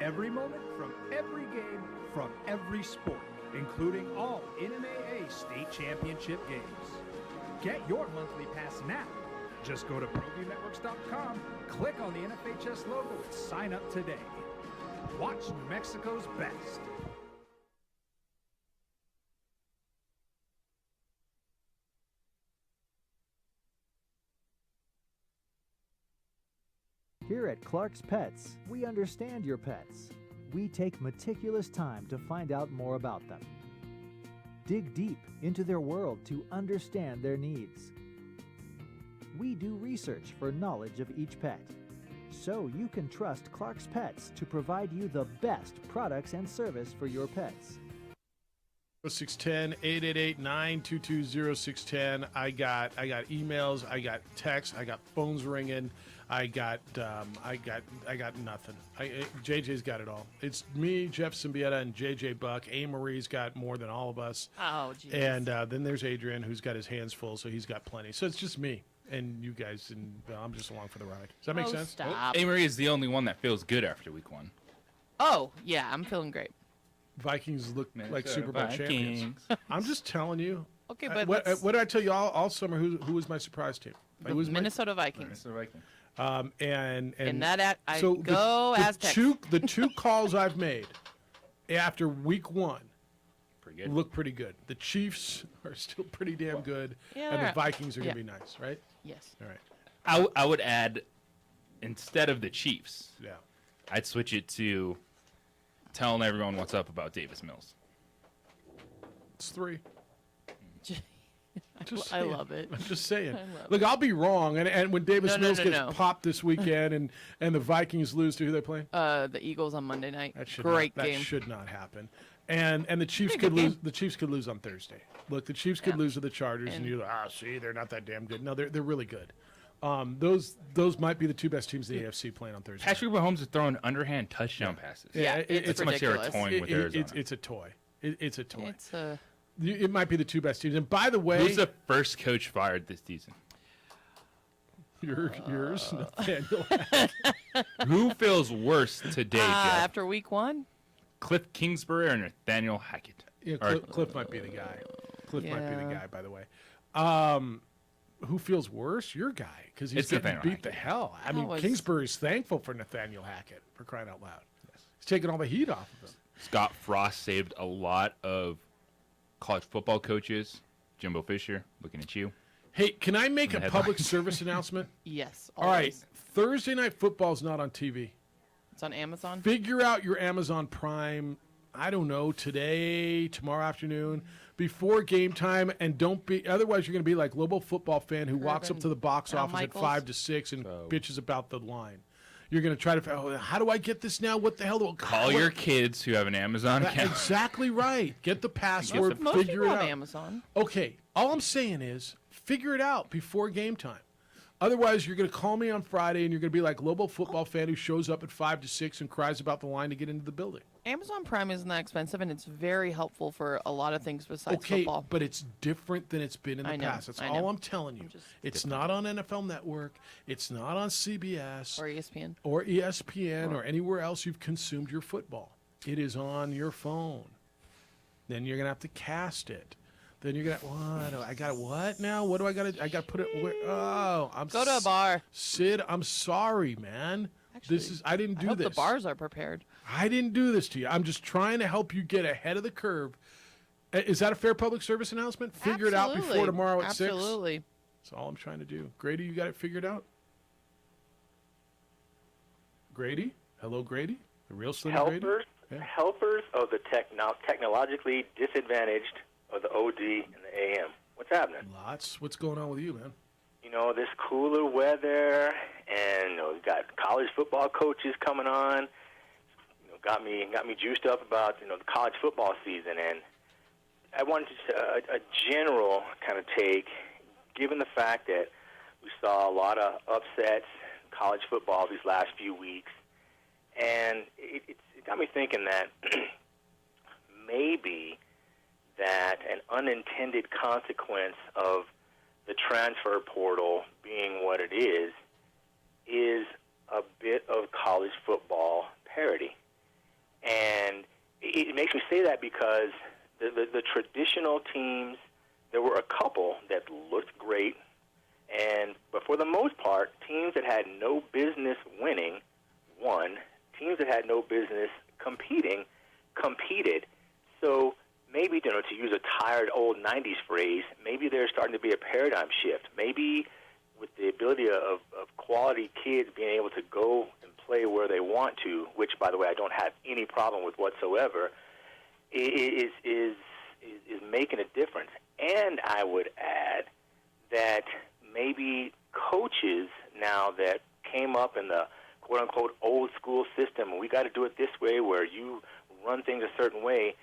Every moment from every game from every sport, including all NMAA state championship games. Get your monthly pass now. Just go to ProViewNetworks.com, click on the NFHS logo, and sign up today. Watch New Mexico's best. Here at Clark's Pets, we understand your pets. We take meticulous time to find out more about them. Dig deep into their world to understand their needs. We do research for knowledge of each pet, so you can trust Clark's Pets to provide you the best products and service for your pets. 610-888-922-0610. I got emails, I got texts, I got phones ringing, I got nothing. JJ's got it all. It's me, Jeff Symbieta, and JJ Buck. A. Marie's got more than all of us. Oh, geez. And then there's Adrian, who's got his hands full, so he's got plenty. So it's just me and you guys, and I'm just along for the ride. Does that make sense? Stop. A. Marie is the only one that feels good after week 1. Oh, yeah, I'm feeling great. Vikings look like Minnesota Super Bowl champions. Vikings. I'm just telling you. Okay, but what did I tell you all summer? Who was my surprise team? The Minnesota Vikings. Minnesota Vikings. And that so go Aztecs. The two calls I've made after week 1 look pretty good. The Chiefs are still pretty damn good, Yeah, and the they're- Vikings are going to yeah. be nice, right? Yes. All right. I would add, instead of the Chiefs, Yeah. I'd switch it to telling everyone what's up about Davis Mills. It's 3. Just I saying. love it. I'm just saying. I love Look, I'll be wrong, and when Davis Mills gets no. popped this weekend, and the Vikings lose to who they playing? The Eagles on Monday night. That should Great not, game. That should not happen. And the Chiefs Pretty could good lose. game. The Chiefs could lose on Thursday. Look, the Chiefs could lose to the Chargers, and you're like, see, they're not that damn good. No, they're really good. Those might be the two best teams in the AFC playing on Thursday. Patrick Mahomes is throwing underhand touchdown passes. it's how much they were ridiculous. toying with Arizona. It's a toy. It's a toy. It's a. It might be the two best teams. And by the way, Who's the first coach fired this season? yours, Nathaniel. Who feels worse today, Jeff? After week 1? Cliff Kingsbury or Nathaniel Hackett? Yeah, Or- Cliff might be the guy. Cliff might be the Yeah. guy, by the way. Who feels worse? Your guy, because he's It's getting Nathaniel beat the hell. I That mean, was- Kingsbury's thankful for Nathaniel Hackett, for crying out loud. He's taking all the heat off of him. Scott Frost saved a lot of college football coaches. Jimbo Fisher, looking at you. Hey, can I make In a the public headlines. service announcement? Yes. All right, always. Thursday Night Football is not on TV. It's on Amazon. Figure out your Amazon Prime, I don't know, today, tomorrow afternoon, before game time, and don't be, otherwise you're going to be like global football fan who walks up to the box Al office Michaels. at 5 to 6 and bitches about the line. You're going to try to, how do I get this now? What the hell do I Call your kids who have an Amazon account. Exactly right. Get the password, Most figure people it have out. Amazon. Okay, all I'm saying is figure it out before game time. Otherwise, you're going to call me on Friday and you're going to be like global football fan who shows up at 5 to 6 and cries about the line to get into the building. Amazon Prime isn't that expensive, and it's very helpful for a lot of things besides Okay, football. but it's different than it's been in the I know, past. That's I all know. I'm telling you. It's not on NFL Network. It's not on CBS Or ESPN. or ESPN or anywhere else you've consumed your football. It is on your phone. Then you're going to have to cast it. Then you're gonna what? I got what now? What do I got to? I got to put it. Where, oh, I'm Go to a bar. Sid, I'm sorry, man. I didn't do I hope this. the bars are prepared. I didn't do this to you. I'm just trying to help you get ahead of the curve. Is that a fair public service announcement? Figure it out before Absolutely. tomorrow at 6. Absolutely. That's all I'm trying to do. Grady, you got it figured out? Grady? Hello, Grady? The real Slim Grady? Helpers, helpers of the technologically disadvantaged of the OD and the AM. What's happening? Lots. What's going on with you, man? You know, this cooler weather, and you know, we've got college football coaches coming on. You know, got me juiced up about the college football season, and I wanted to a general kind of take, given the fact that we saw a lot of upsets in college football these last few weeks, and it got me thinking that maybe that an unintended consequence of the transfer portal being what it is a bit of college football parody. And it makes me say that because the traditional teams, there were a couple that looked great, but for the most part, teams that had no business winning won. Teams that had no business competing competed. So maybe, to use a tired old 90s phrase, maybe there's starting to be a paradigm shift. Maybe with the ability of quality kids being able to go and play where they want to, which, by the way, I don't have any problem with whatsoever, is making a difference. And I would add that maybe coaches now that came up in the quote-unquote old school system, and we got to do it this way where you run things a certain way,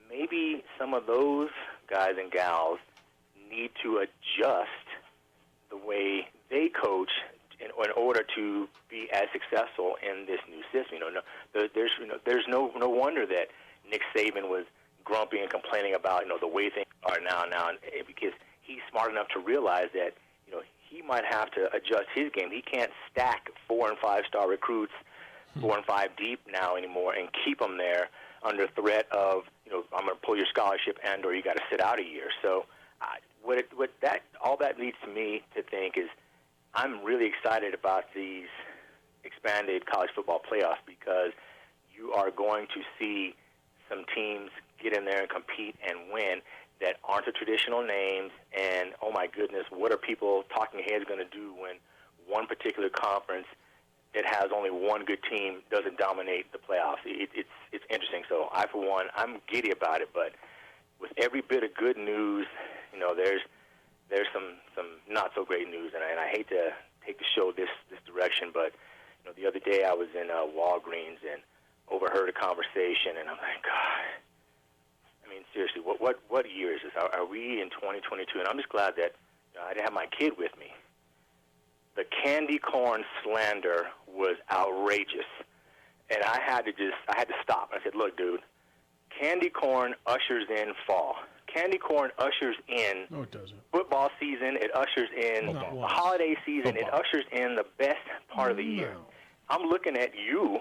maybe some of those guys and gals need to adjust the way they coach in order to be as successful in this new system. There's no wonder that Nick Saban was grumpy and complaining about the way things are now, and because he's smart enough to realize that he might have to adjust his game. He can't stack 4- and 5-star recruits 4 and 5 deep now anymore and keep them there under threat of I'm going to pull your scholarship or you got to sit out a year. So all that leads to me to think is I'm really excited about these expanded college football playoffs because you are going to see some teams get in there and compete and win that aren't the traditional names. And, oh, my goodness, what are people talking heads going to do when one particular conference that has only one good team doesn't dominate the playoffs? It's interesting. So I, for one, I'm giddy about it. But with every bit of good news, there's some not so great news, and I hate to take the show this direction, but the other day I was in Walgreens and overheard a conversation, and I'm like, God, mean, seriously, what year is this? Are we in 2022? And I'm just glad that I didn't have my kid with me. The candy corn slander was outrageous, and I had to stop. I said, look, dude, candy corn ushers in fall. Candy corn ushers in No, it doesn't. football season. It ushers in Not the once. holiday season. It Football. ushers in the best part of the year. I'm looking at you,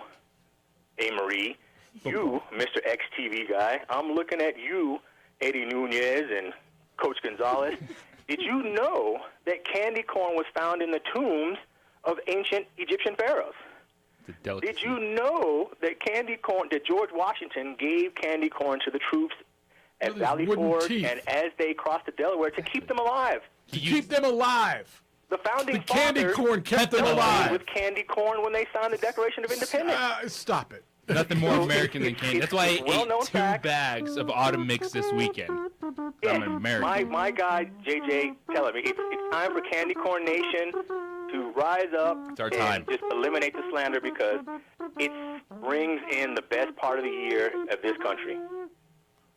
A. Marie, you, Mr. XTV guy. I'm looking at you, Eddie Nunez and Coach Gonzalez. Did you know that candy corn was found in the tombs of ancient Egyptian pharaohs? Did you know that that George Washington gave candy corn to the troops at Look at Valley his wooden Forge teeth. and as they crossed the Delaware to keep them alive? To keep them alive. The founding candy fathers corn kept them celebrated alive. with candy corn when they signed the Declaration of Independence. Stop it. Nothing more American than candy. That's why I well-known ate 2 bags of Autumn Mix this weekend. I'm an American. My guy, JJ, telling me it's time for Candy Corn Nation to rise up It's our and time. just eliminate the slander because it brings in the best part of the year of this country.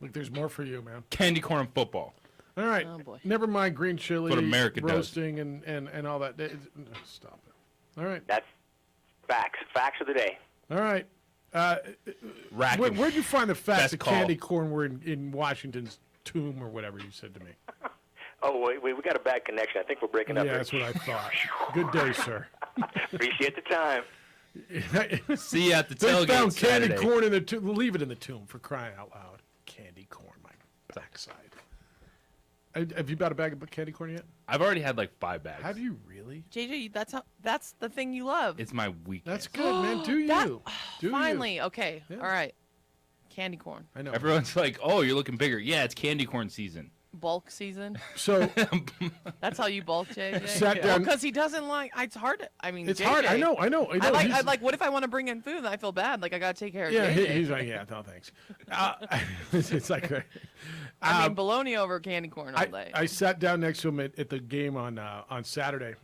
Look, there's more for you, man. Candy corn football. All right. Oh, boy. Never mind green chili, What America does. roasting, and all that. Stop it. All right. That's facts of the day. All right. Where'd you find the facts Best that call. candy corn were in Washington's tomb or whatever you said to me? Oh, wait, we got a bad connection. I think we're breaking up Yeah, here. that's what I thought. Good day, sir. Appreciate the time. See you at the They tailgate found candy Saturday. corn in the tomb. Leave it in the tomb, for crying out loud. Candy corn, my backside. Have you bought a bag of candy corn yet? I've already had like 5 bags. Have you really? JJ, that's the thing you love. It's my weakness. That's good, man. Do you? That- Do you? Finally, okay. Yeah. All right. Candy corn. I know. Everyone's like, "Oh, you're looking bigger." Yeah, it's candy corn season. Bulk season. So That's how you bulk, JJ. Sat down- Because he doesn't like. It's hard. I mean, It's JJ, hard. I know. I He's- like. What if I want to bring in food and I feel bad? Like I gotta take care of. Yeah, JJ. he's like, yeah, no thanks. It's like, I mean, bologna over candy corn all day. I sat down next to him at the game on Saturday,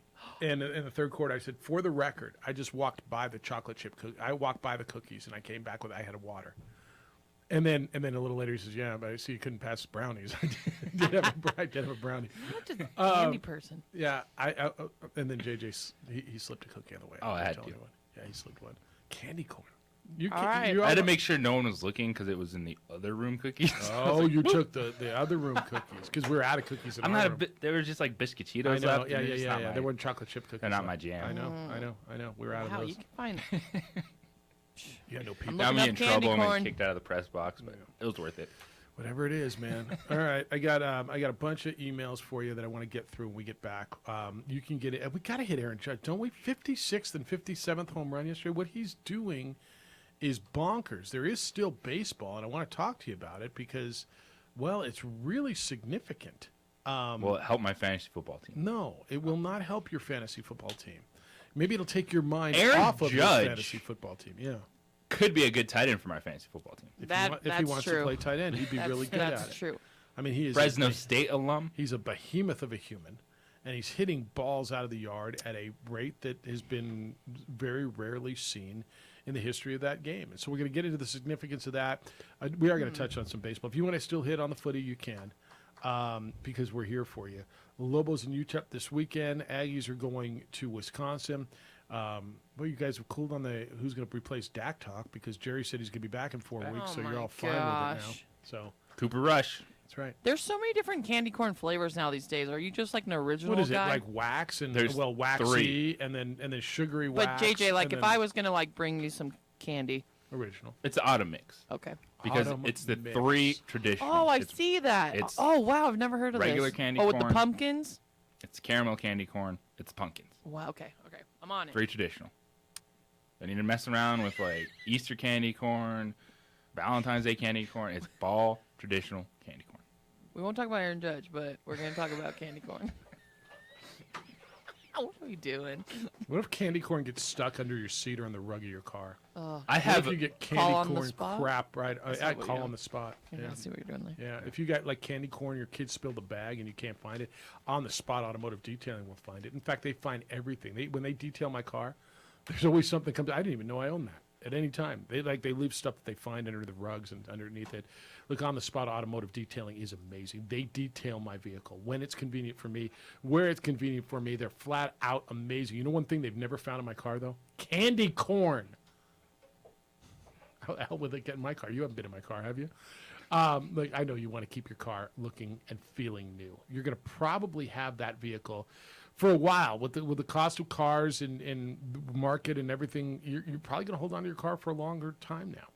and in the third quarter, I said, for the record, I just walked by the chocolate chip cookies. I walked by the cookies, and I came back with I had a water. And then a little later, he says, yeah, but I see you couldn't pass the brownies. I did have a brownie. You're just a candy person. Yeah, and then JJ, he slipped a cookie on the way. Oh, I had Tell to. me what. Yeah, he slipped one. Candy corn. All right. I had to make sure no one was looking because it was in the other room cookies. Oh, you took the other room cookies because we were out of cookies in I'm our not a room. bit. There were just like biscuititos I know. left. Yeah, and they're just not my- There weren't chocolate chip cookies. They're not left. my jam. I know. We were out Wow, of you those. can find. You had no people. Got looking me up in candy trouble and corn. then kicked out of the press box, but it was worth it. Whatever it is, man. All right, I got a bunch of emails for you that I want to get through when we get back. You can get it. We got to hit Aaron Judge, don't we? 56th and 57th home run yesterday. What he's doing is bonkers. There is still baseball, and I want to talk to you about it because, well, it's really significant. Will it help my fantasy football team? No, it will not help your fantasy football team. Maybe it'll take your mind Aaron off of your Judge fantasy football team. Yeah. Could be a good tight end for my fantasy football team. If he wants to play tight end, he'd be really good at it. That's true. I mean, he is Fresno State alum. He's a behemoth of a human, and he's hitting balls out of the yard at a rate that has been very rarely seen in the history of that game. And so we're going to get into the significance of that. We are going to touch on some baseball. If you want to still hit on the footy, you can, because we're here for you. Lobos in UTEP this weekend. Aggies are going to Wisconsin. Well, you guys have cooled on the who's going to replace Dak talk because Jerry said he's going to be back in 4 weeks, so you're all fine with it now. So Cooper Rush. That's right. There's so many different candy corn flavors now these days. Are you just like an original What is guy? it like wax and There's waxy 3. and then sugary But wax? JJ, like and if then I was gonna like bring you some candy. original. It's Autumn Mix. Okay. Because Autumn it's the Mix. 3 traditional. Oh, I It's see that. it's Oh wow, I've never heard of regular this. candy Oh, with corn. the pumpkins. It's caramel candy corn. It's pumpkins. Wow. Okay. I'm on it. 3 traditional. Don't need to mess around with like Easter candy corn, Valentine's Day candy corn. It's ball traditional candy corn. We won't talk about Aaron Judge, but we're gonna talk about candy corn. What are we doing? What if candy corn gets stuck under your seat or on the rug of your car? Oh. I What have if you get Call candy on the corn spot? crap right. That's I not what call you on do. the spot. Yeah, Yeah. I see what you're doing there. Yeah, if you got like candy corn, your kids spill the bag and you can't find it, on the spot automotive detailing will find it. In fact, they find everything. When they detail my car, there's always something comes. I didn't even know I owned that. at any time. They leave stuff that they find under the rugs and underneath it. Look, On the Spot Automotive Detailing is amazing. They detail my vehicle when it's convenient for me, where it's convenient for me. They're flat out amazing. You know one thing they've never found in my car though? Candy corn. How the hell would they get in my car? You haven't been in my car, have you? Like, I know you want to keep your car looking and feeling new. You're going to probably have that vehicle for a while with the cost of cars and the market and everything. You're probably going to hold on to your car for a longer time now.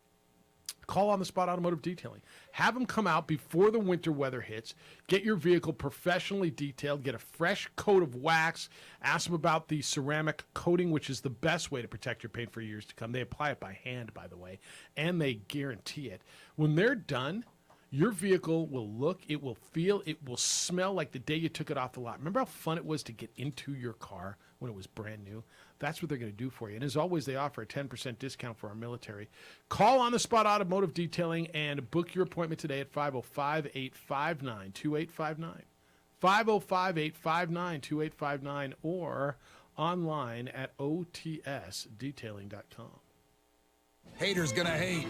Call On the Spot Automotive Detailing. Have them come out before the winter weather hits. Get your vehicle professionally detailed. Get a fresh coat of wax. Ask them about the ceramic coating, which is the best way to protect your paint for years to come. They apply it by hand, by the way, and they guarantee it. When they're done, your vehicle will look, it will feel, it will smell like the day you took it off the lot. Remember how fun it was to get into your car when it was brand new? That's what they're going to do for you. And as always, they offer a 10% discount for our military. Call On the Spot Automotive Detailing and book your appointment today at 505-859-2859. 505-859-2859 or online at otsdetailing.com. Haters gonna hate.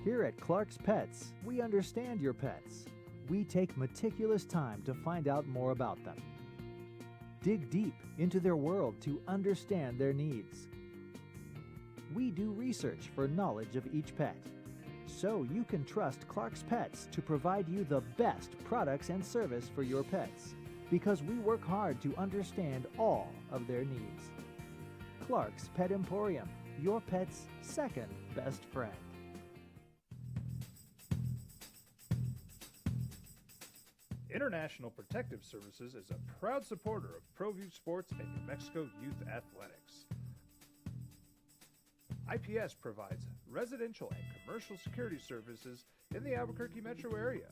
Here at Clark's Pets, we understand your pets. We take meticulous time to find out more about them. Dig deep into their world to understand their needs. We do research for knowledge of each pet, so you can trust Clark's Pets to provide you the best products and service for your pets, because we work hard to understand all of their needs. Clark's Pet Emporium, your pet's second best friend. International Protective Services is a proud supporter of ProView Sports and New Mexico Youth Athletics. IPS provides residential and commercial security services in the Albuquerque metro area.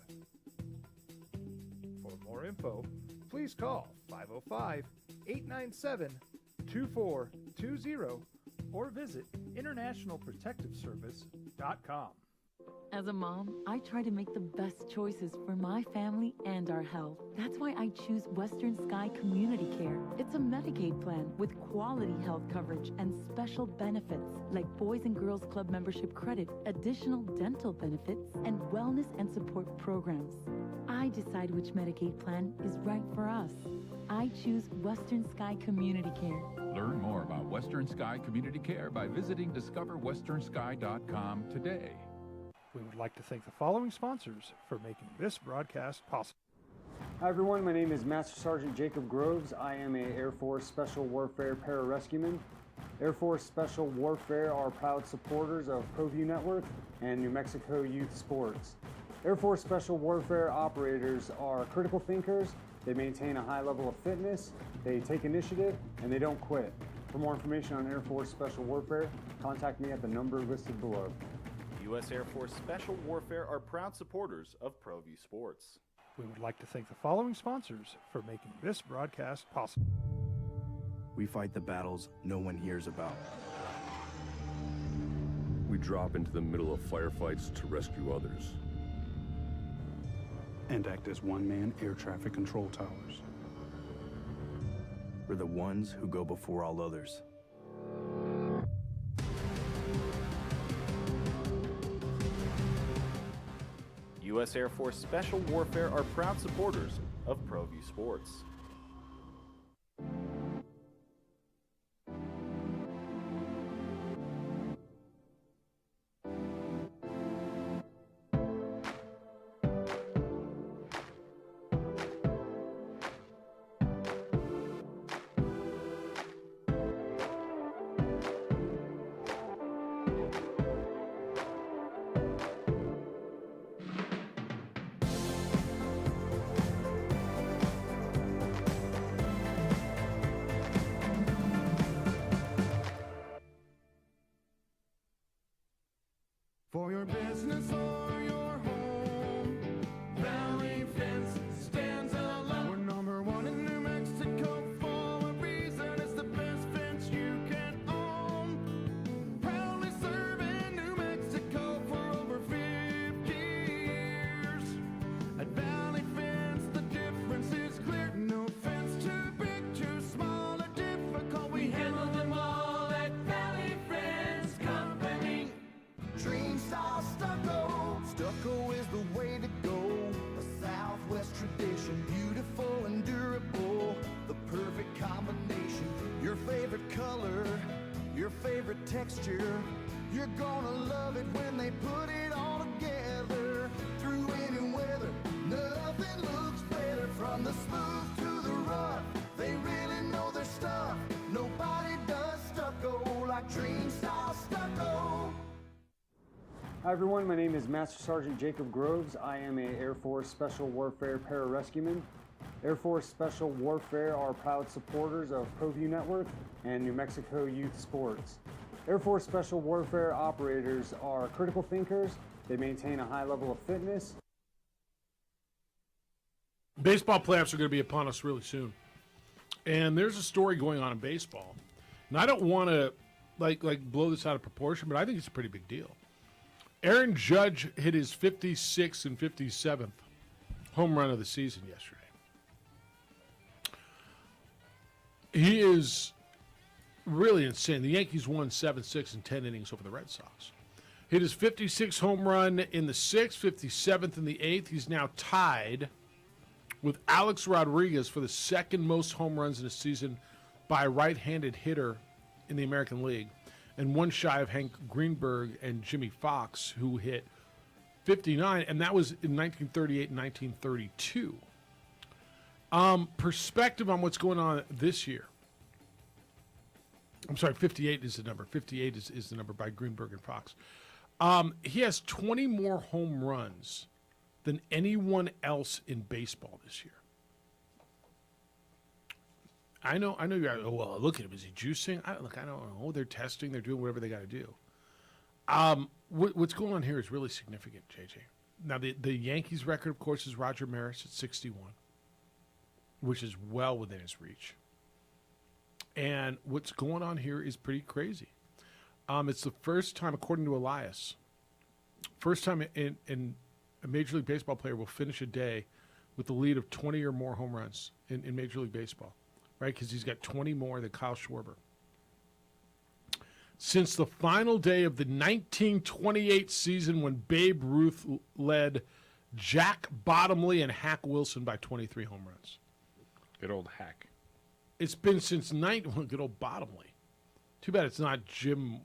For more info, please call 505-897-2420 or visit internationalprotectiveservice.com. As a mom, I try to make the best choices for my family and our health. That's why I choose Western Sky Community Care. It's a Medicaid plan with quality health coverage and special benefits like Boys and Girls Club membership credit, additional dental benefits, and wellness and support programs. I decide which Medicaid plan is right for us. I choose Western Sky Community Care. Learn more about Western Sky Community Care by visiting discoverwesternsky.com today. We would like to thank the following sponsors for making this broadcast possible. Hi everyone, my name is Master Sergeant Jacob Groves. I am a Air Force Special Warfare Pararescueman. Air Force Special Warfare are proud supporters of ProView Network and New Mexico Youth Sports. Air Force Special Warfare operators are critical thinkers. They maintain a high level of fitness, they take initiative, and they don't quit. For more information on Air Force Special Warfare, contact me at the number listed below. U.S. Air Force Special Warfare are proud supporters of ProView Sports. We would like to thank the following sponsors for making this broadcast possible. We fight the battles no one hears about. We drop into the middle of firefights to rescue others. And act as one-man air traffic control towers. We're the ones who go before all others. U.S. Air Force Special Warfare are proud supporters of ProView Sports. For your business or your home, Valley Fence stands alone. We're number one in New Mexico for a reason. It's the best fence you can own. Proudly serving New Mexico for over 50 years. At Valley Fence, the difference is clear. texture. You're gonna love it when they put it all together. Through any weather, nothing looks better. From the smooth to the rough, they really know their stuff. Nobody does stucco like Dream Style Stucco. Hi everyone, my name is Master Sergeant Jacob Groves. I am a Air Force Special Warfare Pararescueman. Air Force Special Warfare are proud supporters of ProView Network and New Mexico Youth Sports. Air Force Special Warfare operators are critical thinkers. They maintain a high level of fitness. Baseball playoffs are going to be upon us really soon. And there's a story going on in baseball. And I don't want to like blow this out of proportion, but I think it's a pretty big deal. Aaron Judge hit his 56th and 57th home run of the season yesterday. He is really insane. The Yankees won 7-6 in 10 innings over the Red Sox. Hit his 56th home run in the 6th, 57th in the 8th. He's now tied with Alex Rodriguez for the second most home runs in a season by a right-handed hitter in the American League, and one shy of Hank Greenberg and Jimmy Fox, who hit 59, and that was in 1938 and 1932. Perspective on what's going on this year. I'm sorry, 58 is the number. 58 is the number by Greenberg and Fox. He has 20 more home runs than anyone else in baseball this year. I know you're, oh, well, look at him. Is he juicing? I don't know. They're testing. They're doing whatever they got to do. What's going on here is really significant, JJ. Now, the Yankees record, of course, is Roger Maris at 61, which is well within his reach. And what's going on here is pretty crazy. It's the first time, according to Elias, first time in a Major League Baseball player will finish a day with the lead of 20 or more home runs in Major League Baseball, right? Because he's got 20 more than Kyle Schwarber. Since the final day of the 1928 season when Babe Ruth led Jack Bottomley and Hack Wilson by 23 home runs. Good old Hack. It's been since good old Bottomley. Too bad it's not Jim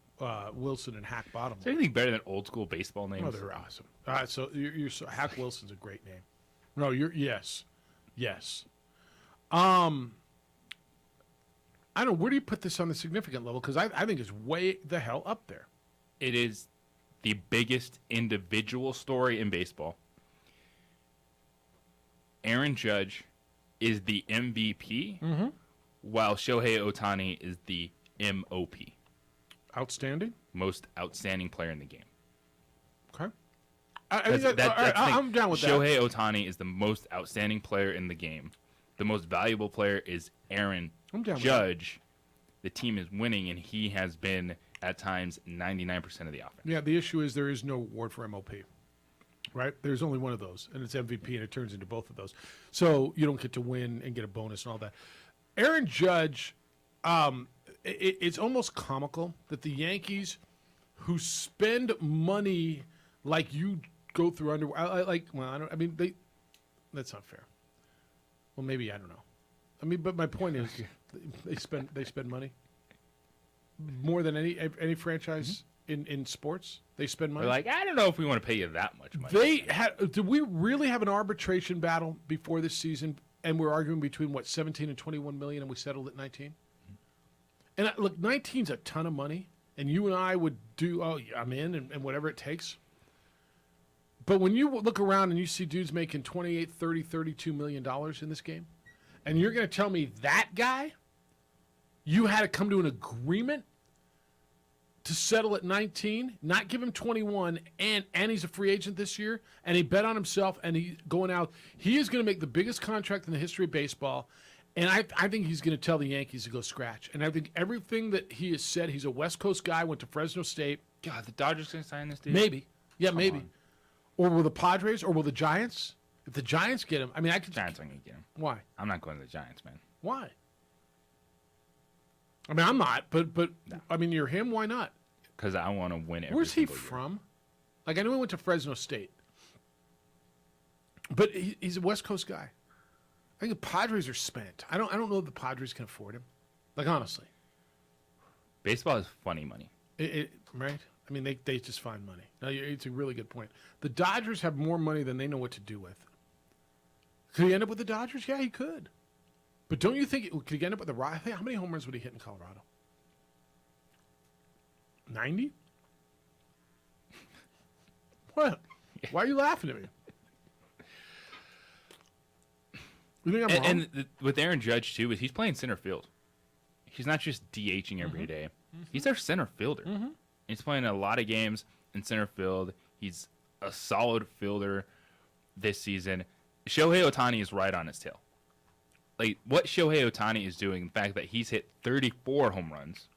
Wilson and Hack Bottomley. Is there anything better than old school baseball names? Oh, they're awesome. So you're so, Hack Wilson's a great name. No, yes. I don't know, where do you put this on the significant level? Because I think it's way the hell up there. It is the biggest individual story in baseball. Aaron Judge is the MVP, while Shohei Ohtani is the MOP. Outstanding? Most outstanding player in the game. Okay. I'm down with that. Shohei Ohtani is the most outstanding player in the game. The most valuable player is Aaron Judge. The team is winning, and he has been, at times, 99% of the offense. Yeah, the issue is there is no award for MOP. Right? There's only one of those, and it's MVP, and it turns into both of those. So you don't get to win and get a bonus and all that. Aaron Judge, it's almost comical that the Yankees, who spend money like you go through that's not fair. Well, maybe, I don't know. But my point is, they spend money more than any franchise in sports. They spend money. They're like, I don't know if we want to pay you that much money. Did we really have an arbitration battle before this season? And we're arguing between 17 and 21 million, and we settled at 19. And look, 19's a ton of money, and you and I would do. Oh, yeah, I'm in, and whatever it takes. But when you look around and you see dudes making 28, 30, 32 million dollars in this game, and you're going to tell me that guy, you had to come to an agreement to settle at 19, not give him 21, and he's a free agent this year, and he bet on himself, and he's going out. He is going to make the biggest contract in the history of baseball, and I think he's going to tell the Yankees to go scratch. And I think everything that he has said, he's a West Coast guy, went to Fresno State. God, the Dodgers going to sign this dude? Maybe. Yeah, Come maybe. on. Or will the Padres, or will the Giants? If the Giants get him, Giants aren't going to get him. Why? I'm not going to the Giants, man. Why? I'm not, but no. You're him, why not? Because I want to win every Where's he single year. from? I know he went to Fresno State. But he's a West Coast guy. I think the Padres are spent. I don't know if the Padres can afford him. Honestly. Baseball is funny money. Right? I mean, they just find money. No, it's a really good point. The Dodgers have more money than they know what to do with. Could he end up with the Dodgers? Yeah, he could. But don't you think could he end up with the Rockies? How many home runs would he hit in Colorado? 90? What? Why are you laughing at me? You think I'm wrong? And with Aaron Judge too, is he's playing center field. He's not just DHing every day. He's our center fielder. He's playing a lot of games in center field. He's a solid fielder this season. Shohei Ohtani is right on his tail. Like, what Shohei Ohtani is doing, the fact that he's hit 34 home runs,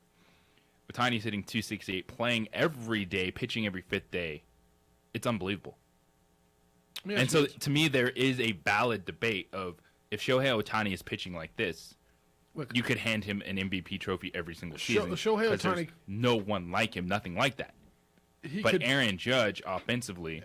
Ohtani's hitting 268, playing every day, pitching every fifth day, it's unbelievable. And so, to me, there is a valid debate of if Shohei Ohtani is pitching like this, you could hand him an MVP trophy every single season. Shohei 'cause Ohtani, there's no one like him, nothing like that. But Aaron Judge, offensively,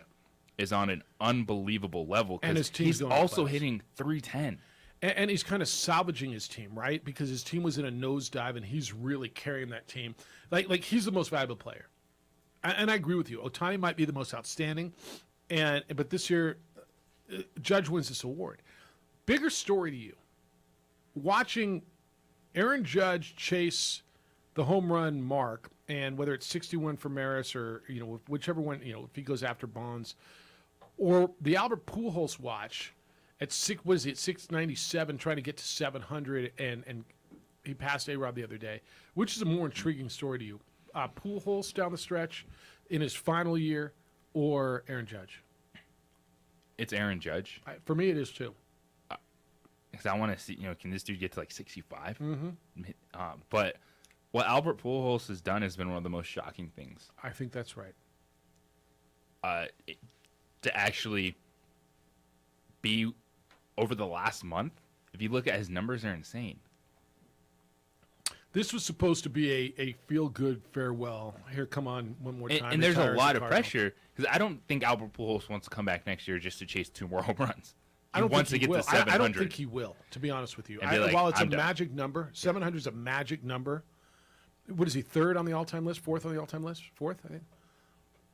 is on an unbelievable level. And his team's he's going also playoffs. hitting 310. And he's kind of salvaging his team, right? Because his team was in a nosedive, and he's really carrying that team. Like he's the most valuable player. And I agree with you. Ohtani might be the most outstanding, but this year, Judge wins this award. Bigger story to you: watching Aaron Judge chase the home run mark, and whether it's 61 for Maris or whichever one, if he goes after Bonds, or the Albert Pujols watch at 697, trying to get to 700, and he passed A-Rod the other day. Which is a more intriguing story to you? Pujols down the stretch in his final year, or Aaron Judge? It's Aaron Judge. For me, it is too. Because I want to see, can this dude get to like 65? But what Albert Pujols has done has been one of the most shocking things. I think that's right. To actually be over the last month, if you look at his numbers, they're insane. This was supposed to be a feel-good farewell. Here, come on, one more time. And there's a retire as lot a of Cardinal. pressure because I don't think Albert Pujols wants to come back next year just to chase 2 more home runs. I don't wants think to he get will. to 700. I don't think he will, to be honest with you. And be like, while it's "I'm a done." magic number, 700 is a magic number. What is he, third on the all-time list? Fourth on the all-time list? Fourth, I think.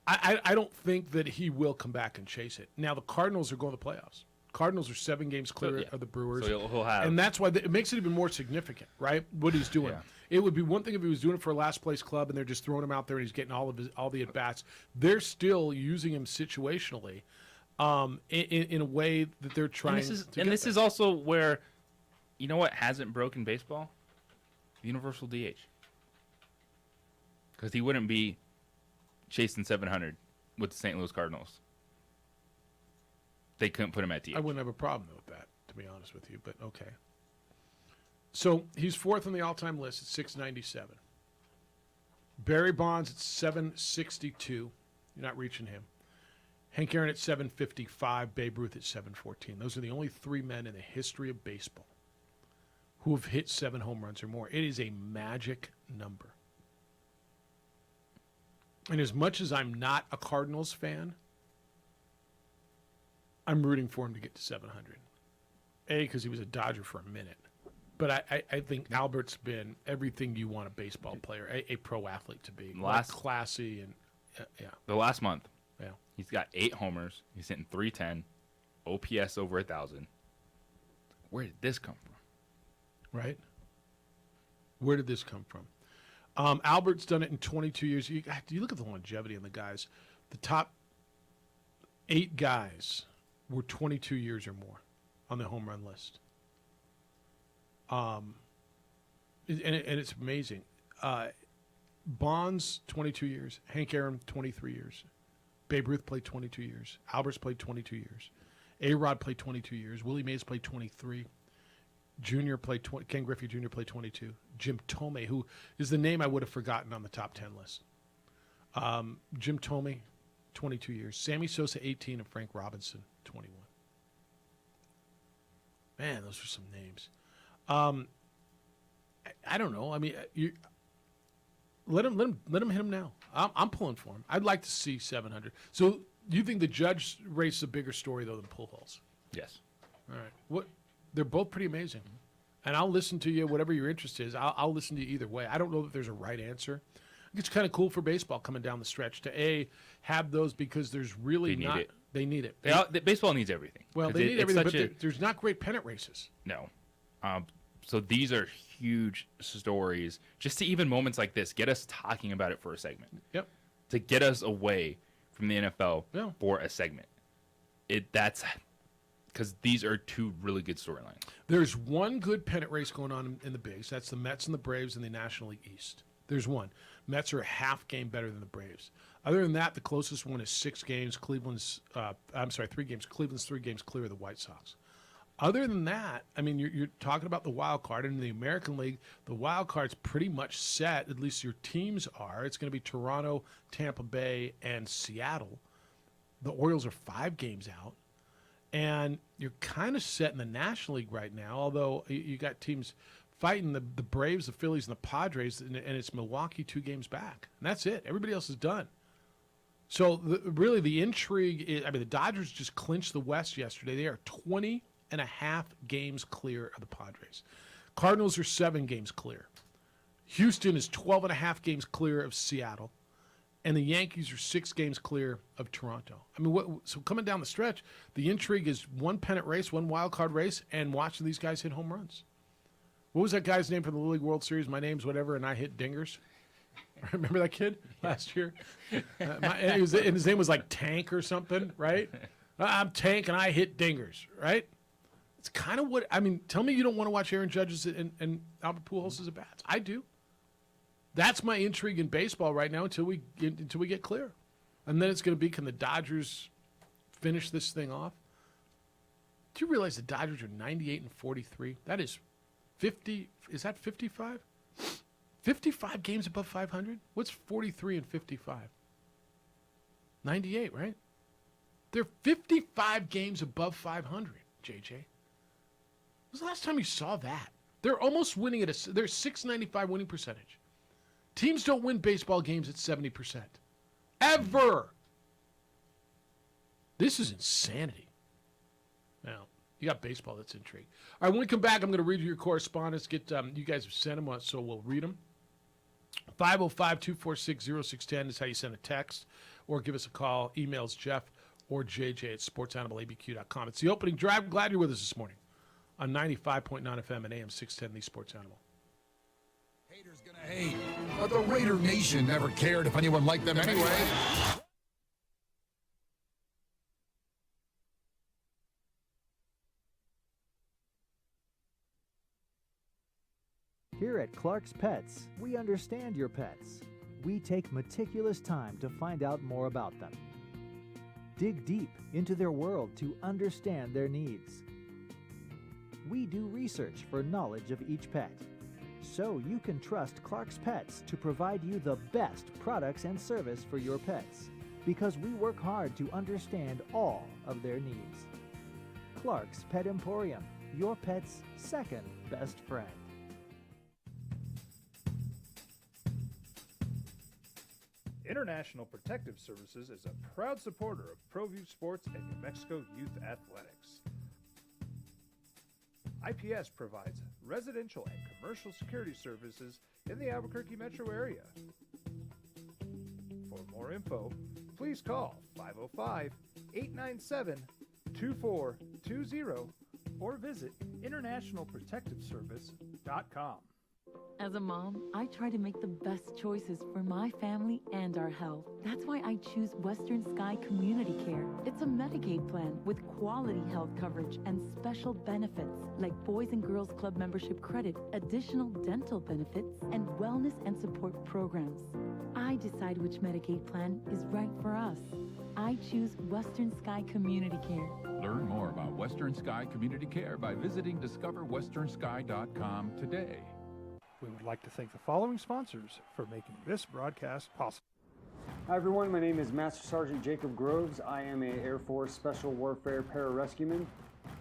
I don't think that he will come back and chase it. Now, the Cardinals are going to the playoffs. Cardinals are 7 games clear of the Brewers. So he'll have. And that's why it makes it even more significant, right, what he's doing. It would be one thing if he was doing it for a last-place club and they're just throwing him out there and he's getting all the at-bats. They're still using him situationally in a way that they're trying this is also where, you know what hasn't broken baseball? Universal DH. Because he wouldn't be chasing 700 with the St. Louis Cardinals. They couldn't put him at DH. I wouldn't have a problem with that, to be honest with you, but okay. So he's fourth on the all-time list at 697. Barry Bonds at 762. You're not reaching him. Hank Aaron at 755. Babe Ruth at 714. Those are the only 3 men in the history of baseball who have hit 7 home runs or more. It is a magic number. And as much as I'm not a Cardinals fan, I'm rooting for him to get to 700. Because he was a Dodger for a minute. But I think Albert's been everything you want a baseball player, a pro athlete to be. Classy and, The last month, yeah, he's got 8 homers. He's hitting 310, OPS over 1,000. Where did this come from? Right? Where did this come from? Albert's done it in 22 years. You look at the longevity in the guys. The top 8 guys were 22 years or more on the home run list. And it's amazing. Bonds, 22 years. Hank Aaron, 23 years. Babe Ruth played 22 years. Albert's played 22 years. A-Rod played 22 years. Willie Mays played 23. Junior played Ken Griffey Jr. played 22. Jim Thome, who is the name I would have forgotten on the top 10 list. Jim Thome, 22 years. Sammy Sosa, 18, and Frank Robinson, 21. Man, those are some names. I don't know. I mean, let him hit him now. I'm pulling for him. I'd like to see 700. So you think the Judge race is a bigger story though than Pujols? Yes. All right. They're both pretty amazing, and I'll listen to you. Whatever your interest is, I'll listen to you either way. I don't know that there's a right answer. It's kind of cool for baseball coming down the stretch to have those because there's really They need not. it. They need it. Baseball needs everything. Well, 'Cause they need everything, but such a- there's not great pennant races. No. So these are huge stories. Just to even moments like this, get us talking about it for a segment. Yep. To get us away from the NFL Yeah. for a segment. That's because these are two really good storylines. There's one good pennant race going on in the Bigs. That's the Mets and the Braves in the National League East. There's one. Mets are a half game better than the Braves. Other than that, the closest one is 6 games. 3 games. Cleveland's 3 games clear of the White Sox. Other than that, I mean, you're talking about the wild card. And in the American League, the wild card's pretty much set. At least your teams are. It's going to be Toronto, Tampa Bay, and Seattle. The Orioles are 5 games out. And you're kind of set in the National League right now, although you got teams fighting the Braves, the Phillies, and the Padres, and it's Milwaukee 2 games back. And that's it. Everybody else is done. So really the intrigue is, the Dodgers just clinched the West yesterday. They are 20.5 games clear of the Padres. Cardinals are 7 games clear. Houston is 12.5 games clear of Seattle. And the Yankees are 6 games clear of Toronto. So coming down the stretch, the intrigue is 1 pennant race, 1 wild card race, and watching these guys hit home runs. What was that guy's name from the Little League World Series? My name's whatever, and I hit dingers. Remember that kid last year? And his name was like Tank or something, right? I'm Tank, and I hit dingers, right? It's kind of what tell me you don't want to watch Aaron Judge's and Albert Pujols' at bats. I do. That's my intrigue in baseball right now until we get clear. And then it's going to be, can the Dodgers finish this thing off? Do you realize the Dodgers are 98-43? That is 50. Is that 55? 55 games above 500? What's 43 and 55? 98, right? They're 55 games above 500, JJ. When was the last time you saw that? They're almost winning at their .695 winning percentage. Teams don't win baseball games at 70%. Ever. This is insanity. Now, you got baseball that's intrigued. All right, when we come back, I'm going to read you your correspondence. You guys have sent them, so we'll read them. 505-246-0610 is how you send a text. Or give us a call. Emails Jeff or JJ at sportsanimalabq.com. It's the opening drive. I'm glad you're with us this morning on 95.9 FM and AM 610, the Sports Animal. Haters gonna hate, but the Raider Nation never cared if anyone liked them anyway. Here at Clark's Pets, we understand your pets. We take meticulous time to find out more about them. Dig deep into their world to understand their needs. We do research for knowledge of each pet, so you can trust Clark's Pets to provide you the best products and service for your pets, because we work hard to understand all of their needs. Clark's Pet Emporium, your pet's second best friend. International Protective Services is a proud supporter of ProView Sports and New Mexico Youth Athletics. IPS provides residential and commercial security services in the Albuquerque metro area. For more info, please call 505-897-2420 or visit internationalprotectiveservice.com. As a mom, I try to make the best choices for my family and our health. That's why I choose Western Sky Community Care. It's a Medicaid plan with quality health coverage and special benefits like Boys and Girls Club membership credit, additional dental benefits, and wellness and support programs. I decide which Medicaid plan is right for us. I choose Western Sky Community Care. Learn more about Western Sky Community Care by visiting discoverwesternsky.com today. We would like to thank the following sponsors for making this broadcast possible. Hi everyone, my name is Master Sergeant Jacob Groves. I am a Air Force Special Warfare Pararescueman.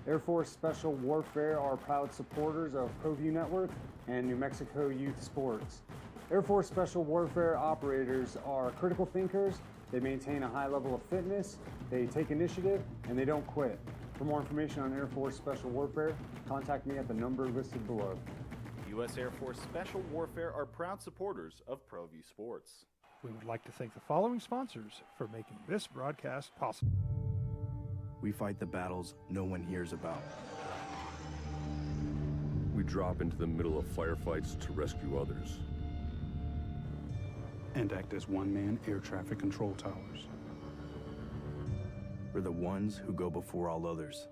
Air Force Special Warfare are proud supporters of ProView Network and New Mexico Youth Sports. Air Force Special Warfare operators are critical thinkers. They maintain a high level of fitness, they take initiative, and they don't quit. For more information on Air Force Special Warfare, contact me at the number listed below. U.S. Air Force Special Warfare are proud supporters of ProView Sports. We would like to thank the following sponsors for making this broadcast possible. We fight the battles no one hears about. We drop into the middle of firefights to rescue others. And act as one-man air traffic control towers. We're the ones who go before all others.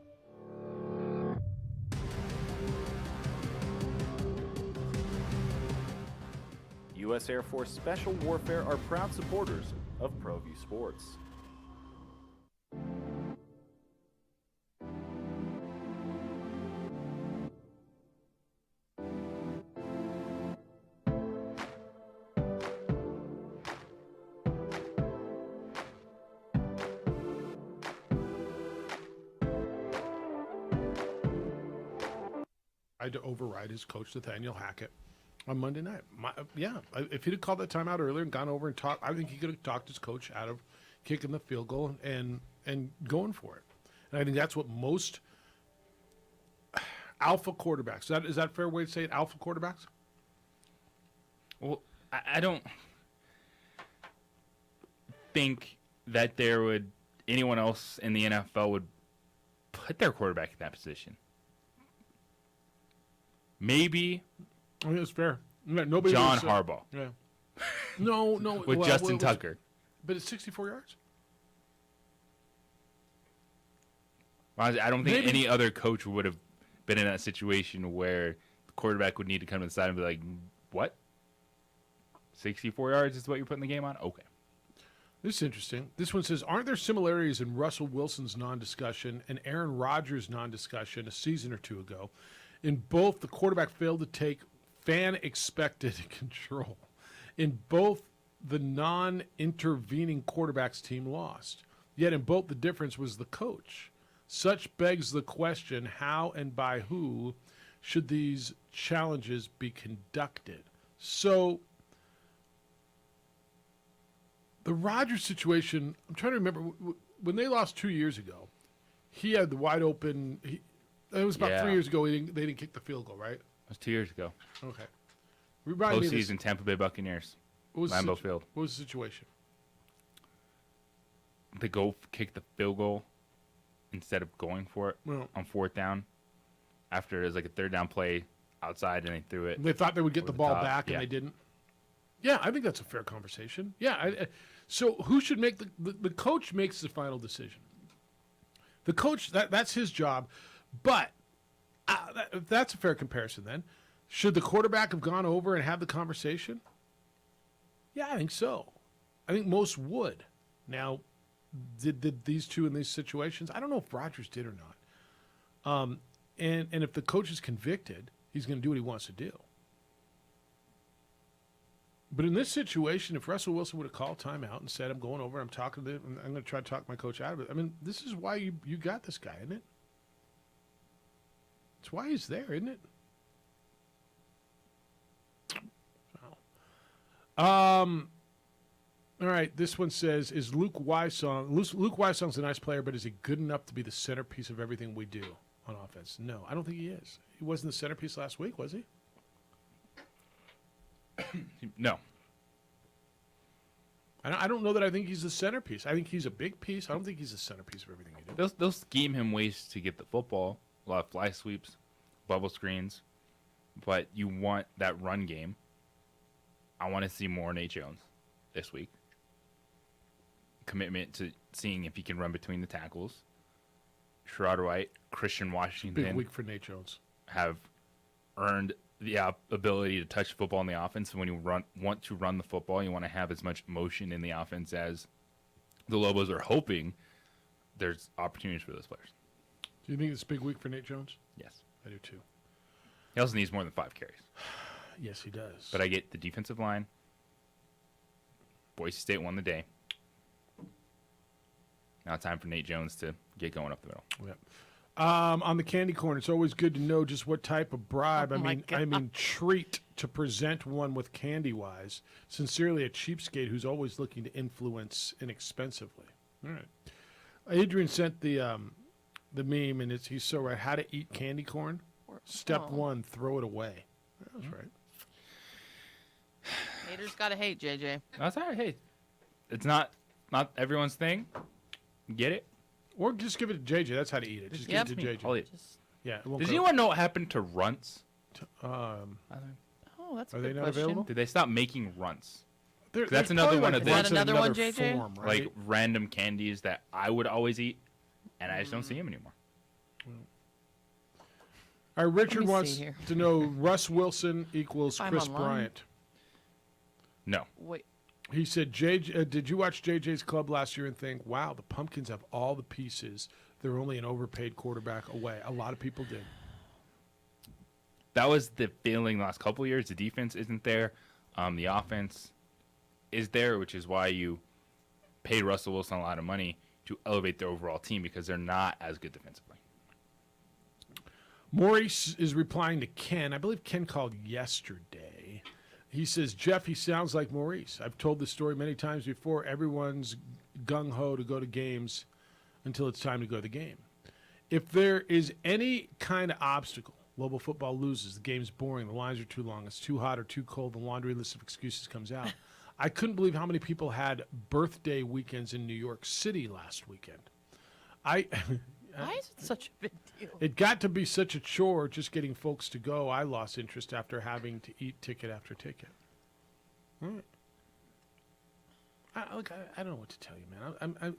U.S. Air Force Special Warfare are proud supporters of ProView Sports. Tried to override his coach, Nathaniel Hackett, on Monday night. If he'd have called that timeout earlier and gone over and talked, I think he could have talked his coach out of kicking the field goal and going for it. And I think that's what most alpha quarterbacks. Is that a fair way to say it? Alpha quarterbacks? Well, I don't think that anyone else in the NFL would put their quarterback in that position. Maybe. I think it's fair. Nobody John Harbaugh. Yeah. No. With Justin Tucker. But it's 64 yards. I don't think any other coach would have been in that situation where the quarterback would need to come to the side and be like, what? 64 yards is what you're putting the game on? Okay. This is interesting. This one says, aren't there similarities in Russell Wilson's non-discussion and Aaron Rodgers' non-discussion a season or two ago? In both, the quarterback failed to take fan-expected control. In both, the non-intervening quarterback's team lost. Yet in both, the difference was the coach. Such begs the question, how and by who should these challenges be conducted? So, the Rodgers situation, I'm trying to remember, when they lost 2 years ago, he had the wide open... It was about 3 years ago. They didn't kick the field goal, right? It was 2 years ago. Okay. Postseason, Tampa Bay Buccaneers, Lambeau Field. What was the situation? They kick the field goal instead of going for it on fourth down. After it was like a third down play outside, and they threw it. They thought they would get the ball back, and they didn't. Yeah, I think that's a fair conversation. Yeah. So who should make the coach makes the final decision. The coach, that's his job. But that's a fair comparison then. Should the quarterback have gone over and had the conversation? Yeah, I think so. I think most would. Now, did these two in these situations? I don't know if Rodgers did or not. And if the coach is convicted, he's going to do what he wants to do. But in this situation, if Russell Wilson would have called timeout and said, I'm going over, I'm talking to them, I'm going to try to talk my coach out of it. I mean, this is why you got this guy, isn't it? It's why he's there, isn't it? All right, this one says, is Luke Wysong... Luke Wysong's a nice player, but is he good enough to be the centerpiece of everything we do on offense? No, I don't think he is. He wasn't the centerpiece last week, was he? No. I don't know that I think he's the centerpiece. I think he's a big piece. I don't think he's the centerpiece of everything he does. They'll scheme him ways to get the football. A lot of fly sweeps, bubble screens. But you want that run game. I want to see more Nate Jones this week. Commitment to seeing if he can run between the tackles. Sherrod White, Christian Washington. Big week for Nate Jones. Have earned the ability to touch football in the offense. When you want to run the football, you want to have as much motion in the offense as the Lobos are hoping. There's opportunities for those players. Do you think it's a big week for Nate Jones? Yes. I do too. He also needs more than 5 carries. Yes, he does. But I get the defensive line. Boise State won the day. Now it's time for Nate Jones to get going up the middle. Yep. On the candy corn, it's always good to know just what type of bribe. I mean, treat to present one with candy-wise. Sincerely, a cheapskate who's always looking to influence inexpensively. All right. Adrian sent the meme, and he's so right. How to eat candy corn? Step 1, throw it away. That's right. Haters gotta hate, JJ. That's all right. Hey, it's not everyone's thing. Get it? Or just give it to JJ. That's how to eat it. Just give it to JJ. I'll eat. Yeah. It won't Does go- anyone know what happened to runts? Oh, that's a Are good they not question. available? Did they stop making runts? There's That's another probably one like of runts the Is that in another one, another JJ? form, right? like random candies that I would always eat, and I just don't see them anymore. All right, Richard Let me see wants here. to know Russ Wilson equals I'm Chris online. Bryant. No. Wait. He said, did you watch JJ's club last year and think, wow, the Pumpkins have all the pieces. They're only an overpaid quarterback away. A lot of people did. That was the feeling the last couple of years. The defense isn't there. The offense is there, which is why you paid Russell Wilson a lot of money to elevate their overall team because they're not as good defensively. Maurice is replying to Ken. I believe Ken called yesterday. He says, Jeff, he sounds like Maurice. I've told this story many times before. Everyone's gung-ho to go to games until it's time to go to the game. If there is any kind of obstacle, Lobo football loses, the game's boring, the lines are too long, it's too hot or too cold, the laundry list of excuses comes out. I couldn't believe how many people had birthday weekends in New York City last weekend. Why is it such a big deal? It got to be such a chore just getting folks to go. I lost interest after having to eat ticket after ticket. All right. I don't know what to tell you, man.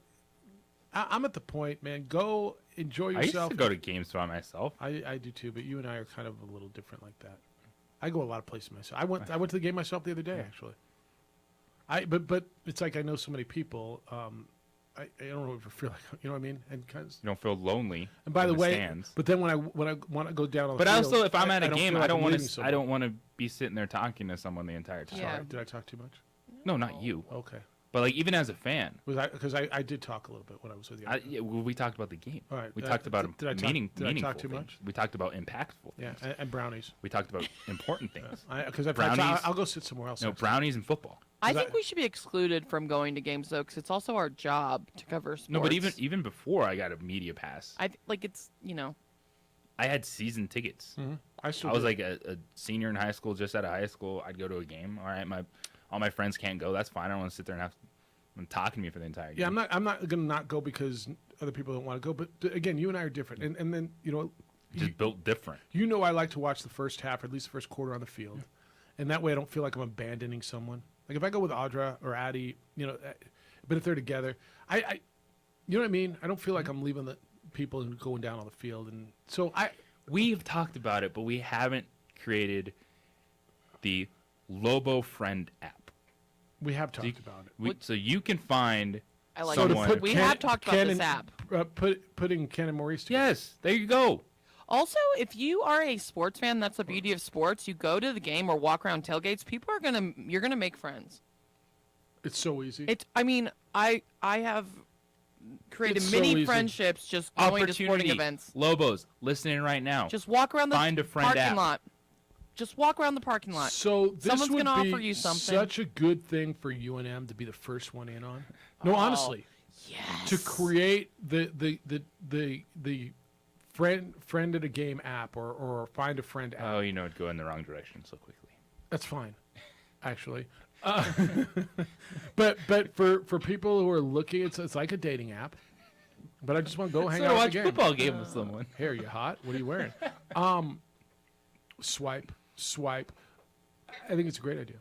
I'm at the point, man. Go enjoy I used yourself. to go to games by myself. I do too, but you and I are kind of a little different like that. I go a lot of places myself. I went to the game myself the other day, actually. But it's like I know so many people. I don't know if I feel like, you know what I mean? And kind of, You don't feel lonely. and by in the way, stands. but then when I want to go down on the But field, also, if I'm at a game, feel I like don't I'm want leaving to. someone. I don't want to be sitting there talking to someone the entire time. Yeah. Sorry, did I talk too much? No, not you. Okay. But like even as a fan, Because I did talk a little bit when I was with you. we talked about the game. All right. We talked about did I talk- meaningful did I talk too things. much? We talked about impactful Yeah, things. and brownies. We talked about important things. Because brownies. I'll go sit somewhere else. No, next time. brownies and football. I think we should be excluded from going to games though, because it's also our job to cover sports. No, but even before I got a media pass, it's I had season tickets. Mhm. I still was do. like a senior in high school, just out of high school. I'd go to a game. All right, all my friends can't go. That's fine. I don't want to sit there and have them talking to me for the entire game. Yeah, I'm not gonna not go because other people don't want to go. But again, you and I are different, and then Just built different. You know, I like to watch the first half, or at least the first quarter on the field, and that way I don't feel like I'm abandoning someone. Like if I go with Audra or Addie, but if they're together, I you know what I mean? I don't feel like I'm leaving the people and going down on the field, and so We've talked about it, but we haven't created the Lobo Friend app. we have talked about it. So you can find I like someone. it. We have talked about this app. Putting Ken and Maurice together. Yes, there you go. Also, if you are a sports fan, that's the beauty of sports. You go to the game or walk around tailgates, you're gonna make friends. It's so easy. I have created It's so many easy. friendships just going to sporting Opportunity. events. Lobos, listening right now. Just walk around the Find a friend parking app. lot. Just walk around the parking lot. So this Someone's would gonna be offer you something. such a good thing for UNM to be the first one in on. No, Oh, honestly, yes. to create the friend at a game app or find a friend app. Oh, it'd go in the wrong direction so quickly. That's fine, actually. But for people who are looking, it's like a dating app. But I just want to go hang So out watch at the game. football game with someone. Hey, are you hot? What are you wearing? Swipe. I think it's a great idea.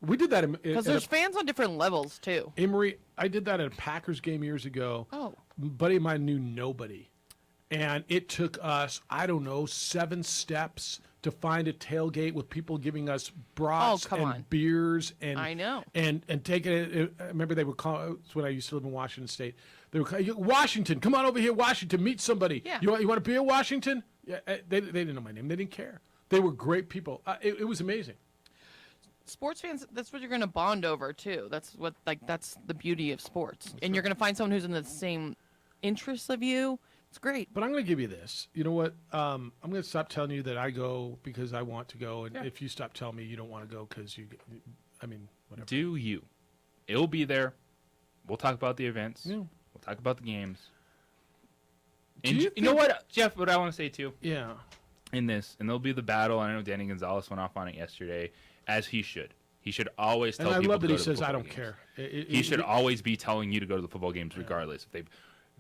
We did that Because there's fans on different levels too. Emory, I did that at a Packers game years ago. Oh. A buddy of mine knew nobody. And it took us, 7 steps to find a tailgate with people giving us brats come and on. beers and I know. and taking it. I remember they were calling. It's when I used to live in Washington State. They were calling, Washington, come on over here, Washington, meet somebody. Yeah. You want a beer, Washington? Yeah, they didn't know my name. They didn't care. They were great people. It was amazing. Sports fans, that's what you're going to bond over too. That's the beauty of sports. And you're going to find someone who's in the same interests of you. It's great. But I'm going to give you this. You know what? I'm going to stop telling you that I go because I want to go, and if you stop telling me you don't want to go because whatever. Do you? It'll be there. We'll talk about the events. Yeah. We'll talk about the games. Do And you you know think- what, Jeff? What I want to say too. Yeah. in this, and there'll be the battle. I know Danny Gonzalez went off on it yesterday, as he should. He should always tell And I people love to that go he to the says, "I football don't games." care." He should always be telling you to go to the football games, regardless. If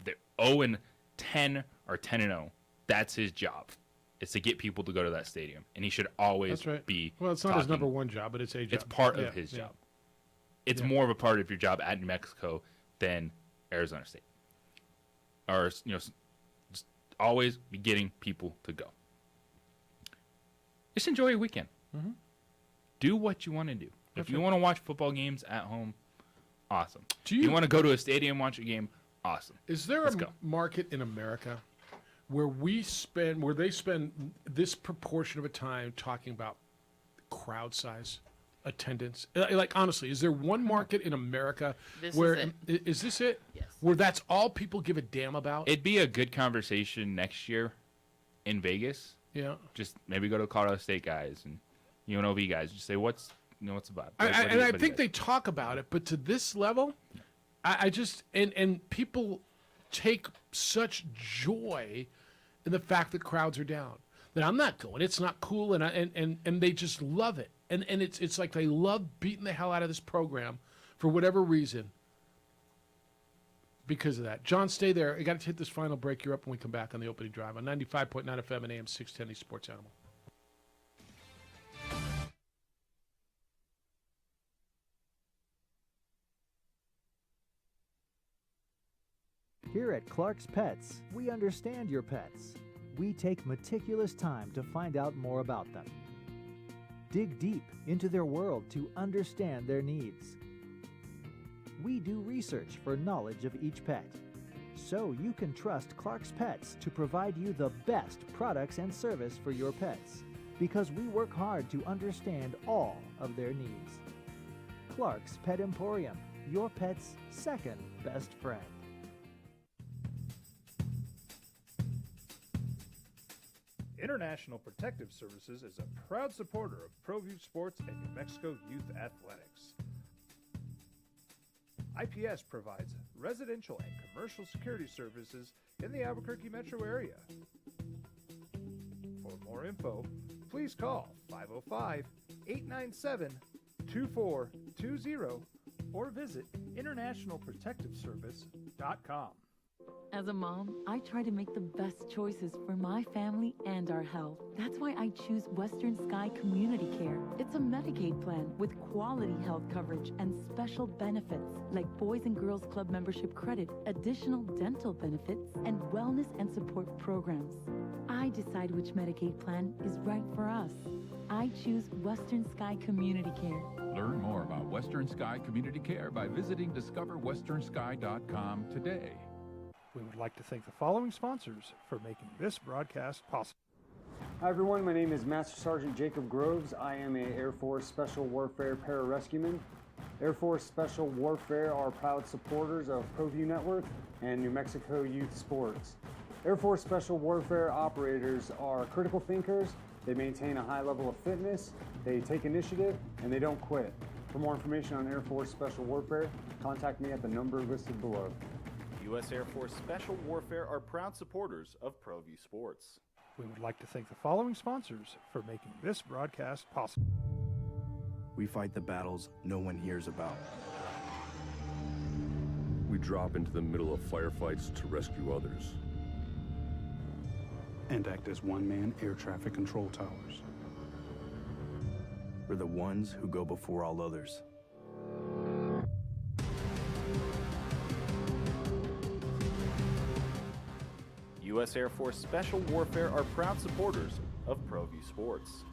they're 0-10 or 10-0, that's his job. It's to get people to go to that stadium, and he should always That's right. be. Well, it's not his talking. number one job, but it's a job. It's part Yeah, of his yeah. job. It's Yeah. more of a part of your job at New Mexico than Arizona State. Or just always be getting people to go. Just enjoy your weekend. Mhm. Do what you want to do. That's If you right. want to watch football games at home, awesome. Do If you- you want to go to a stadium, watch a game, awesome. Is there Let's a go. market in America where they spend this proportion of a time talking about crowd size, attendance? Like honestly, is there one market in America This where is is this it? Yes. Where that's all people give a damn about? It'd be a good conversation next year in Vegas. Yeah. Just maybe go to Colorado State guys and UNLV guys. Just say what's about. I think they talk about it, but to this level, I just and people take such joy in the fact that crowds are down. That I'm not going. It's not cool, and they just love it. And it's like they love beating the hell out of this program for whatever reason. Because of that. John, stay there. I got to hit this final break. You're up when we come back on the opening drive on 95.9 FM and AM 610, the Sports Animal. Here at Clark's Pets, we understand your pets. We take meticulous time to find out more about them. Dig deep into their world to understand their needs. We do research for knowledge of each pet, so you can trust Clark's Pets to provide you the best products and service for your pets, because we work hard to understand all of their needs. Clark's Pet Emporium, your pet's second best friend. International Protective Services is a proud supporter of ProView Sports and New Mexico Youth Athletics. IPS provides residential and commercial security services in the Albuquerque metro area. For more info, please call 505-897-2420 or visit internationalprotectiveservice.com. As a mom, I try to make the best choices for my family and our health. That's why I choose Western Sky Community Care. It's a Medicaid plan with quality health coverage and special benefits like Boys and Girls Club membership credit, additional dental benefits, and wellness and support programs. I decide which Medicaid plan is right for us. I choose Western Sky Community Care. Learn more about Western Sky Community Care by visiting discoverwesternsky.com today. We would like to thank the following sponsors for making this broadcast possible. Hi everyone, my name is Master Sergeant Jacob Groves. I am a Air Force Special Warfare Pararescueman. Air Force Special Warfare are proud supporters of ProView Network and New Mexico Youth Sports. Air Force Special Warfare operators are critical thinkers. They maintain a high level of fitness, they take initiative, and they don't quit. For more information on Air Force Special Warfare, contact me at the number listed below. U.S. Air Force Special Warfare are proud supporters of ProView Sports. We would like to thank the following sponsors for making this broadcast possible. We fight the battles no one hears about. We drop into the middle of firefights to rescue others. And act as one-man air traffic control towers. We're the ones who go before all others. U.S. Air Force Special Warfare are proud supporters of ProView Sports.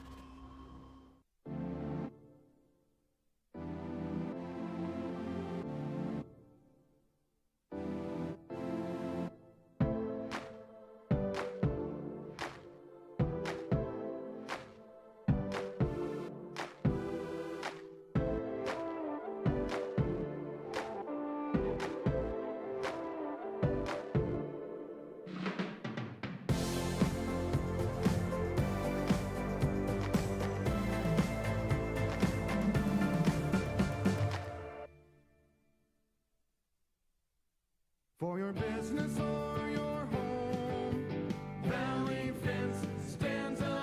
For your business or your home, Valley Fence stands alone.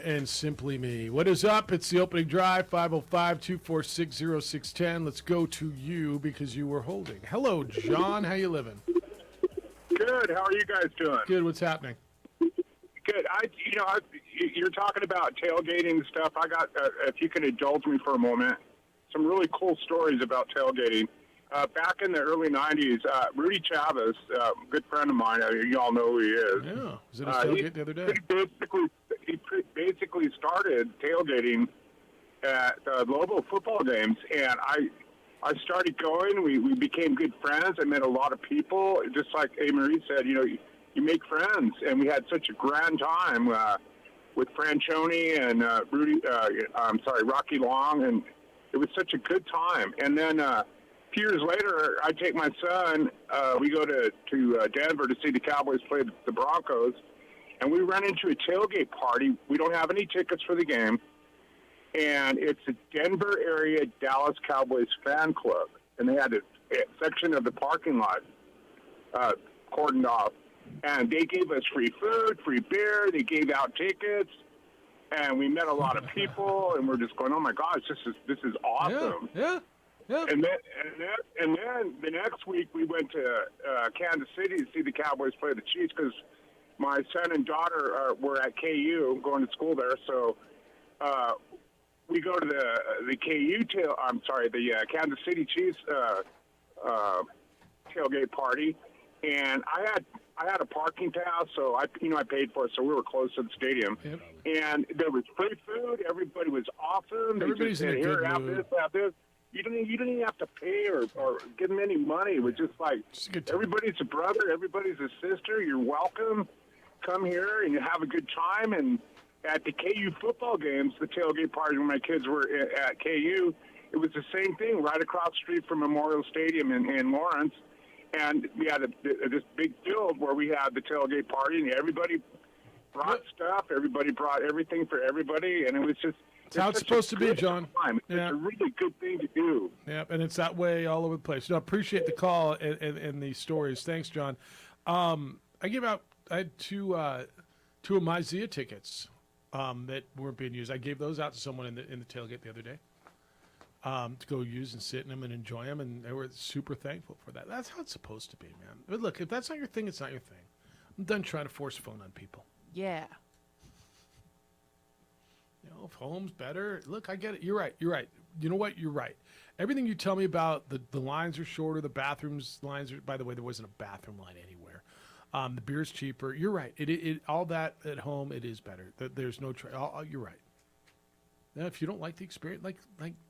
and Simply Me. What is up? It's the opening drive, 505-246-0610. Let's go to you because you were holding. Hello, John. How you living? Good. How are you guys doing? Good. What's happening? Good. You're talking about tailgating stuff. I got, if you can indulge me for a moment, some really cool stories about tailgating. Back in the early 90s, Rudy Chavez, good friend of mine, you all know who he is. Yeah. Was it a tailgate the other day? He basically started tailgating at Lobo football games, and I started going. We became good friends. I met a lot of people. Just like A. Marie said, you make friends, and we had such a grand time with Franchione and Rocky Long, and it was such a good time. And then a few years later, I take my son. We go to Denver to see the Cowboys play the Broncos, and we run into a tailgate party. We don't have any tickets for the game, and it's a Denver area Dallas Cowboys fan club, and they had a section of the parking lot cordoned off, and they gave us free food, free beer. They gave out tickets, and we met a lot of people, and we're just going, "Oh my gosh, this is awesome!" Yeah. And then the next week we went to Kansas City to see the Cowboys play the Chiefs because my son and daughter were at KU going to school there. So we go to the Kansas City Chiefs tailgate party, and I had a parking pass, so I paid for it, so we were close to the stadium. Yep. And there was free food. Everybody was awesome. Everybody's in a good mood. Have this. You didn't even have to pay or give them any money. It was just like everybody's a brother, everybody's a sister. You're welcome. Come here and you have a good time. And at the KU football games, the tailgate party when my kids were at KU, it was the same thing right across the street from Memorial Stadium in Lawrence. And we had this big field where we had the tailgate party, and everybody brought stuff. Everybody brought everything for everybody, and it was just. It's how it's supposed to be, John. It's a really good thing to do. Yeah, and it's that way all over the place. No, I appreciate the call and the stories. Thanks, John. I had two of my Zia tickets that weren't being used. I gave those out to someone in the tailgate the other day to go use and sit in them and enjoy them, and they were super thankful for that. That's how it's supposed to be, man. But look, if that's not your thing, it's not your thing. I'm done trying to force phone on people. Yeah. If home's better, look, I get it. You're right. You know what? You're right. Everything you tell me about the lines are shorter, the bathrooms lines are. By the way, there wasn't a bathroom line anywhere. The beer's cheaper. You're right. It all that at home, it is better. There's no you're right. Now, if you don't like the experience, like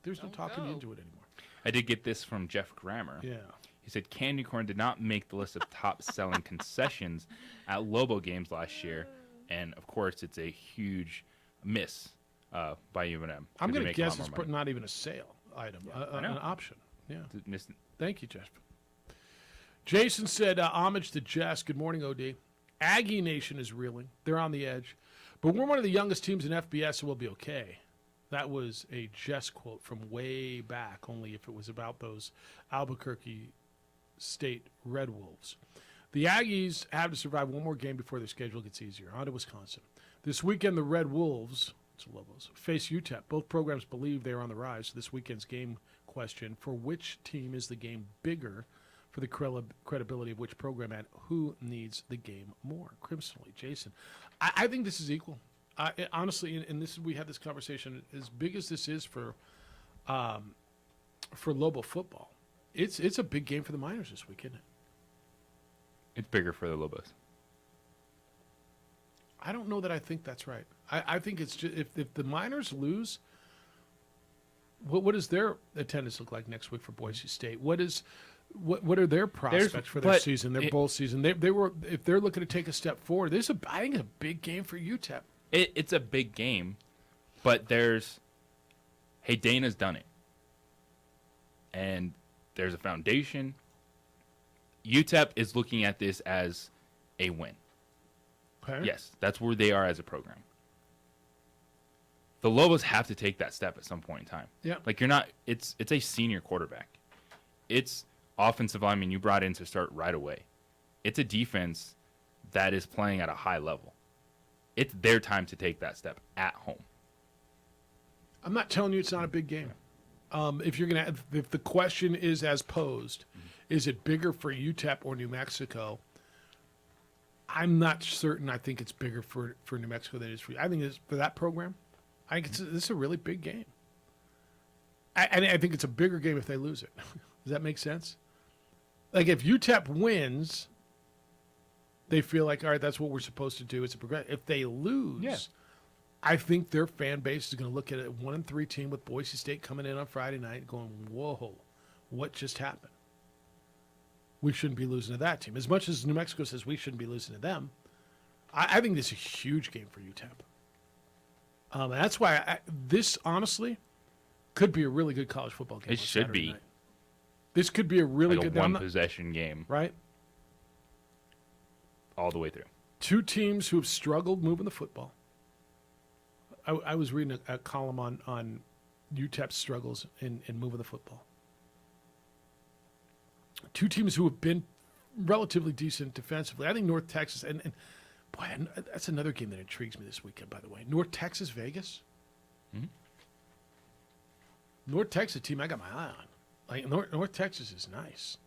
there's no talking you into it anymore. I did get this from Jeff Grammer. Yeah. He said Candy Corn did not make the list of top selling concessions at Lobo games last year, and of course, it's a huge miss. By UNM. I'm going to guess it's not even a sale item, an option. Yeah. Thank you, Jeff. Jason said, homage to Jess. Good morning, OD. Aggie Nation is reeling. They're on the edge. But we're one of the youngest teams in FBS, so we'll be okay. That was a Jess quote from way back, only if it was about those Albuquerque State Red Wolves. The Aggies have to survive one more game before their schedule gets easier. On to Wisconsin. This weekend, the Red Wolves... Lobos face UTEP. Both programs believe they are on the rise. So this weekend's game question: for which team is the game bigger for the credibility of which program, and who needs the game more? Crimsonly, Jason. I think this is equal. Honestly, and this we had this conversation. As big as this is for Lobo football, it's a big game for the Miners this week, isn't it? It's bigger for the Lobos. I don't know that I think that's right. I think it's just if the Miners lose, what does their attendance look like next week for Boise State? What are their prospects for their season, their bowl season? They were if they're looking to take a step forward. I think it's a big game for UTEP. It's a big game, but Dana's done it, and there's a foundation. UTEP is looking at this as a win. Okay. Yes, that's where they are as a program. The Lobos have to take that step at some point in time. Yeah. Like it's a senior quarterback. It's offensive lineman you brought in to start right away. It's a defense that is playing at a high level. It's their time to take that step at home. I'm not telling you it's not a big game. If the question is as posed, is it bigger for UTEP or New Mexico? I'm not certain. I think it's bigger for New Mexico than it is for you. I think it's for that program. I think this is a really big game. I think it's a bigger game if they lose it. Does that make sense? Like if UTEP wins, they feel like, all right, that's what we're supposed to do. It's a progress. If they lose, I think their fan base is going to look at a 1-3 team with Boise State coming in on Friday night going, whoa, what just happened? We shouldn't be losing to that team. As much as New Mexico says we shouldn't be losing to them, I think this is a huge game for UTEP. That's why this, honestly, could be a really good college football game. It should be. Night. This could be a really like good a one-possession game. Right? All the way through. Two teams who have struggled moving the football. I was reading a column on UTEP's struggles in moving the football. Two teams who have been relatively decent defensively. I think North Texas, and boy, that's another game that intrigues me this weekend, by the way. North Texas, Vegas. Mm-hmm. North Texas team I got my eye on. Like North Texas is nice.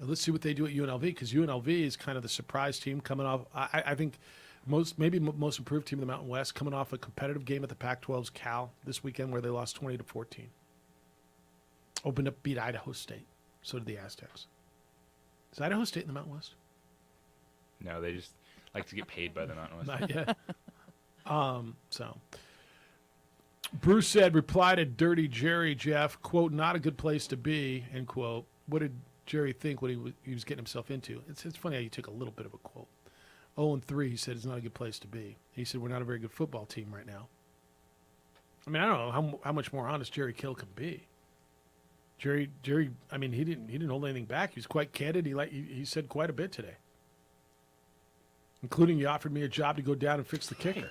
Let's see what they do at UNLV, because UNLV is kind of the surprise team coming off. I think most improved team in the Mountain West, coming off a competitive game at the Pac-12's Cal this weekend where they lost 20-14. Opened up, beat Idaho State. So did the Aztecs. Is Idaho State in the Mountain West? No, they just like to get paid by the Mountain West. Not yet. So Bruce said, reply to Dirty Jerry, Jeff, quote, not a good place to be, end quote. What did Jerry think what he was getting himself into? It's funny how you took a little bit of a quote. 0-3, he said, it's not a good place to be. He said, we're not a very good football team right now. I mean, I don't know how much more honest Jerry Kill can be. Jerry, I mean, he didn't hold anything back. He was quite candid. He said quite a bit today, including he offered me a job to go down and fix the kicker.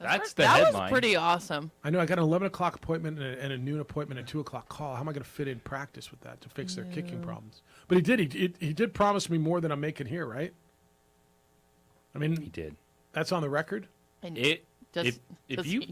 That's the that headline. was pretty awesome. I know. I got an 11 o'clock appointment and a noon appointment and 2 o'clock call. How am I going to fit in practice with that to fix their kicking problems? But he did. He did promise me more than I'm making here, right? I mean, he did. That's on the record. If you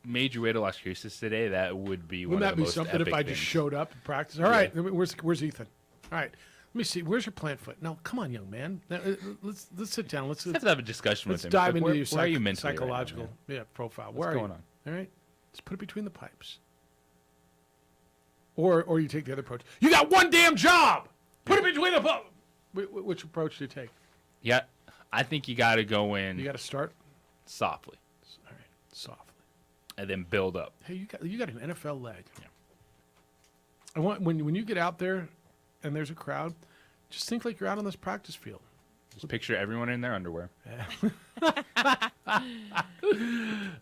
made your way to Las Cruces today, that would be one of the most Wouldn't that be something if I things. just showed up and practiced? All right, where's Ethan? All right, let me see. Where's your plant foot? No, come on, young man. Now, let's sit down. Let's have to have a discussion with him. Let's dive Like, into your where are you mentally right now, psychological man? profile. What's Where are going you? on? All right, let's put it between the pipes. Or you take the other approach. You got one damn job. Put it between the pipes. Which approach do you take? Yeah, I think you got to go in. You got to start softly. All right, softly. And then build up. Hey, you got an NFL leg. Yeah. I want when you get out there and there's a crowd, just think like you're out on this practice field. Just picture everyone in their underwear.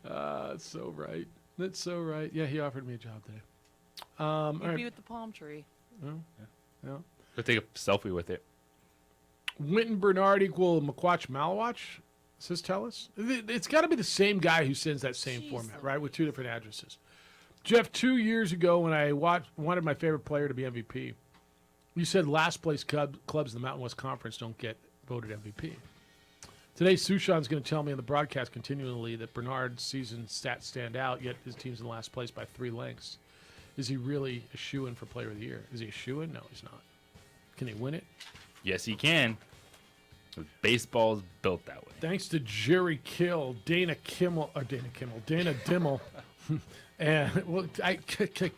That's so right. That's so right. Yeah, he offered me a job today. You'd all right. be with the palm tree. Yeah. Go take a selfie with it. Winton Bernard equal McQuatch Malawatch, says Tellis. It's got to be the same guy who sends that same format, right, with two different addresses. Jeff, 2 years ago when I wanted my favorite player to be MVP, you said last place clubs in the Mountain West Conference don't get voted MVP. Today, Sushan's going to tell me on the broadcast continually that Bernard's season stats stand out, yet his team's in last place by 3 lengths. Is he really a shoo-in for Player of the Year? Is he a shoo-in? No, he's not. Can he win it? Yes, he can. Baseball's built that way. Thanks to Jerry Kill, Dana Dimmel, and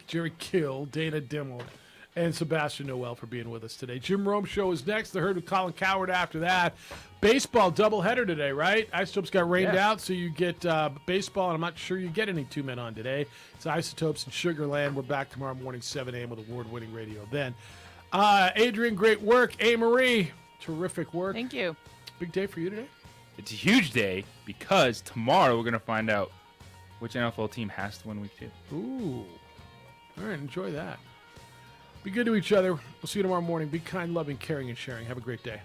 Jerry Kill, Dana Dimmel, and Sebastian Noel for being with us today. Jim Rome Show is next. The Herd with Colin Coward after that. Baseball doubleheader today, right? Isotopes got rained out, so you get baseball, and I'm not sure you get any 2 men on today. It's Isotopes and Sugarland. We're back tomorrow morning, 7 a.m. with award-winning radio then. Adrian, great work. A. Marie, terrific work. Thank you. Big day for you today? It's a huge day because tomorrow we're going to find out which NFL team has to win week 2. Ooh. All right, enjoy that. Be good to each other. We'll see you tomorrow morning. Be kind, loving, caring, and sharing. Have a great day.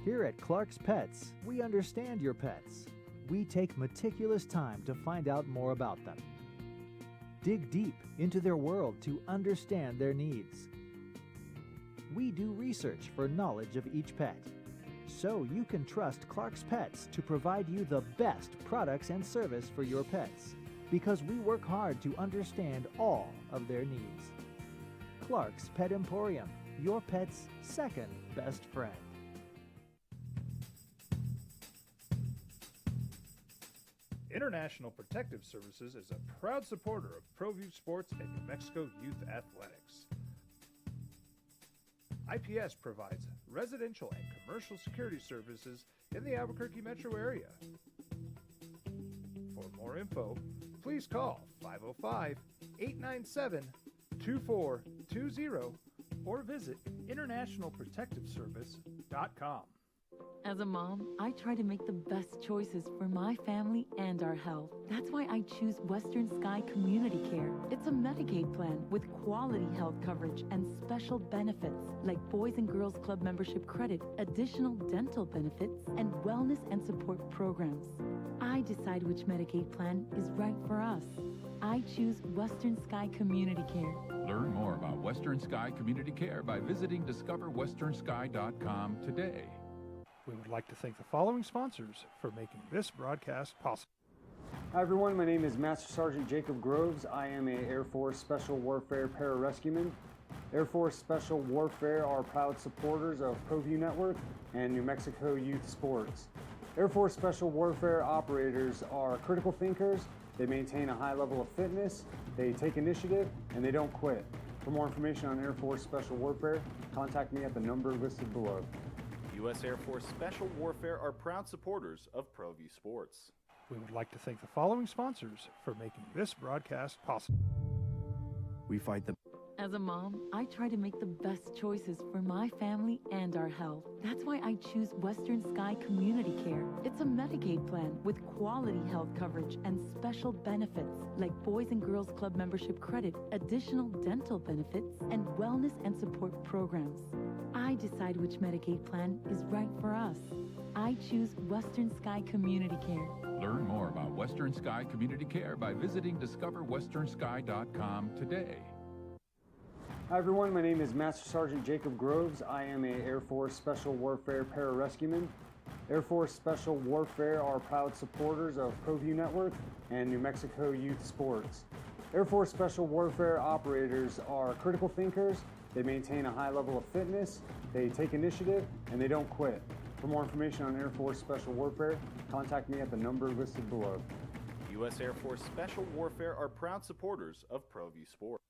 Here at Clark's Pets, we understand your pets. We take meticulous time to find out more about them. Dig deep into their world to understand their needs. We do research for knowledge of each pet, so you can trust Clark's Pets to provide you the best products and service for your pets, because we work hard to understand all of their needs. Clark's Pet Emporium, your pet's second best friend. International Protective Services is a proud supporter of ProView Sports and New Mexico Youth Athletics. IPS provides residential and commercial security services in the Albuquerque metro area. For more info, please call 505-897-2420 or visit internationalprotectiveservice.com. As a mom, I try to make the best choices for my family and our health. That's why I choose Western Sky Community Care. It's a Medicaid plan with quality health coverage and special benefits like Boys and Girls Club membership credit, additional dental benefits, and wellness and support programs. I decide which Medicaid plan is right for us. I choose Western Sky Community Care. Learn more about Western Sky Community Care by visiting discoverwesternsky.com today. We would like to thank the following sponsors for making this broadcast possible. Hi everyone, my name is Master Sergeant Jacob Groves. I am a Air Force Special Warfare Pararescueman. Air Force Special Warfare are proud supporters of ProView Network and New Mexico Youth Sports. Air Force Special Warfare operators are critical thinkers. They maintain a high level of fitness, they take initiative, and they don't quit. For more information on Air Force Special Warfare, contact me at the number listed below. U.S. Air Force Special Warfare are proud supporters of ProView Sports. We would like to thank the following sponsors for making this broadcast possible. We fight the As a mom, I try to make the best choices for my family and our health. That's why I choose Western Sky Community Care. It's a Medicaid plan with quality health coverage and special benefits like Boys and Girls Club membership credit, additional dental benefits, and wellness and support programs. I decide which Medicaid plan is right for us. I choose Western Sky Community Care. Learn more about Western Sky Community Care by visiting discoverwesternsky.com today. Hi everyone, my name is Master Sergeant Jacob Groves. I am a Air Force Special Warfare Pararescueman. Air Force Special Warfare are proud supporters of ProView Network and New Mexico Youth Sports. Air Force Special Warfare operators are critical thinkers. They maintain a high level of fitness, they take initiative, and they don't quit. For more information on Air Force Special Warfare, contact me at the number listed below. U.S. Air Force Special Warfare are proud supporters of ProView Sports.